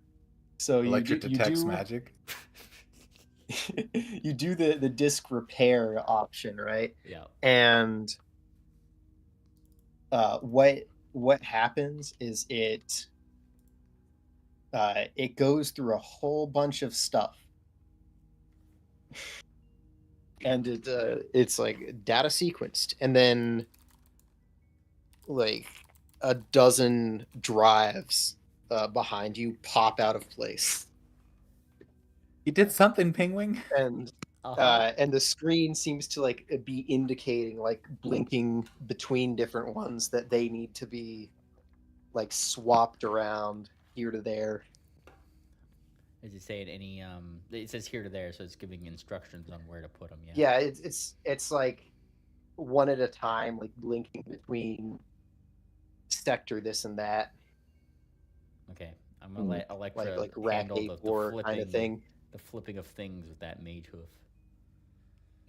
Electric detects magic. You do the disk repair option, right? Yeah. And what happens is it goes through a whole bunch of stuff, and it's like data sequenced, and then like a dozen drives behind you pop out of place. You did something, Pingwing. And and the screen seems to like be indicating, like blinking between different ones, that they need to be like swapped around here to there. Does it say it any? It says here to there, so it's giving instructions on where to put them. Yeah. Yeah, it's like one at a time, like blinking between sector this and that. Okay, I'm gonna let Electra like handle the flipping kind of thing. The flipping of things with that mage hoof.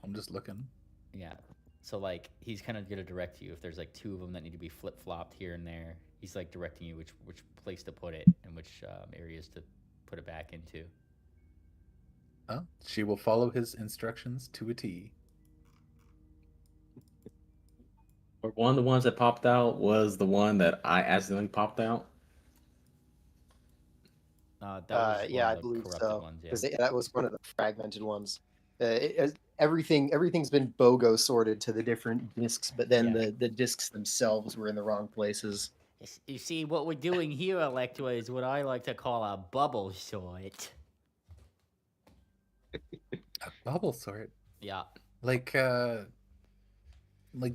I'm just looking. Yeah. So like he's kind of gonna direct you if there's like two of them that need to be flip flopped here and there. He's like directing you which place to put it and which areas to put it back into. Well, she will follow his instructions to a T. One of the ones that popped out was the one that I accidentally popped out. That was Yeah, I believe so. Because that was one of the fragmented ones. Everything's been BOGO sorted to the different discs, but then the discs themselves were in the wrong places. You see, what we're doing here, Electra, is what I like to call a bubble sort. A bubble sort? Yeah. Like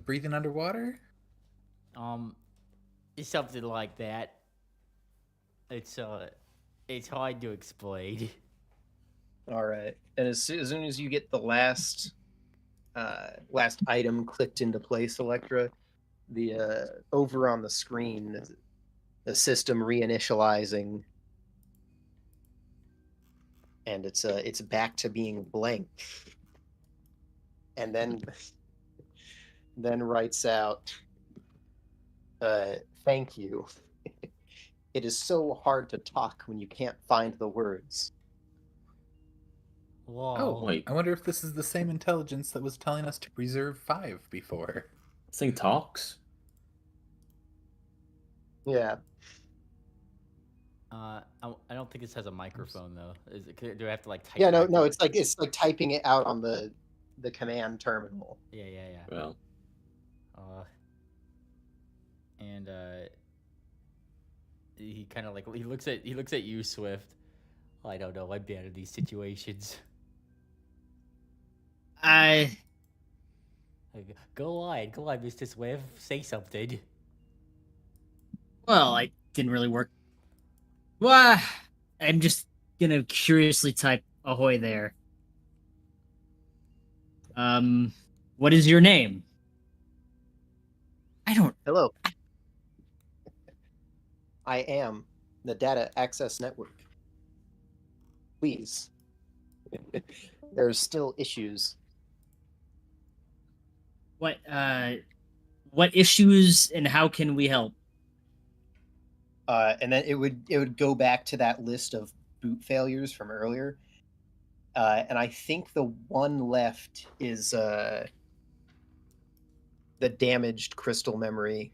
breathing underwater? It's something like that. It's hard to explain. All right, and as soon as you get the last item clicked into place, Electra, the over on the screen, the system reinitializing, and it's back to being blank, and then writes out, "Thank you. It is so hard to talk when you can't find the words." Whoa. Oh, wait. I wonder if this is the same intelligence that was telling us to preserve 5 before. This thing talks? Yeah. I don't think this has a microphone though. Do I have to like type? Yeah, no, it's like typing it out on the command terminal. Yeah. Well. And he kind of like he looks at you, Swift. I don't know. I'm bad at these situations. Go on, Mr. Swift. Say something. Well, I didn't really work. Well, I'm just gonna curiously type ahoy there. What is your name? I don't. Hello. I am the Data Access Network. Please. There's still issues. What issues and how can we help? And then it would go back to that list of boot failures from earlier. And I think the one left is the damaged crystal memory.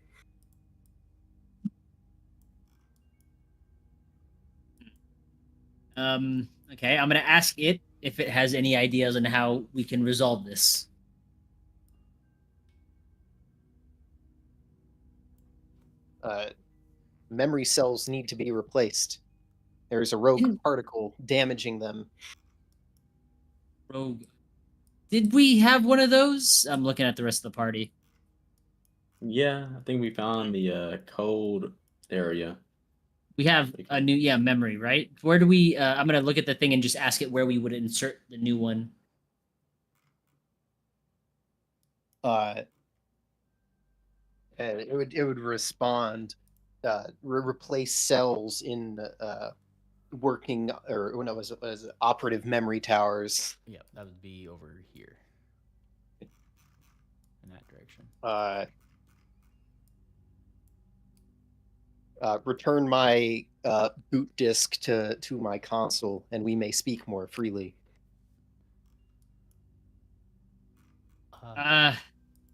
Okay, I'm gonna ask it if it has any ideas on how we can resolve this. Memory cells need to be replaced. There's a rogue particle damaging them. Rogue. Did we have one of those? I'm looking at the rest of the party. Yeah, I think we found the code area. We have a new memory, right? Where do we? I'm gonna look at the thing and just ask it where we would insert the new one. It would respond, replace cells in working or when it was operative memory towers. Yeah, that would be over here in that direction. Return my boot disk to my console, and we may speak more freely.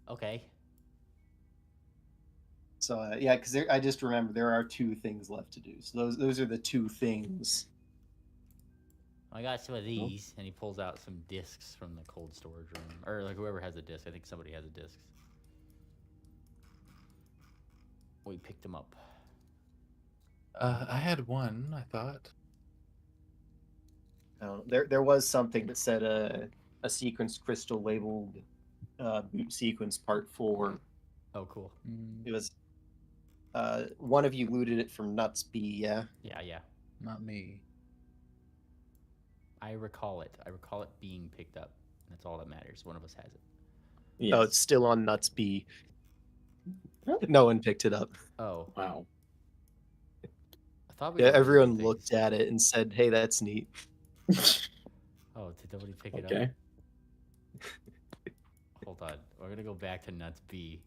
Okay. So yeah, because I just remember there are 2 things left to do. So those are the 2 things. I got some of these, and he pulls out some discs from the cold storage room, or like whoever has a disc. I think somebody has a disc. We picked them up. I had one, I thought. There was something that said a sequence crystal labeled boot sequence part 4. Oh, cool. It was one of you looted it from Nuts B, yeah? Yeah. Not me. I recall it. I recall it being picked up. That's all that matters. One of us has it. Yes. Oh, it's still on Nuts B. No one picked it up. Oh. Wow. I thought we everyone looked at it and said, hey, that's neat. Oh, did nobody pick it up? Hold on. We're going to go back to Nuts B.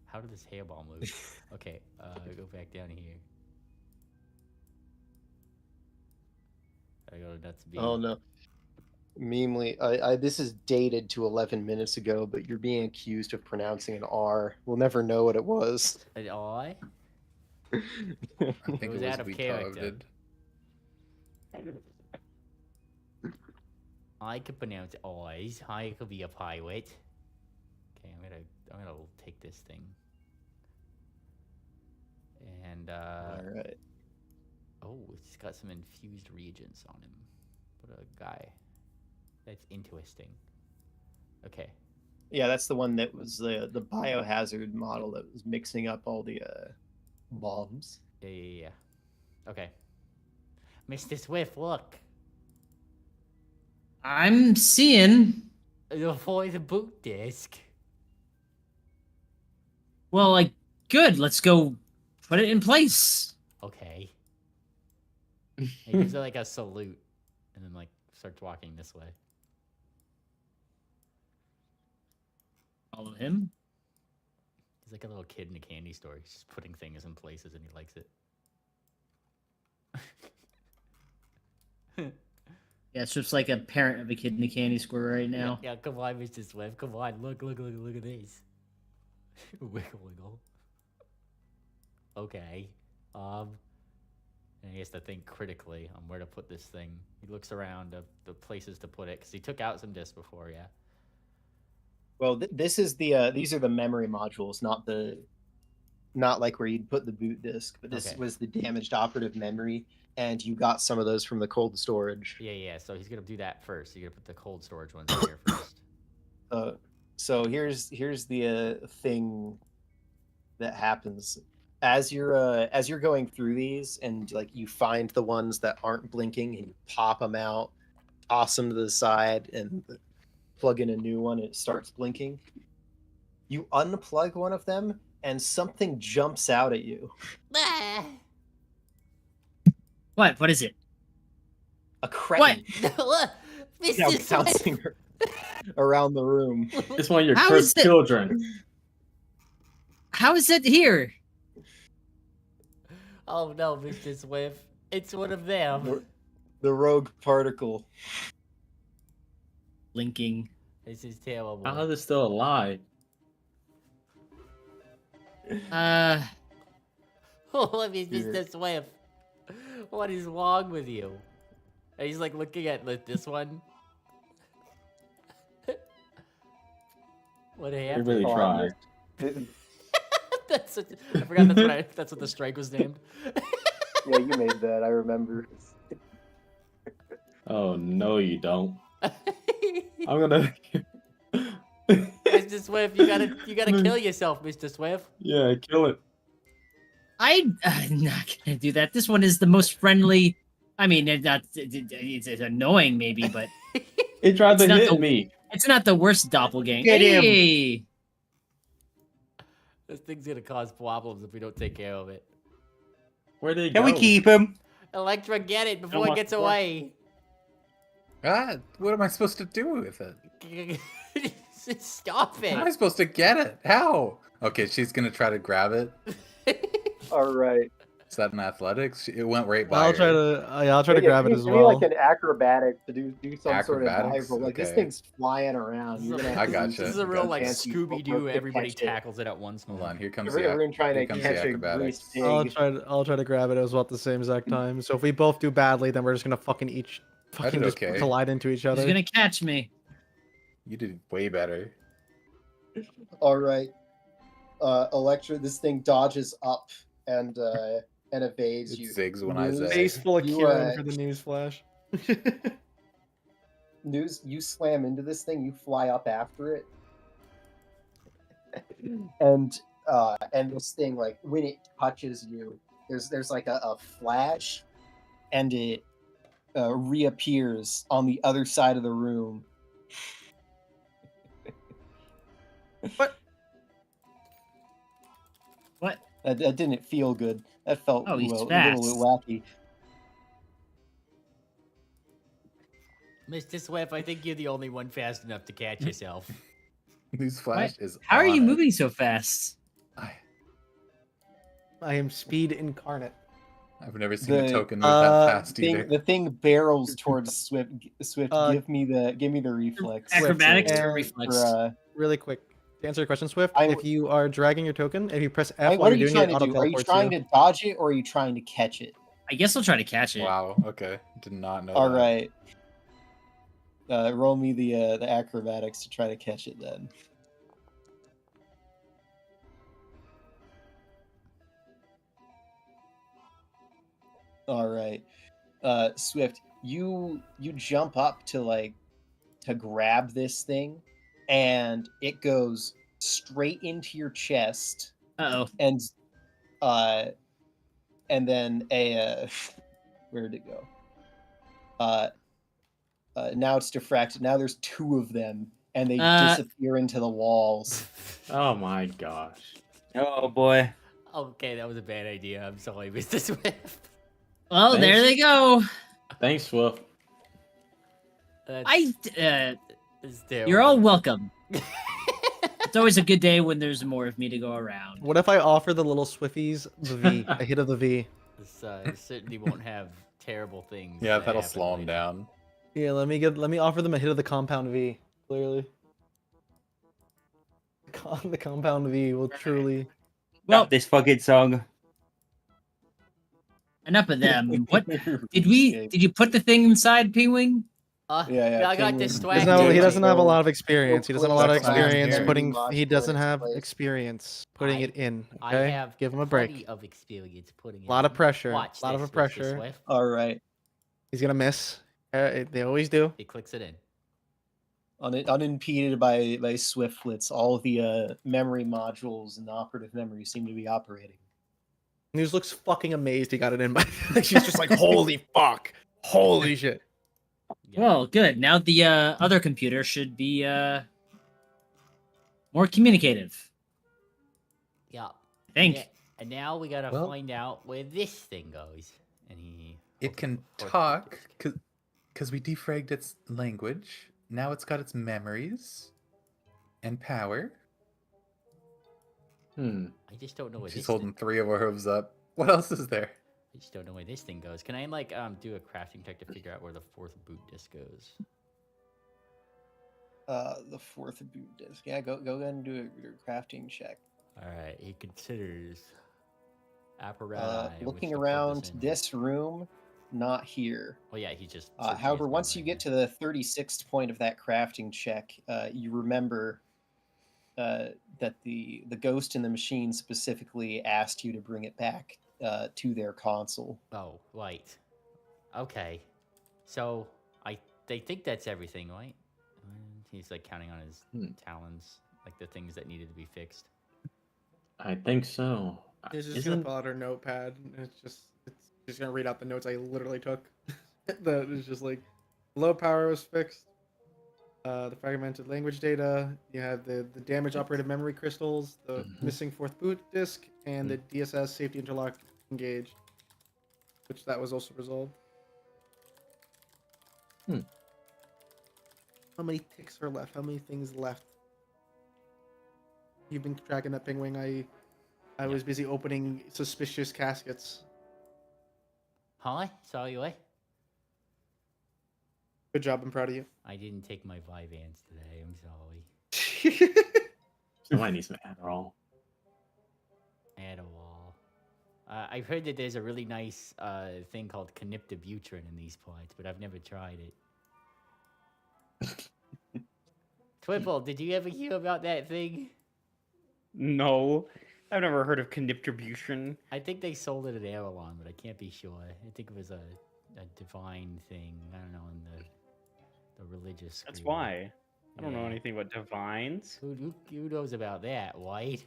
How did this hairball move? Okay, go back down here. I go to Nuts B. Oh, no. Memely, this is dated to 11 minutes ago, but you're being accused of pronouncing an R. We'll never know what it was. An I? I think it was out of character. I could pronounce I's. I could be a pirate. Okay, I'm gonna take this thing. And alright. Oh, it's got some infused reagents on him. What a guy. That's interesting. Okay. Yeah, that's the one that was the biohazard model that was mixing up all the bombs. Yeah. Okay. Mr. Swift, look. I'm seeing for the boot disc. Well, like, good. Let's go put it in place. Okay. He gives it like a salute, and then like starts walking this way. Follow him. He's like a little kid in a candy store. He's just putting things in places, and he likes it. Yeah, Swift's like a parent of a kid in a candy store right now. Yeah, come on, Mr. Swift. Come on, look at this. Wiggle. Okay. And he has to think critically on where to put this thing. He looks around the places to put it because he took out some discs before. Yeah. Well, this is the these are the memory modules, not like where you'd put the boot disk, but this was the damaged operative memory, and you got some of those from the cold storage. Yeah. So he's gonna do that first. He's gonna put the cold storage ones in here first. So here's the thing that happens as you're going through these, and like you find the ones that aren't blinking, and you pop them out, toss them to the side, and plug in a new one, and it starts blinking. You unplug one of them, and something jumps out at you. What? What is it? A cretin. What? Now bouncing around the room. It's one of your cursed children. How is it here? Oh no, Mr. Swift. It's one of them. The rogue particle. Blinking. This is terrible. How is it still alive? Let me Mr. Swift. What is wrong with you? And he's like looking at this one. What They happened? really tried. That's I forgot that's what the strike was named. Yeah, you made that. I remember. Oh no, you don't. I'm gonna. Mr. Swift, you gotta kill yourself, Mr. Swift. Yeah, kill it. I'm not gonna do that. This one is the most friendly. I mean, it's annoying maybe, but It tried to not hit the- me. it's not the worst doppelganger. Get him. Hey! This thing's gonna cause problems if we don't take care of it. Where'd they Can go? we keep him? Electra, get it before Come it on, gets come on. away. Ah, what am I supposed to do with it? Stop How am I it. supposed to get it? How? Okay, she's gonna try to grab it. All right. Is that in athletics? It went right by I'll her. try to. I'll try to Yeah, grab it give as me well. like an acrobatic to do some sort of Acrobatics? dive roll. Like this Okay. thing's flying around. You're gonna have I to gotcha. use This is a some real like fancy Scooby Doo. footwork to Everybody catch it. tackles it at once. Hold on, here comes Everyone trying here to comes catch the a acrobatics. greased pig. I'll try to grab it as well at the same exact time. So if we both do badly, then we're just gonna fucking did just okay. collide into each other. He's gonna catch me. You did way better. All right. Electra, this thing dodges up and evades It you. zigs when I News- zag. Face full of You, Kieran for the news flash. News, you slam into this thing, you fly up after it. And this thing, like when it touches you, there's like a flash, and it reappears on the other side of the room. What? That didn't feel good. That felt Oh, he's a little fast. bit wacky. Mr. Swift, I think you're the only one fast enough to catch yourself. Newsflash is. How are you on it. moving so fast? I am speed incarnate. I've never seen a The, token move that fast thing, either. the thing barrels towards Swift. Swift, give me the reflex. Acrobatics Swift, or and reflex? Really quick, to answer your question, Swift, I- if you are dragging your token, if you press F What while are you're you doing trying it, to auto do? Are you teleports trying you. to dodge it or are you trying to catch it? I guess I'll try to catch it. Wow. Okay. Did not know. All that. right. Roll me the acrobatics to try to catch it then. All right. Swift, you jump up to grab this thing, and it goes straight into your chest, Uh-oh. and then where did it go? Now it's diffracted. Now there's two of them, and they disappear into the walls. Oh my gosh. Oh boy. Okay, that was a bad idea. I'm sorry, Mr. Swift. Well, Thanks. there they go. Thanks, Swift. It's terrible. you're all welcome. It's always a good day when there's more of me to go around. What if I offer the little Swifties the V, a hit of the V? This certainly won't have terrible things. Yeah, that that'll happen slow him later. down. Yeah, let me offer them a hit of the compound V. Clearly, the compound V will truly. Well, This fucking song. enough of them. What did you put the thing inside, P-Wing? Yeah, I got Penguin. distracted. He doesn't have a lot of experience. He doesn't have a lot of That's fine. experience Yeah. putting. He doesn't Modulate have place. experience putting it in. I Okay, have give him a plenty break. of experience putting it A lot of in. pressure. Watch A lot this, of Mr. pressure. Swift. All right. He's gonna miss. They always do. He clicks it in. Unimpeded by Swiftlets, all the memory modules and the operative memory seem to be operating. News looks fucking amazed he got it in by. She's just like, holy fuck, holy shit. Well, good. Now the other computer should be more communicative. Yeah. I think. Yeah, and now we gotta Well- find out where this thing goes. And he. It can Or- talk because we defragged its language. Now it's got its memories and power. Hmm. I just don't know what She's this holding 3 of her hooves up. What else is there? I just don't know where this thing goes. Can I like do a crafting check to figure out where the 4th boot disc goes? The 4th boot disc. Yeah, go ahead and do a crafting check. All right, he considers apparatus. Looking around this room, not here. Oh yeah, he just. However, once you get to the 36th point of that crafting check, you remember that the ghost in the machine specifically asked you to bring it back to their console. Oh, right. Okay. So they think that's everything, right? And he's like counting on his talons, like the things that needed to be fixed. I think so. He's just gonna pull out her notepad. And it's just gonna read out the notes I literally took. That is just like, low power was fixed. The fragmented language data. You have the damaged operated memory crystals, the missing 4th boot disk, and the DSS safety interlock engaged, which that was also resolved. How many ticks are left? How many things left? You've been tracking that Pingwing. I was busy opening suspicious caskets. Hi, sorry, what? Good job, I'm proud of you. I didn't take my Vyvanse today. I'm sorry. Somebody needs some Adderall. Adderall. I've heard that there's a really nice thing called caniptibutrin in these parts, but I've never tried it. Twipple, did you ever hear about that thing? No, I've never heard of caniptibutrin. I think they sold it at Avalon, but I can't be sure. I think it was a divine thing. I don't know, in the religious school. That's why. I don't know anything about divines. Who knows about that, White?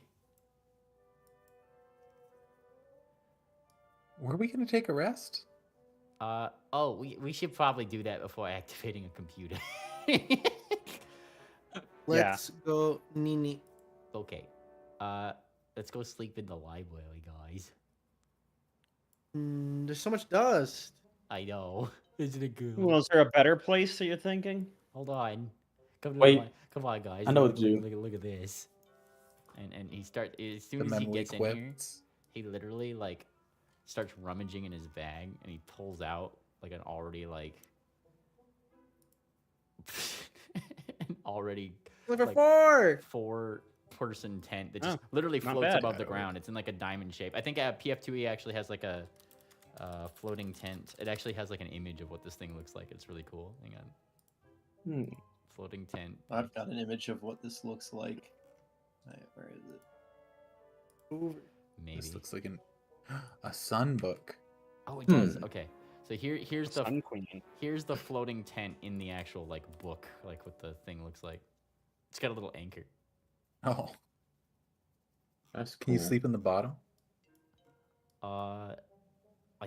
Were we going to take a rest? We should probably do that before activating a computer. Let's go, Nini. Okay. Let's go sleep in the library, guys. There's so much dust. I know. Isn't it good? Well, is there a better place that you're thinking? Hold on. Come on, guys. I know Look at this. And he starts as soon as he gets in here, he literally like starts rummaging in his bag and he pulls out like an already like Level like, 4-person tent that just literally floats above the ground. It's in like a diamond shape. I think PF2E actually has like a floating tent. It actually has like an image of what this thing looks like. It's really cool. Hang on. Floating tent. I've got an image of what this looks like. Where is it? Maybe. This looks like a sun book. Oh, it does. Okay. So here's the Sun Queen. Here's the floating tent in the actual like book, like what the thing looks like. It's got a little anchor. Oh. That's cool. Can you sleep in the bottom? I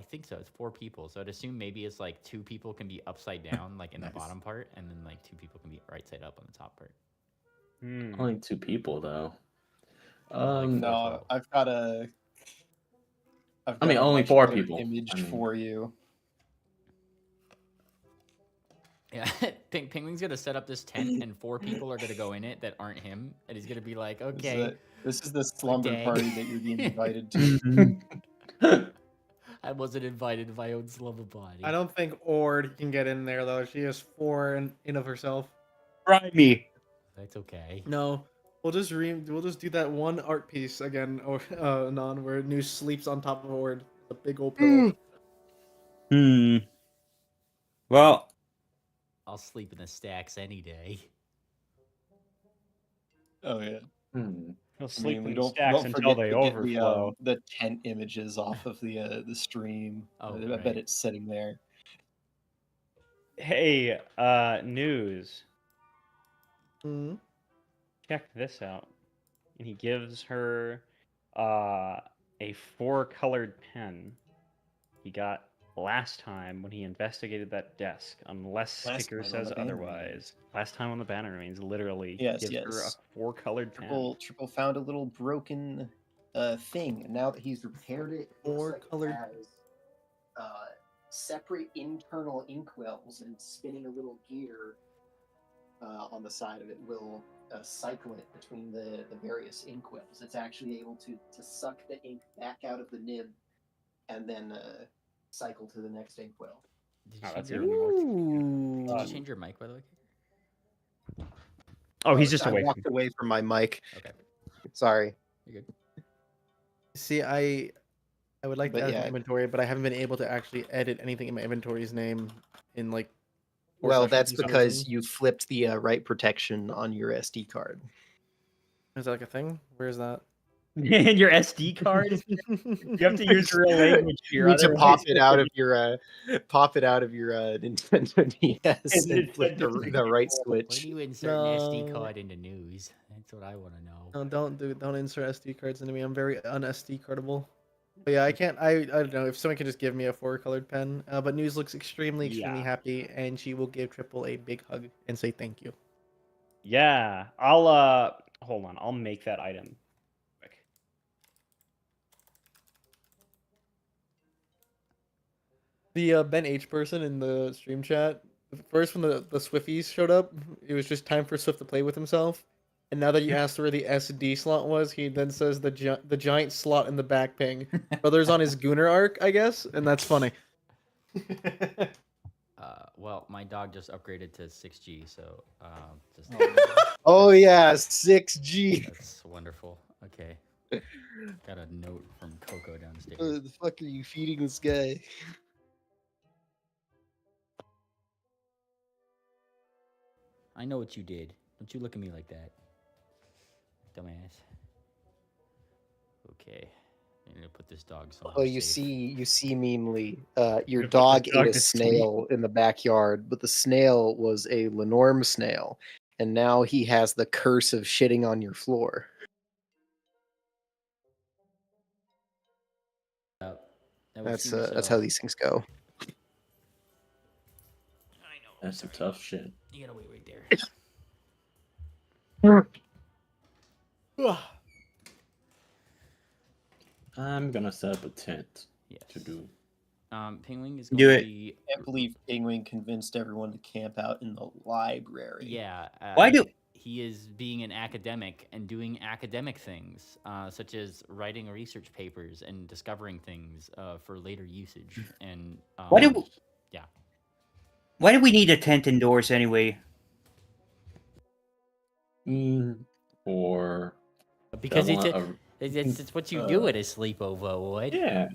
think so. It's 4 people. So I'd assume maybe it's like 2 people can be upside down, like in the bottom part, and then like 2 people can be right side up on the top part. Only 2 people though. No, I've got a. Only 4 people. Image for you. Yeah, Pingwing's gonna set up this tent, and 4 people are gonna go in it that aren't him, and he's gonna be like, "Okay, this is the slumber party that you're being invited to." I wasn't invited to my own slumber party. I don't think Ord can get in there though. She has 4 in of herself. Try me. That's okay. No, we'll just do that one art piece again, or non where Noose sleeps on top of Ord, a big old pillow. Well, I'll sleep in the stacks any day. Oh yeah. He'll sleep in we the don't stacks until they overflow. The tent images off of the stream. Oh, I bet it's sitting there. Hey, news. Check this out. And he gives her a 4-colored pen he got last time when he investigated that desk, unless sticker says otherwise. Last time on the Bannermanes, literally gives her a 4-colored pen. Triple found a little broken thing, and now that he's repaired it, 4-colored separate internal inkwells, and spinning a little gear on the side of it will cycle it between the various inkwells. It's actually able to suck the ink back out of the nib and then cycle to the next inkwell. Did Oh, you, that's change even your, more. did you change your mic, by the way? Oh, he's just I away walked from. away from my mic. Okay, Sorry. you're good. See, I would like to But add yeah. my inventory, but I haven't been able to actually edit anything in my inventory's name in like. 4 Well, sessions that's for some because reason. you flipped the write protection on your SD card. Is that like a thing? Where is that? And your SD card. You have to use real language You here. need to Otherwise, pop it out of your Nintendo DS and flip Nintendo the right When switch. do you insert an SD No. card into news? That's what I want to know. No, don't insert SD cards into me. I'm very un-SD cardable. But yeah, I can't. I don't know if someone can just give me a 4-colored pen. But News looks extremely Yeah. happy, and she will give Triple a big hug and say thank you. Yeah, I'll hold on. I'll make that item quick. The Ben H person in the stream chat. First, when the Swifties showed up, it was just time for Swift to play with himself. And now that you asked where the SD slot was, he then says the giant slot in the back ping. Brother's on his Gooner arc, I guess, and that's funny. Well, my dog just upgraded to 6G, so just. Oh yeah, 6G. That's wonderful. Okay. Got a note from Coco downstairs. What the fuck are you feeding this guy? I know what you did. Don't you look at me like that, dumbass. Okay. I'm gonna put this dog somewhere Oh, you safe. see, Memely. Your You're put dog this dog ate a to snail in the backyard, but the snail was a Lenormand snail, and now he has the curse of shitting on your floor. That would That's seem that's so. how these things go. I know. That's some tough shit. You gotta wait right there. I'm gonna set up a tent Yes. to do. Penguin is Do going to it. be. I can't believe Penguin convinced everyone to camp out in the library. Yeah. Why do- He is being an academic and doing academic things, such as writing research papers and discovering things for later usage. And Why do? Yeah. Why do we need a tent indoors anyway? Or Because I want it's what you do at a sleepover, Wood. Yeah.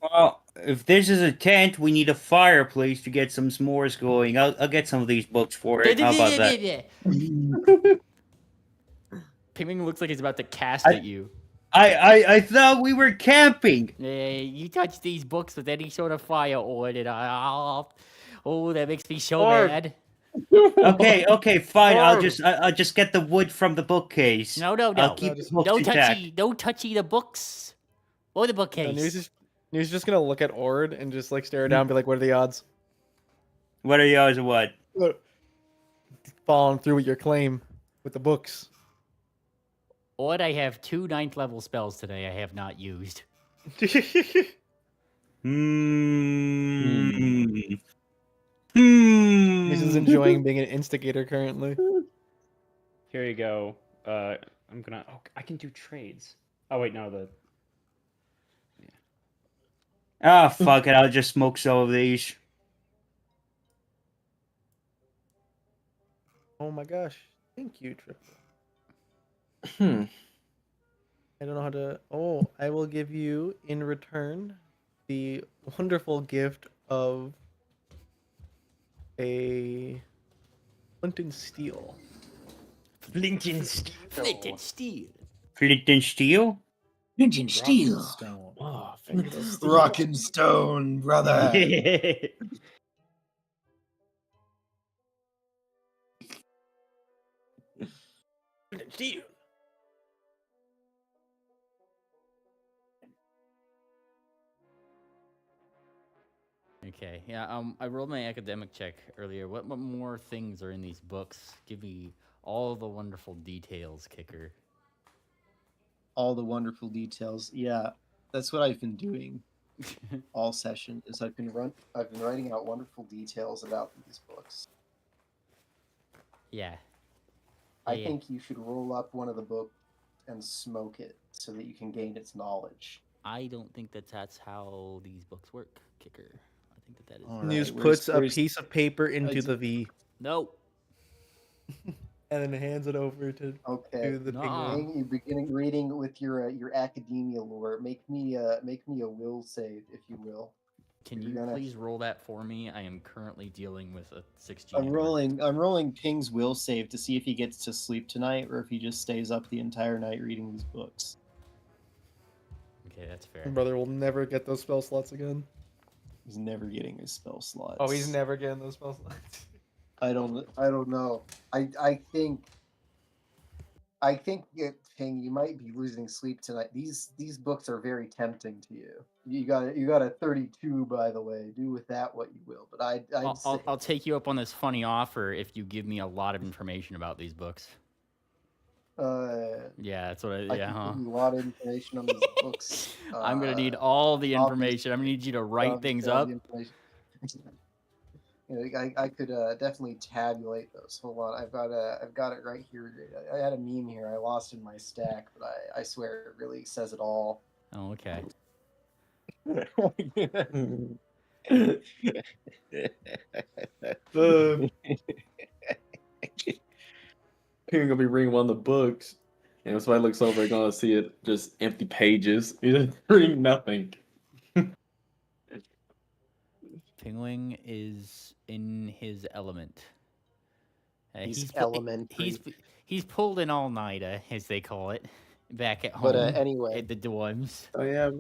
Well, if this is a tent, we need a fireplace to get some s'mores going. I'll get some of these books for it. How about that? Penguin looks like he's about to cast at you. I thought we were camping. You touch these books with any sort of fire on it, oh, that makes me so Or- mad. Okay, fine. I'll Or- just get the wood from the bookcase. No. I'll keep the books No intact. touchy, no touchy the books or the bookcase. News just gonna look at Ord and just like stare down and be like, what are the odds? What are yours or what? Following through with your claim with the books. Or I have 2 9th level spells today I have not used. News is enjoying being an instigator currently. Here you go. I'm gonna. Oh, I can do trades. Oh wait, no. Ah, fuck it. I'll just smoke some of these. Oh my gosh. Thank you, Triple. I don't know how to. Oh, I will give you in return the wonderful gift of a flint and steel. Flint and steel. Flint and steel. Flint and steel? Flint and steel. Stone. Oh, Rock and stone, brother. Steel. Okay, yeah, I rolled my academic check earlier. What more things are in these books? Give me all the wonderful details, Kicker. All the wonderful details. Yeah, that's what I've been doing all session. Is I've been writing out wonderful details about these books. Yeah. I Yeah. think you should roll up one of the books and smoke it so that you can gain its knowledge. I don't think that's how these books work, Kicker. I think that is. All And he right, just where's puts a piece of paper into is the it- V No. and then hands it over to Okay. the Nuh-uh. penguin. You beginning reading with your academia lore. Make me a will save, if you will. Can You're you gonna- please roll that for me? I am currently dealing with a 6G. I'm rolling Ping's will save to see if he gets to sleep tonight or if he just stays up the entire night reading these books. Okay, that's fair. My brother will never get those spell slots again. He's never getting his spell slots. Oh, he's never getting those spell slots. I don't know. I think Ping, you might be losing sleep tonight. These books are very tempting to you. You got a 32, by the way. Do with that what you will. But I'd say I'll take you up on this funny offer if you give me a lot of information about these books. Yeah, that's what I yeah, can huh? give you a lot of information on these books. I'm gonna need all the obviously- information. I'm gonna need you to write things obviously all up. the information. You know, I could definitely tabulate those. Hold on, I've got it right here. I had a meme here. I lost in my stack, but I swear it really says it all. Oh, okay. You're gonna be reading one of the books, and if somebody looks over, they're gonna see it just empty pages. You're reading nothing. Penguin is in his element. He's pu- elementary. he's pulled an all-nighter, as they call it, back at home. But anyway, at the dorms. Oh yeah.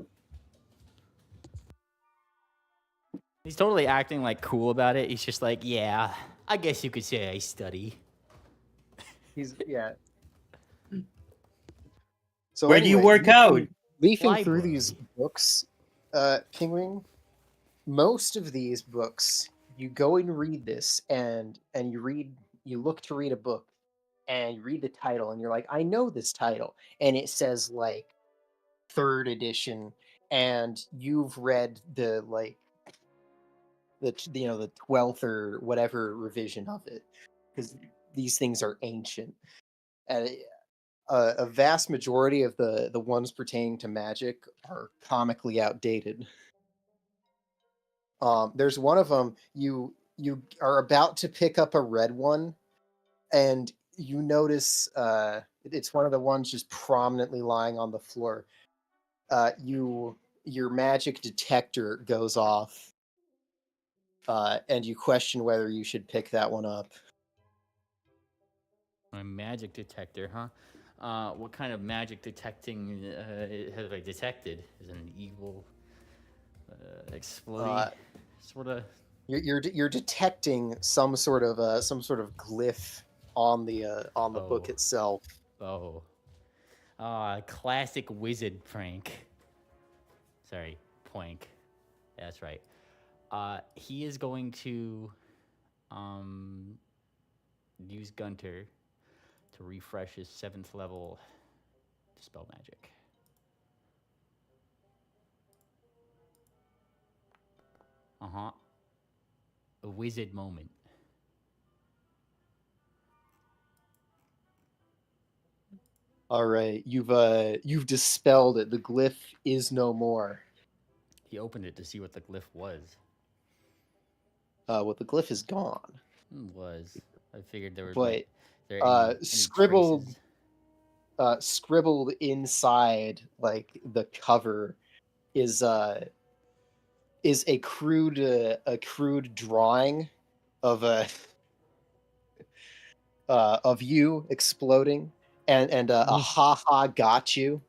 He's totally acting like cool about it. He's just like, yeah, I guess you could say I study. yeah. So Where do you work out? Leafing through Library. these books, Penguin, most of these books, you go and read this, and you look to read a book, and you read the title, and you're like, I know this title, and it says like 3rd edition, and you've read the 12th or whatever revision of it, because these things are ancient. And a vast majority of the ones pertaining to magic are comically outdated. There's one of them, you are about to pick up a red one, and you notice it's one of the ones just prominently lying on the floor. Your magic detector goes off, and you question whether you should pick that one up. My magic detector, huh? What kind of magic detecting have I detected? Is it an evil exploding sort of? You're detecting some sort of glyph on the book itself. Oh, classic wizard prank. Sorry, poink. That's right. He is going to use Gunter to refresh his 7th level Dispel Magic. A wizard moment. All right, you've dispelled it. The glyph is no more. He opened it to see what the glyph was. What the glyph is gone. I figured there was But any scribbled traces. Scribbled inside like the cover is a crude drawing of of you exploding and a ha got you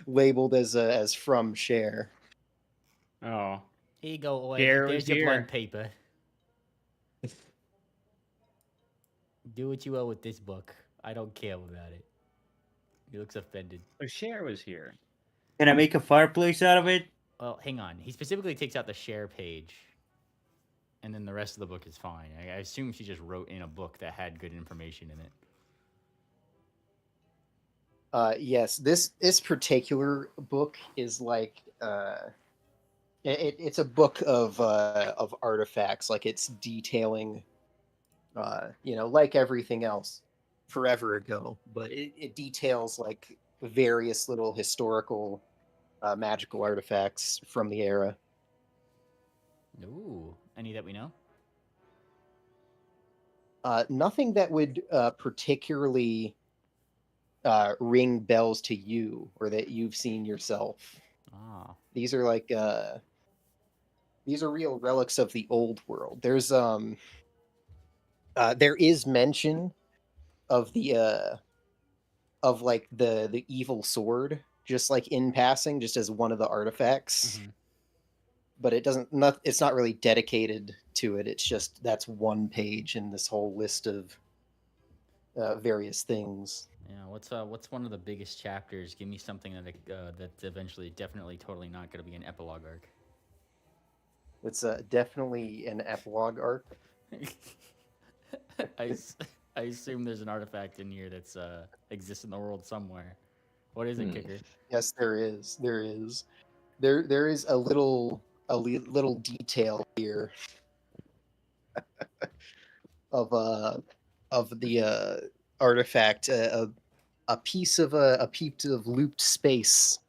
labeled as from Share. Oh. Here you go, Oi. Share There's was your here. blunt paper. Do what you will with this book. I don't care about it. He looks offended. Oh, Share was here. Can I make a fireplace out of it? Well, hang on. He specifically takes out the share page, and then the rest of the book is fine. I assume she just wrote in a book that had good information in it. Yes, this particular book is like it's a book of artifacts. Like it's detailing, like everything else, forever ago. But it details like various little historical magical artifacts from the era. Ooh, any that we know? Nothing that would particularly ring bells to you or that you've seen yourself. Ah. These are like these are real relics of the old world. There is mention of the like the evil sword, just like in passing, just as one of the artifacts. Mm-hmm. But it's not really dedicated to it. It's just that's one page in this whole list of various things. Yeah, what's one of the biggest chapters? Give me something that's eventually definitely totally not going to be an epilogue arc. It's definitely an epilogue arc. I assume there's an artifact in here that's exists in the world somewhere. What is it, Kicker? Yes, there is. There is a little detail here of the artifact, a piece of a piece of looped space,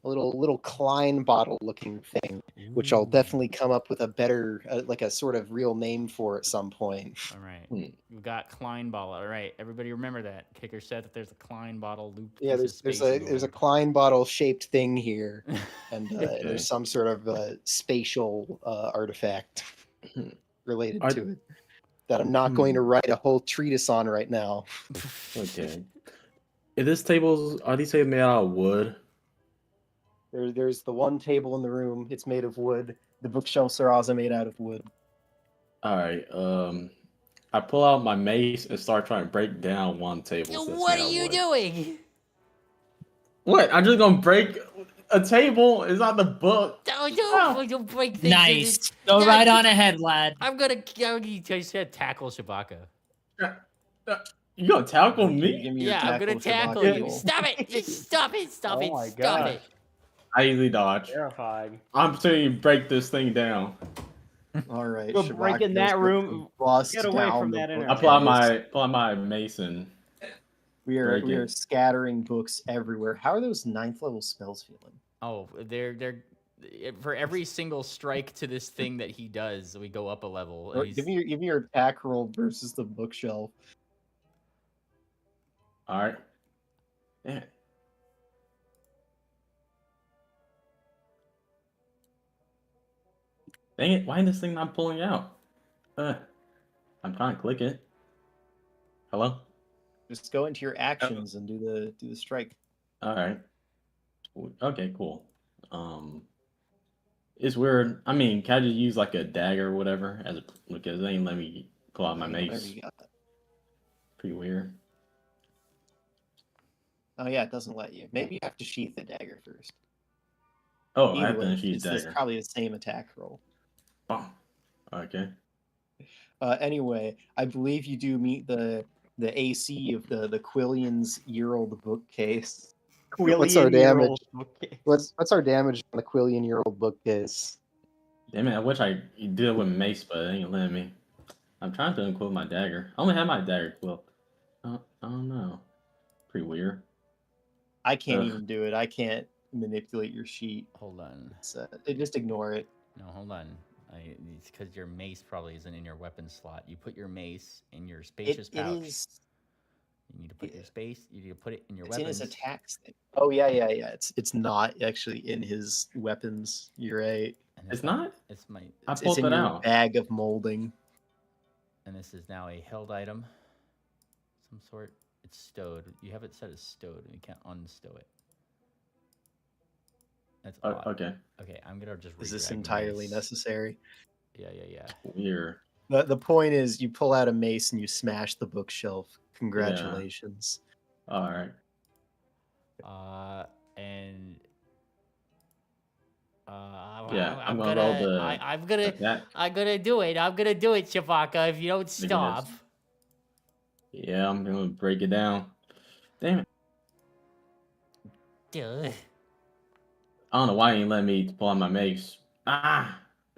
a little Klein bottle looking thing, which I'll definitely come up with a better like a sort of real name for at some point. All right, we've got Klein bottle. All right, everybody remember that. Kicker said that there's a Klein bottle looped. Yeah, piece of there's space there's a Klein bottle shaped thing here, and there's some sort of spatial artifact related to it that I'm not going to write a whole treatise on right now. Okay. Are these tables made out of wood? There's the one table in the room. It's made of wood. The bookshelves are also made out of wood. All right. I pull out my mace and start trying to break down one table. What are you doing? What? I'm just gonna break a table? It's not the book. Don't break things. Nice. Go right on ahead, lad. I'm gonna just tackle Shabaka. You gonna tackle me? Yeah, I'm gonna tackle you. Stop it! Stop it! Stop it! Stop it! I easily dodge. Terrified. I'm saying you break this thing down. All right. Go break in that room. Get away from that energy. I pull out my mason. We are scattering books everywhere. How are those 9th level spells feeling? Oh, they're for every single strike to this thing that he does, we go up a level. Give me your attack roll versus the bookshelf. All right. Yeah. Dang it! Why is this thing not pulling out? I'm trying to click it. Hello? Just go into your actions and do the strike. All right. Okay, cool. It's weird. I mean, can I just use like a dagger or whatever because they ain't let me pull out my mace. Pretty weird. Oh yeah, it doesn't let you. Maybe you have to sheath the dagger first. Oh, I have to sheath dagger. It's probably the same attack roll. Oh, okay. Anyway, I believe you do meet the AC of the Quillion's year-old bookcase. What's our damage? What's our damage on the Quillion year-old bookcase? Damn it! I wish I did it with mace, but it ain't letting me. I'm trying to equip my dagger. I only have my dagger equipped. I don't know. Pretty weird. I can't even do it. I can't manipulate your sheet. Hold on. Just ignore it. No, hold on. It's because your mace probably isn't in your weapon slot. You put your mace in your spacious pouch. It is. You need to put your space. You need to put it in your weapons. weapons. In his attacks thing. Oh yeah. It's not actually in his weapons. You're right. It's not. It's my. I pulled it out. Bag of molding. And this is now a held item, some sort. It's stowed. You have it set as stowed, and you can't unstow it. That's odd. Okay. Okay, I'm gonna just. Is this entirely necessary? Yeah. Weird. The point is, you pull out a mace and you smash the bookshelf. Congratulations. Yeah. All right. Yeah, I'm gonna roll the. I'm gonna do it. I'm gonna do it, Shabaka. If you don't stop. Yeah, I'm gonna break it down. Damn it. Duh. I don't know why you ain't letting me pull out my mace.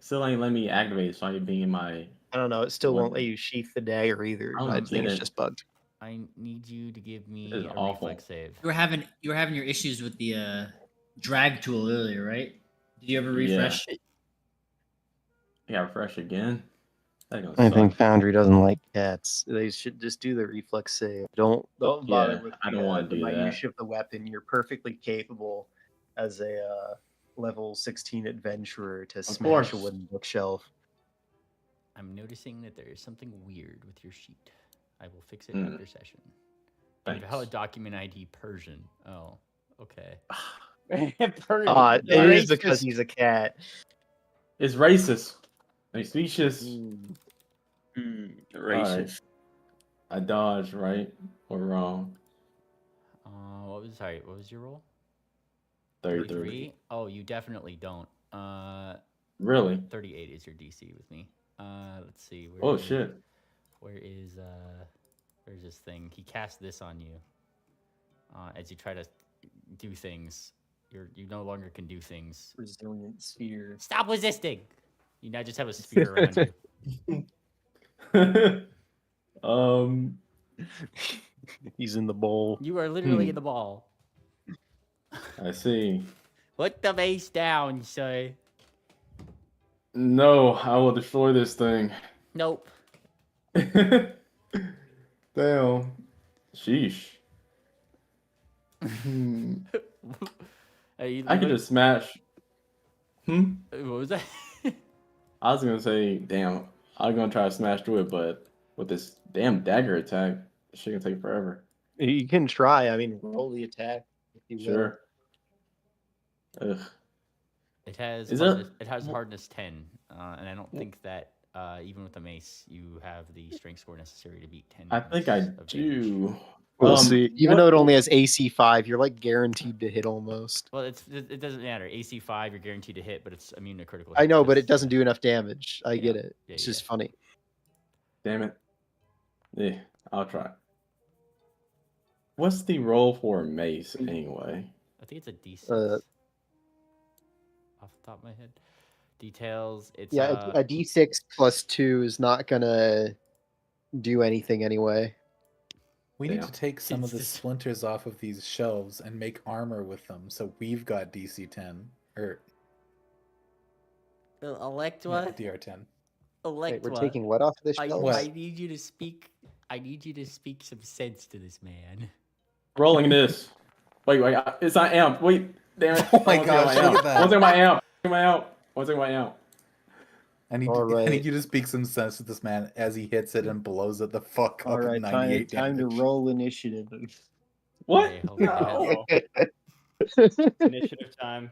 Still ain't letting me activate it, so I being in my. I don't know. It still won't let you sheath the dagger either. I think it's just bugged. I need you to give me This is a awful. reflex save. You were having your issues with the drag tool earlier, right? Did you ever refresh? I got refresh again. That gonna I think suck. Foundry doesn't like cats. They should just do the reflex save. Don't bother Yeah, with I don't want the to do that. minutia of the weapon. You're perfectly capable as a level 16 adventurer to smash a course. wooden bookshelf. I'm noticing that there is something weird with your sheet. I will fix it Hmm. after session. Thanks. Invalid document ID Persian. Oh, okay. It is because he's a cat. It's racist. Like specious. Racist. Alright. I dodged, right or wrong. What was your roll? 33. Oh, you definitely don't. Really? 38 is your DC with me. Let's see. Oh shit. Where's this thing? He cast this on you. As you try to do things, you no longer can do things. Resilient sphere. Stop resisting. You now just have a sphere around you. He's in the bowl. You are literally in the ball. I see. Put the base down, sir. No, I will destroy this thing. Nope. Damn. Sheesh. I could just smash. What was that? I was gonna say, damn, I was gonna try to smash through it, but with this damn dagger attack, shit can take forever. You can try. I mean, roll the attack if you will. Sure. Ugh. It has hardness 10, and I don't think that even with the mace you have the strength score necessary to beat 10. I think I do. We'll see. Even though it only has AC 5, you're like guaranteed to hit almost. Well, it doesn't matter. AC 5, you're guaranteed to hit, but it's immune to critical. I know, but it doesn't do enough damage. I get it. It's just funny. Damn it. Yeah, I'll try. What's the roll for a mace anyway? I think it's a D6. Off the top of my head. Details. It's a D6 plus 2 is not gonna do anything anyway. We need to take some of the splinters off of these shelves and make armor with them, so we've got DC 10 or Electwa. DR10. Wait, we're taking what off the shelves? I need you to speak. I need you to speak some sense to this man. Rolling this. Wait, it's not amp. Wait, damn it. Oh my gosh, look at that. One thing my amp. One thing my amp. I need you to speak some sense to this man as he hits it and blows it the fuck up. All right, time to roll initiative. What? No. Initiative time.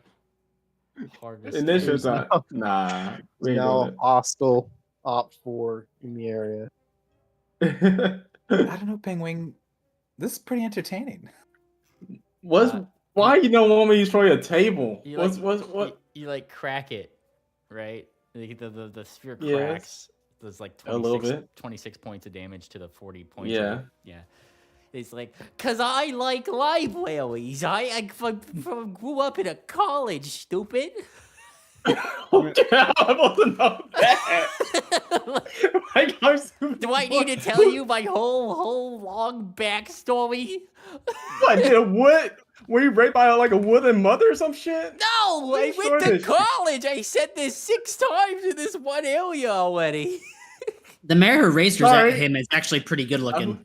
Initiative time. Nah. Now hostile op 4 in the area. I don't know, Penguin. This is pretty entertaining. Why you don't want me to destroy a table? What? You like crack it, right? The sphere cracks. There's like 26 points of damage to the 40 points. Yeah. Yeah. It's like, cause I like libraries. I grew up in a college, stupid. I wasn't know that. Do I need to tell you my whole long backstory? What did what? Were you raped by like a wooden mother or some shit? No, I went to college. I said this 6 times in this one area already. The mayor who raised him is actually pretty good looking.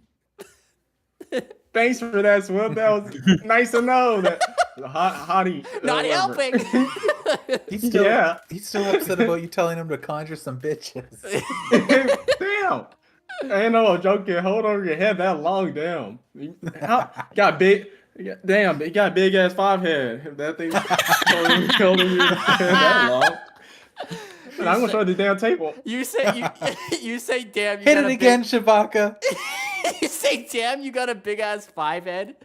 Thanks for that, Swim. That was nice to know. That hottie. Not helping. He's still upset about you telling him to conjure some bitches. Damn. Ain't no joke. Can hold over your head that long. Damn. Got big. Damn, it got big ass 5 head. That thing holding you that long. And I'm gonna show the damn table. You say damn. You hit it again, Shabaka. You say damn. You got a big ass 5 head,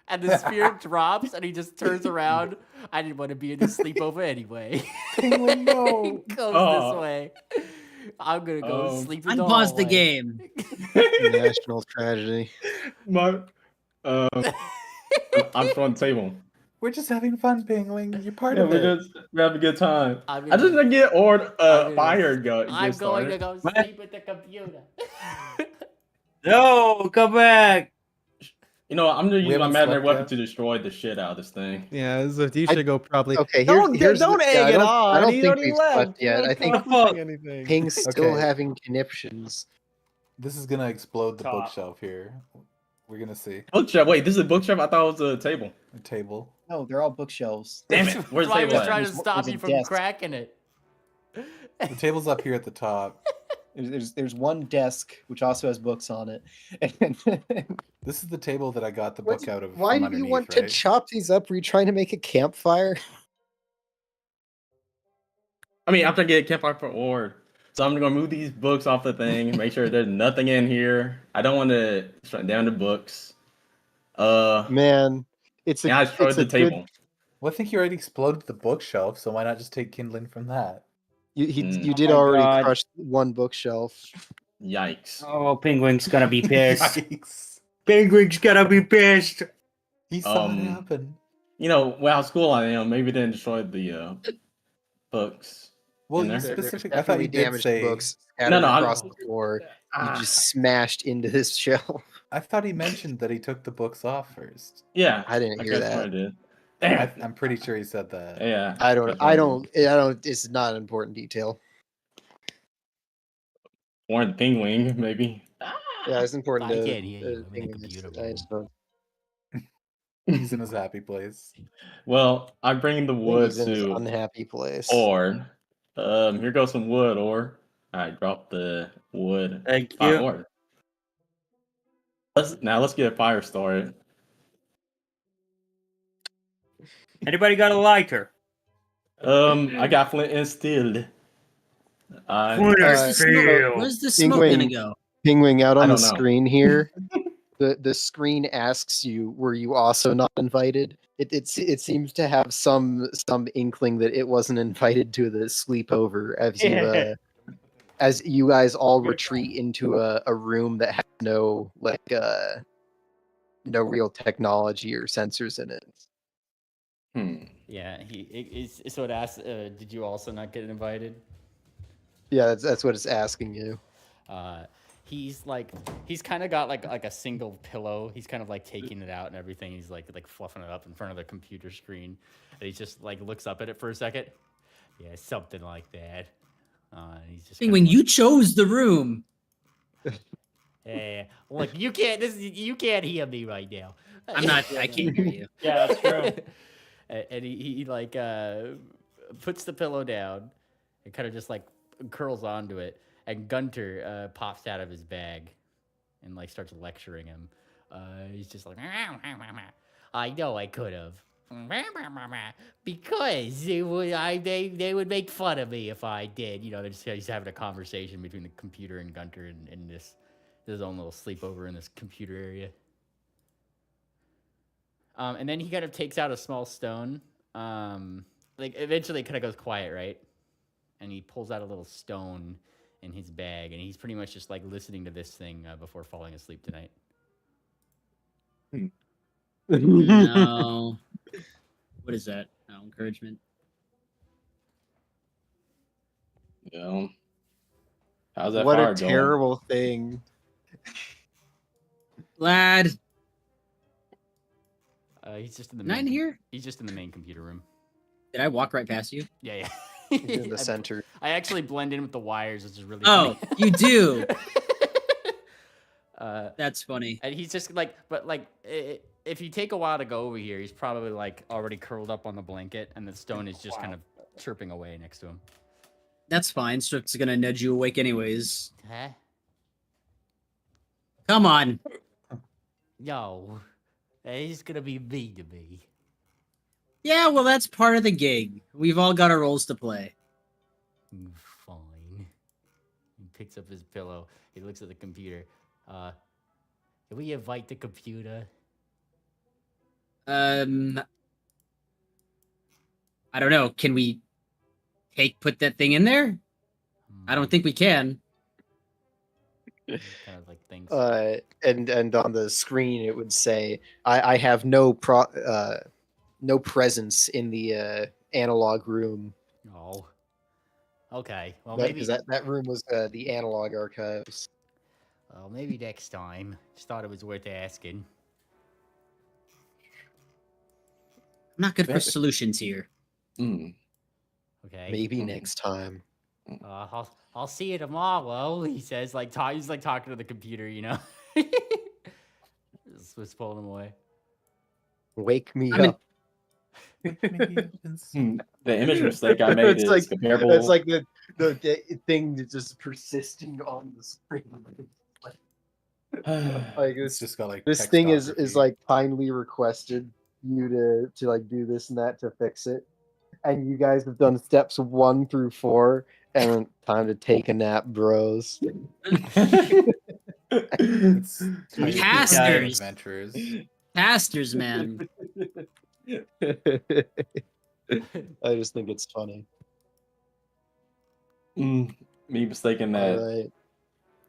and the sphere drops, and he just turns around. I didn't want to be in this sleepover anyway. No. Goes this way. I'm gonna go sleep in the unpause the hallway. game. National tragedy. I'm from the table. We're just having fun, Penguin. You're part of it. We have a good time. I just didn't get fired. I'm going to go sleep with the computer. No, come back. You know, I'm gonna We use my haven't imaginary slept weapon yet? to destroy the shit out of this thing. Yeah, so you I- should go probably. Okay, Don't here's don't the, egg it I on. don't He think already we've left. slept You're yet. not I think accomplishing anything. Ping's still Okay. having conniptions. This is gonna explode the Top. bookshelf here. We're gonna see. Bookshelf. Wait, this is a bookshelf. I thought it was a table. A table. No, they're all bookshelves. Damn it! Where's the I table was at? trying to There's stop a you from desk. cracking it. The table's up here at the top. There's one desk which also has books on it. And This is the table that I got the book out of. why from do you underneath, want right? to chop these up? Were you trying to make a campfire? I mean, I'm trying to get a campfire for Ord. So I'm gonna move these books off the thing, make sure there's nothing in here. I don't want to shut down the books. Man, it's a and I destroyed it's the a table. good. Well, I think you already exploded the bookshelf, so why not just take kindling from that? You Oh did my already God. crush one bookshelf. Yikes. Oh, Penguin's gonna be pissed. Yikes. Penguin's gonna be pissed. He saw it happen. You know, well, how school I am, maybe they didn't destroy the books. Well, in you there. specific. I thought Definitely you did damaged say. books No, scattered no, across the floor. You just smashed into this shelf. I thought he mentioned that he took the books off first. Yeah, I didn't hear that's what I that. did. Damn. I'm pretty sure he said that. Yeah. I that's don't. what did. I don't. It's not an important detail. Or the penguin, maybe. Yeah, it's important I to. can't hear you. I'm in a computer I just don't. He's in his happy place. Well, I bring the I think wood he's in his to unhappy place. Ord. Here goes some wood, Ord. I dropped the wood. Thank on you. Ord. Let's get a fire started. Anybody got a lighter? I got flint and steel. Where's the smoke gonna go? Penguin out I on the don't know. screen here. The screen asks you, "Were you also not invited?" It seems to have some inkling that it wasn't invited to the sleepover as you guys all retreat into a room that has no no real technology or sensors in it. Yeah, so it asks, did you also not get invited? Yeah, that's what it's asking you. He's kind of got like a single pillow. He's kind of like taking it out and everything. He's like fluffing it up in front of the computer screen. And he just like looks up at it for a second. Yeah, something like that. And he's just Penguin, you chose the room. Hey, look, you can't hear me right now. I can't hear you. Yeah, that's true. And he like puts the pillow down and kind of just like curls onto it. And Gunter pops out of his bag and like starts lecturing him. He's just like, I know I could have. Because they would make fun of me if I did. You know, they're just having a conversation between the computer and Gunter and this own little sleepover in this computer area. And then he kind of takes out a small stone. Like eventually it kind of goes quiet, right? And he pulls out a little stone in his bag, and he's pretty much just like listening to this thing before falling asleep tonight. No. What is that? No, encouragement. Yeah. How's that What fire a going? terrible thing. Lad. He's just in the Not in here? He's just in the main computer room. Did I walk right past you? Yeah. In the center. I actually blend in with the wires, which is really Oh, funny. you do. That's funny. And he's just like, but like, if you take a while to go over here, he's probably like already curled up on the blanket, and the stone is just kind of chirping away next to him. That's fine. Swift's gonna nudge you awake anyways. Huh? Come on. Yo, he's gonna be mean to me. Yeah, well, that's part of the gig. We've all got our roles to play. Fine. He picks up his pillow. He looks at the computer. Can we invite the computer? I don't know. Can we put that thing in there? I don't think we can. Kind of like things. And on the screen it would say, I have no presence in the analog room. Oh. Okay. Well, Because maybe that room was the analog archives. Well, maybe next time. Just thought it was worth asking. I'm not good for That- solutions here. Okay. Maybe next time. I'll see you tomorrow. He says, like, he's like talking to the computer, you know. Just pulling him away. Wake me I mean- up. The image mistake I made It's is like- comparable. It's like the thing that's just persisting on the screen. Like It's just got like this thing is textography. like kindly requested you to like do this and that to fix it, and you guys have done steps 1 through 4, and time to take a nap, bros. It's time to Casters. adventurers. Casters, man. I just think it's funny. Me mistaking All that right.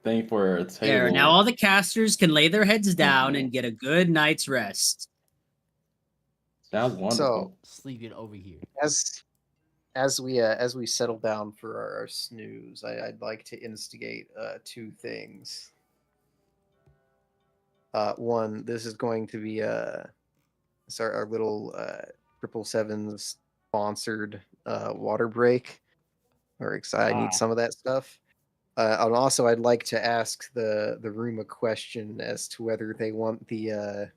thing for a table. There, now all the casters can lay their heads down and get a good night's rest. Sounds wonderful. Sleeping over here. As we settle down for our snooze, I'd like to instigate 2 things. One, this is going to be our little 777's sponsored water break. Or I need some of that stuff. And also, I'd like to ask the room a question as to whether they want the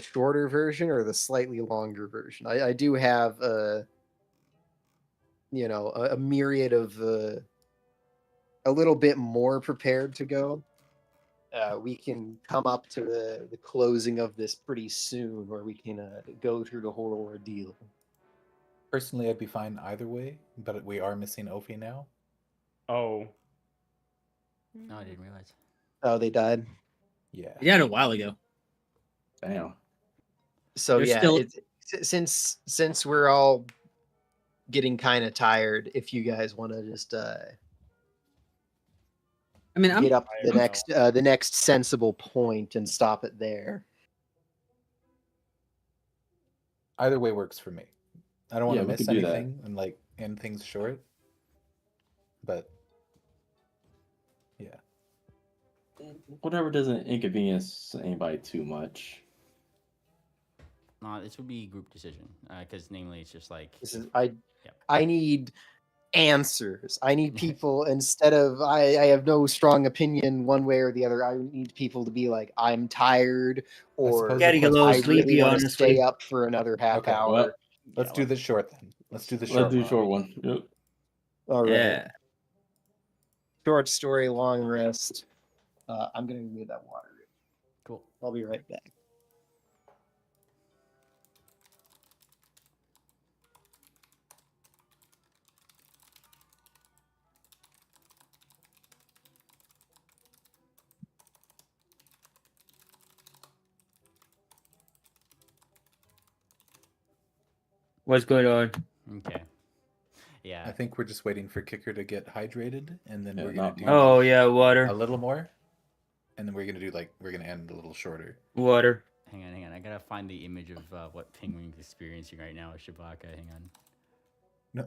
shorter version or the slightly longer version. I do have a myriad of a little bit more prepared to go. We can come up to the closing of this pretty soon, where we can go through the whole ordeal. Personally, I'd be fine either way, but we are missing Ophi now. Oh. No, I didn't realize. Oh, they died? Yeah. They died a while ago. Damn. So They're yeah, still- since we're all getting kind of tired, if you guys want to just I mean, get up to the next sensible point and stop it there. Either way works for me. I don't want Yeah, to we miss could do that. anything and like end things short. But yeah. Whatever doesn't inconvenience anybody too much. No, this would be a group decision. Because namely, it's just like I need answers. I need people instead of I have no strong opinion one way or the other. I need people to be like, I'm tired, or suppose Getting a little I sleepy, really want to honestly. stay up for another half Okay, hour. What? Let's do this short then. Let's do the Let's short do one. short one. Yep. All right. Yeah. Short story, long rest. I'm gonna get that water. Cool. I'll be right back. What's going on? Okay. Yeah. I think we're just waiting for Kicker to get hydrated, and then we're gonna not do Oh yeah, water. a little more, and then we're gonna end a little shorter. Water. Hang on. I gotta find the image of what Penguin's experiencing right now with Shabaka. Hang on. No.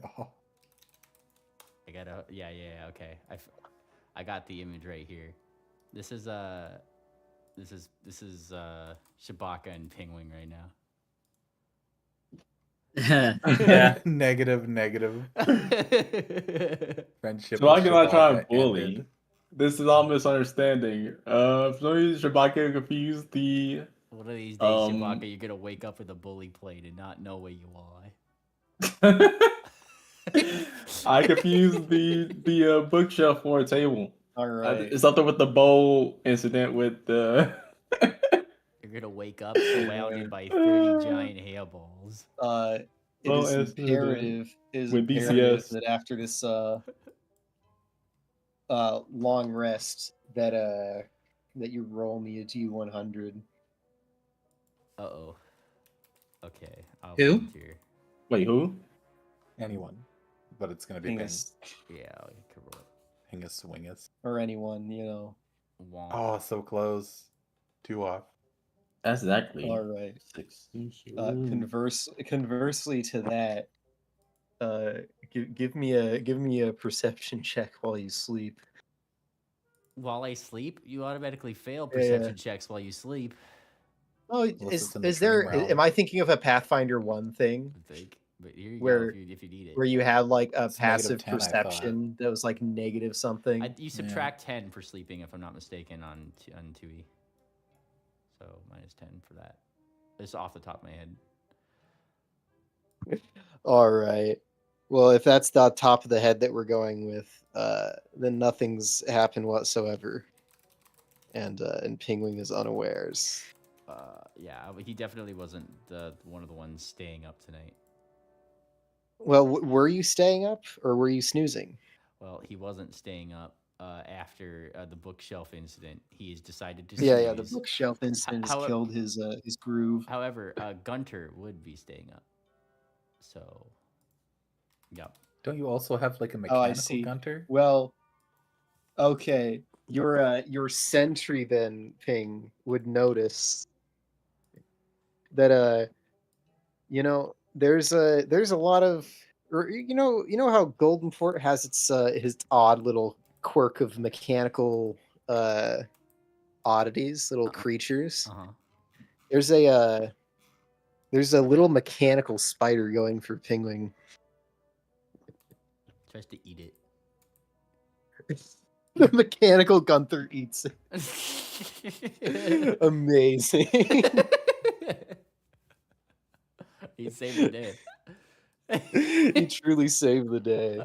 I gotta. Yeah. Okay. I got the image right here. This is Shabaka and Penguin right now. Yeah. Negative. Friendship. So I with cannot try and Shabaka bully. ended. This is all misunderstanding. For some reason, Shabaka confused the. One of these days, Shabaka, you're gonna wake up with a bully plate and not know where you are. I confused the bookshelf for a table. All right. It's something with the bowl incident with the. You're gonna wake up surrounded by 30 giant hairballs. It Well, is as imperative with imperative BCS. that after this long rest that you roll me a D100. Uh-oh. Okay. I'll Who? volunteer. Wait, who? Anyone, but it's gonna be Ping. Pingus, Yeah, I can roll. Pingus Swingus. or anyone, you know. Womp. Oh, so close. 2 off. That's exactly All right. 6. Conversely to that, give me a perception check while you sleep. While I sleep, you automatically fail Yeah, yeah. perception checks while you sleep. Oh, Unless it's in the is dream there? realm. Am I thinking of a Pathfinder 1 thing I think. But here you go where if you need it. where you have like a It's passive -10, I thought. perception that was like negative something? You subtract 10 for sleeping, if I'm not mistaken, on 2E. So -10 for that. Just off the top of my head. All right. Well, if that's the top of the head that we're going with, then nothing's happened whatsoever, and Pingwing is unawares. Yeah, he definitely wasn't one of the ones staying up tonight. Well, were you staying up or were you snoozing? Well, he wasn't staying up after the bookshelf incident. He has decided to snooze. Yeah. The bookshelf incident has killed his groove. However, Gunter would be staying up. So, yep. Don't you also have like a Oh, I mechanical see. gunter? Well, okay. Your sentry then, Ping, would notice that there's a lot of, or you know how Golden Fort has its his odd little quirk of mechanical oddities, little creatures. There's a little mechanical spider going for Pingwing. Tries to eat it. The mechanical Gunther eats it. Amazing. He saved the day. He truly saved the day.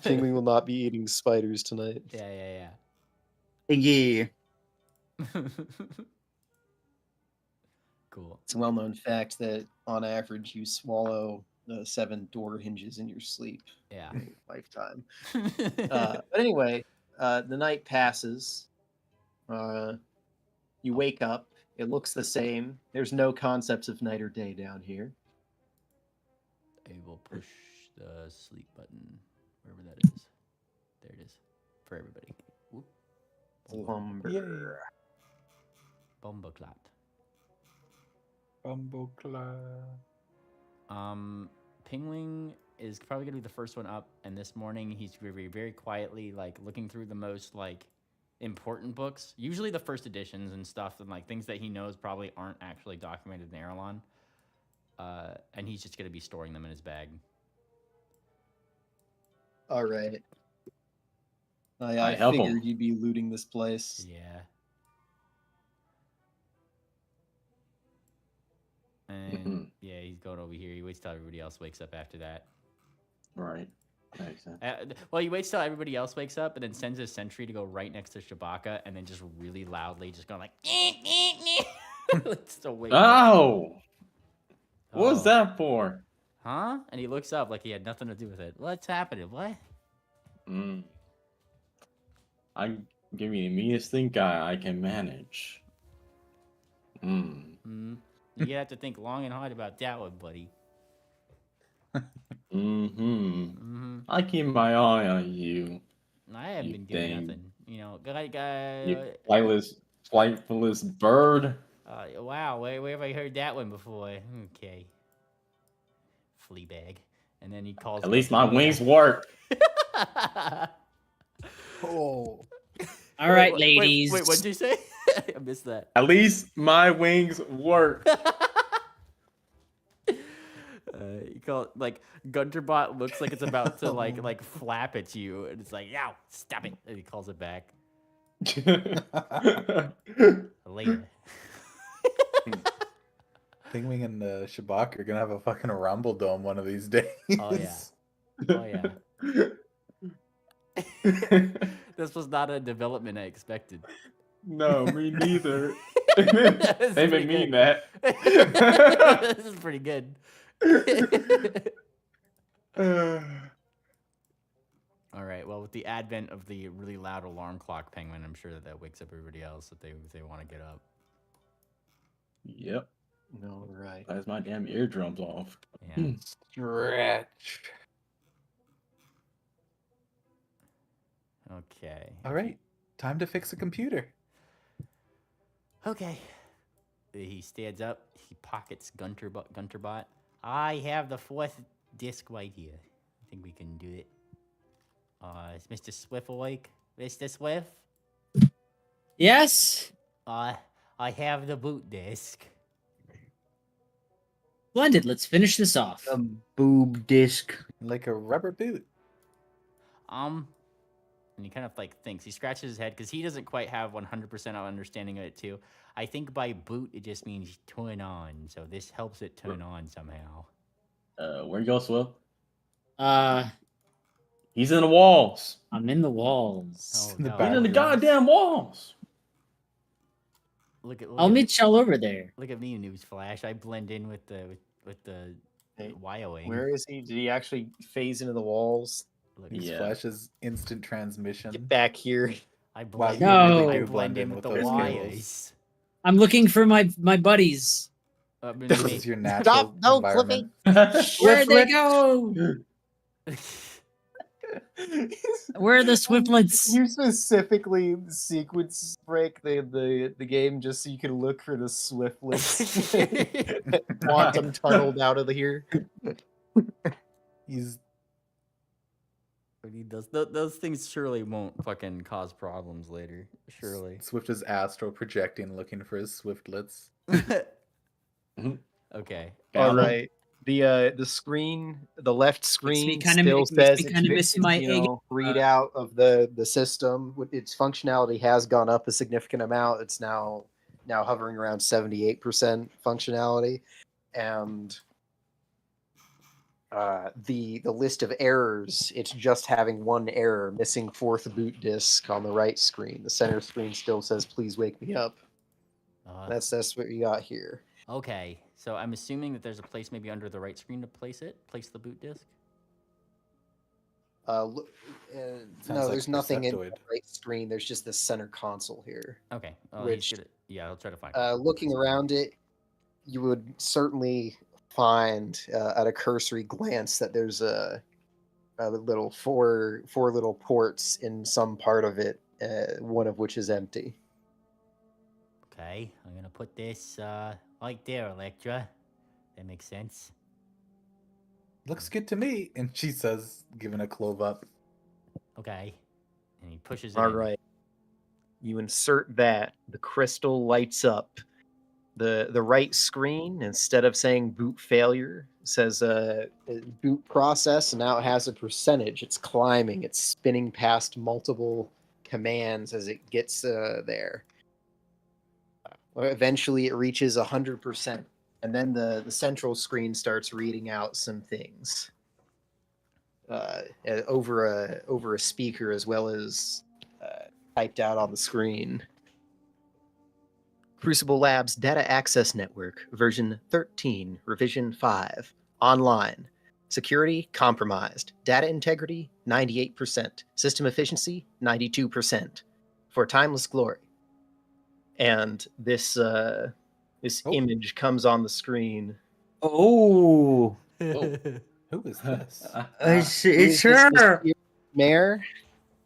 Pingwing will not be eating spiders tonight. Yeah. Yeah. Cool. It's a well-known fact that on average you swallow 7 door hinges in your sleep. Yeah. In your lifetime. But anyway, the night passes. You wake up. It looks the same. There's no concepts of night or day down here. I will push the sleep button wherever that is. There it is for everybody. Whoop. Lumber. Bumbleclat. Pingwing is probably gonna be the first one up, and this morning he's very, very quietly like looking through the most like important books, usually the first editions and stuff, and like things that he knows probably aren't actually documented in Erelon. And he's just gonna be storing them in his bag. All right. I I help him. figured you'd be looting this place. Yeah. And yeah, he's going over here. He waits till everybody else wakes up after that. Right. Makes sense. Well, he waits till everybody else wakes up and then sends his sentry to go right next to Shabaka and then just really loudly just going like, just to wake up. Oh! What was that for? Huh? And he looks up like he had nothing to do with it. What's happening? What? I give me the meanest think I can manage. You have to think long and hard about that one, buddy. I keep my eye on you. I haven't been doing nothing. You know, You flightless bird. Wow, where have I heard that one before? Okay. Fleabag. And then he calls. At least my wings work. Oh. All right, ladies. Wait, what'd you say? I missed that. At least my wings work. You call it like Gunterbot looks like it's about to like flap at you, and it's like, "Yow, stop it!" And he calls it back. Later. Pingwing and Shabak are gonna have a fucking rumble dome one of these days. Oh yeah. This was not a development I expected. No, me neither. They've been mean that. This is pretty good. All right. Well, with the advent of the really loud alarm clock, Penguin, I'm sure that wakes up everybody else if they want to get up. Yep. All right. That's my damn eardrums off. Yeah. Stretch. Okay. All right. Time to fix a computer. Okay. He stands up. He pockets Gunterbot. I have the 4th disk right here. I think we can do it. Is Mr. Swift awake? Mr. Swift? Yes? I have the boot disc. Splendid. Let's finish this off. A boob disc. Like a rubber boot. And he kind of like thinks. He scratches his head because he doesn't quite have 100% of understanding of it too. I think by boot it just means turn on, so this helps it turn on somehow. Where you go, Swift? Uh, He's in the walls. I'm in the walls. Oh, no. He's in the goddamn walls. Look I'll at meet y'all over there. Look at me, Newsflash. I blend in with the Hey, wyoing. Where is he? Did he actually phase into the walls? Look, Use Flash's instant transmission. Get back here. I Wow, blend, you No. really I do blend in in with the those wires. I'm looking for my buddies. This is your natural environment. Where'd they go? Where are the Swiftlets? You specifically sequence break the game just so you can look for the Swiftlets. Quantum tunneled out of here. He's Those things surely won't fucking cause problems later. Surely. Swift is astral projecting, looking for his Swiftlets. Okay. All right. The screen, the left screen still says it's readout of the system. Its functionality has gone up a significant amount. It's now hovering around 78% functionality, and the list of errors, it's just having one error, missing fourth boot disk on the right screen. The center screen still says please wake me up. That's what you got here. Okay, so I'm assuming that there's a place maybe under the right screen to place the boot disc. No, there's nothing in the right screen. There's just the center console here. Okay, which, I'll try to find it. Looking around it, you would certainly find at a cursory glance that there's a little four little ports in some part of it, one of which is empty. Okay, I'm gonna put this right there, Electra. That makes sense. Looks good to me. And she says, giving a clove up. Okay. And he pushes it All in. right. You insert that. The crystal lights up. The right screen, instead of saying boot failure, says boot process, and now it has a percentage. It's climbing. It's spinning past multiple commands as it gets there. Eventually, it reaches 100%. And then the central screen starts reading out some things over a speaker, as well as typed out on the screen. Crucible Labs Data Access Network, version 13, revision 5, online. Security compromised. Data integrity 98%. System efficiency 92%. For timeless glory. And this image comes on the screen. Oh. Who is this? It's her. Mayor.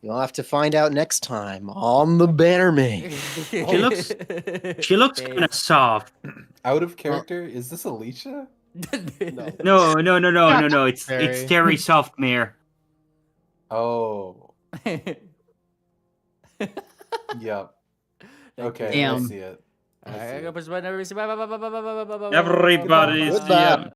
You'll have to find out next time on the Bannermanes. She looks kind of soft. Out of character? Is this Alicia? No. It's Terry Softmere. Oh. Yep. Okay, Damn. I see it. Everybody's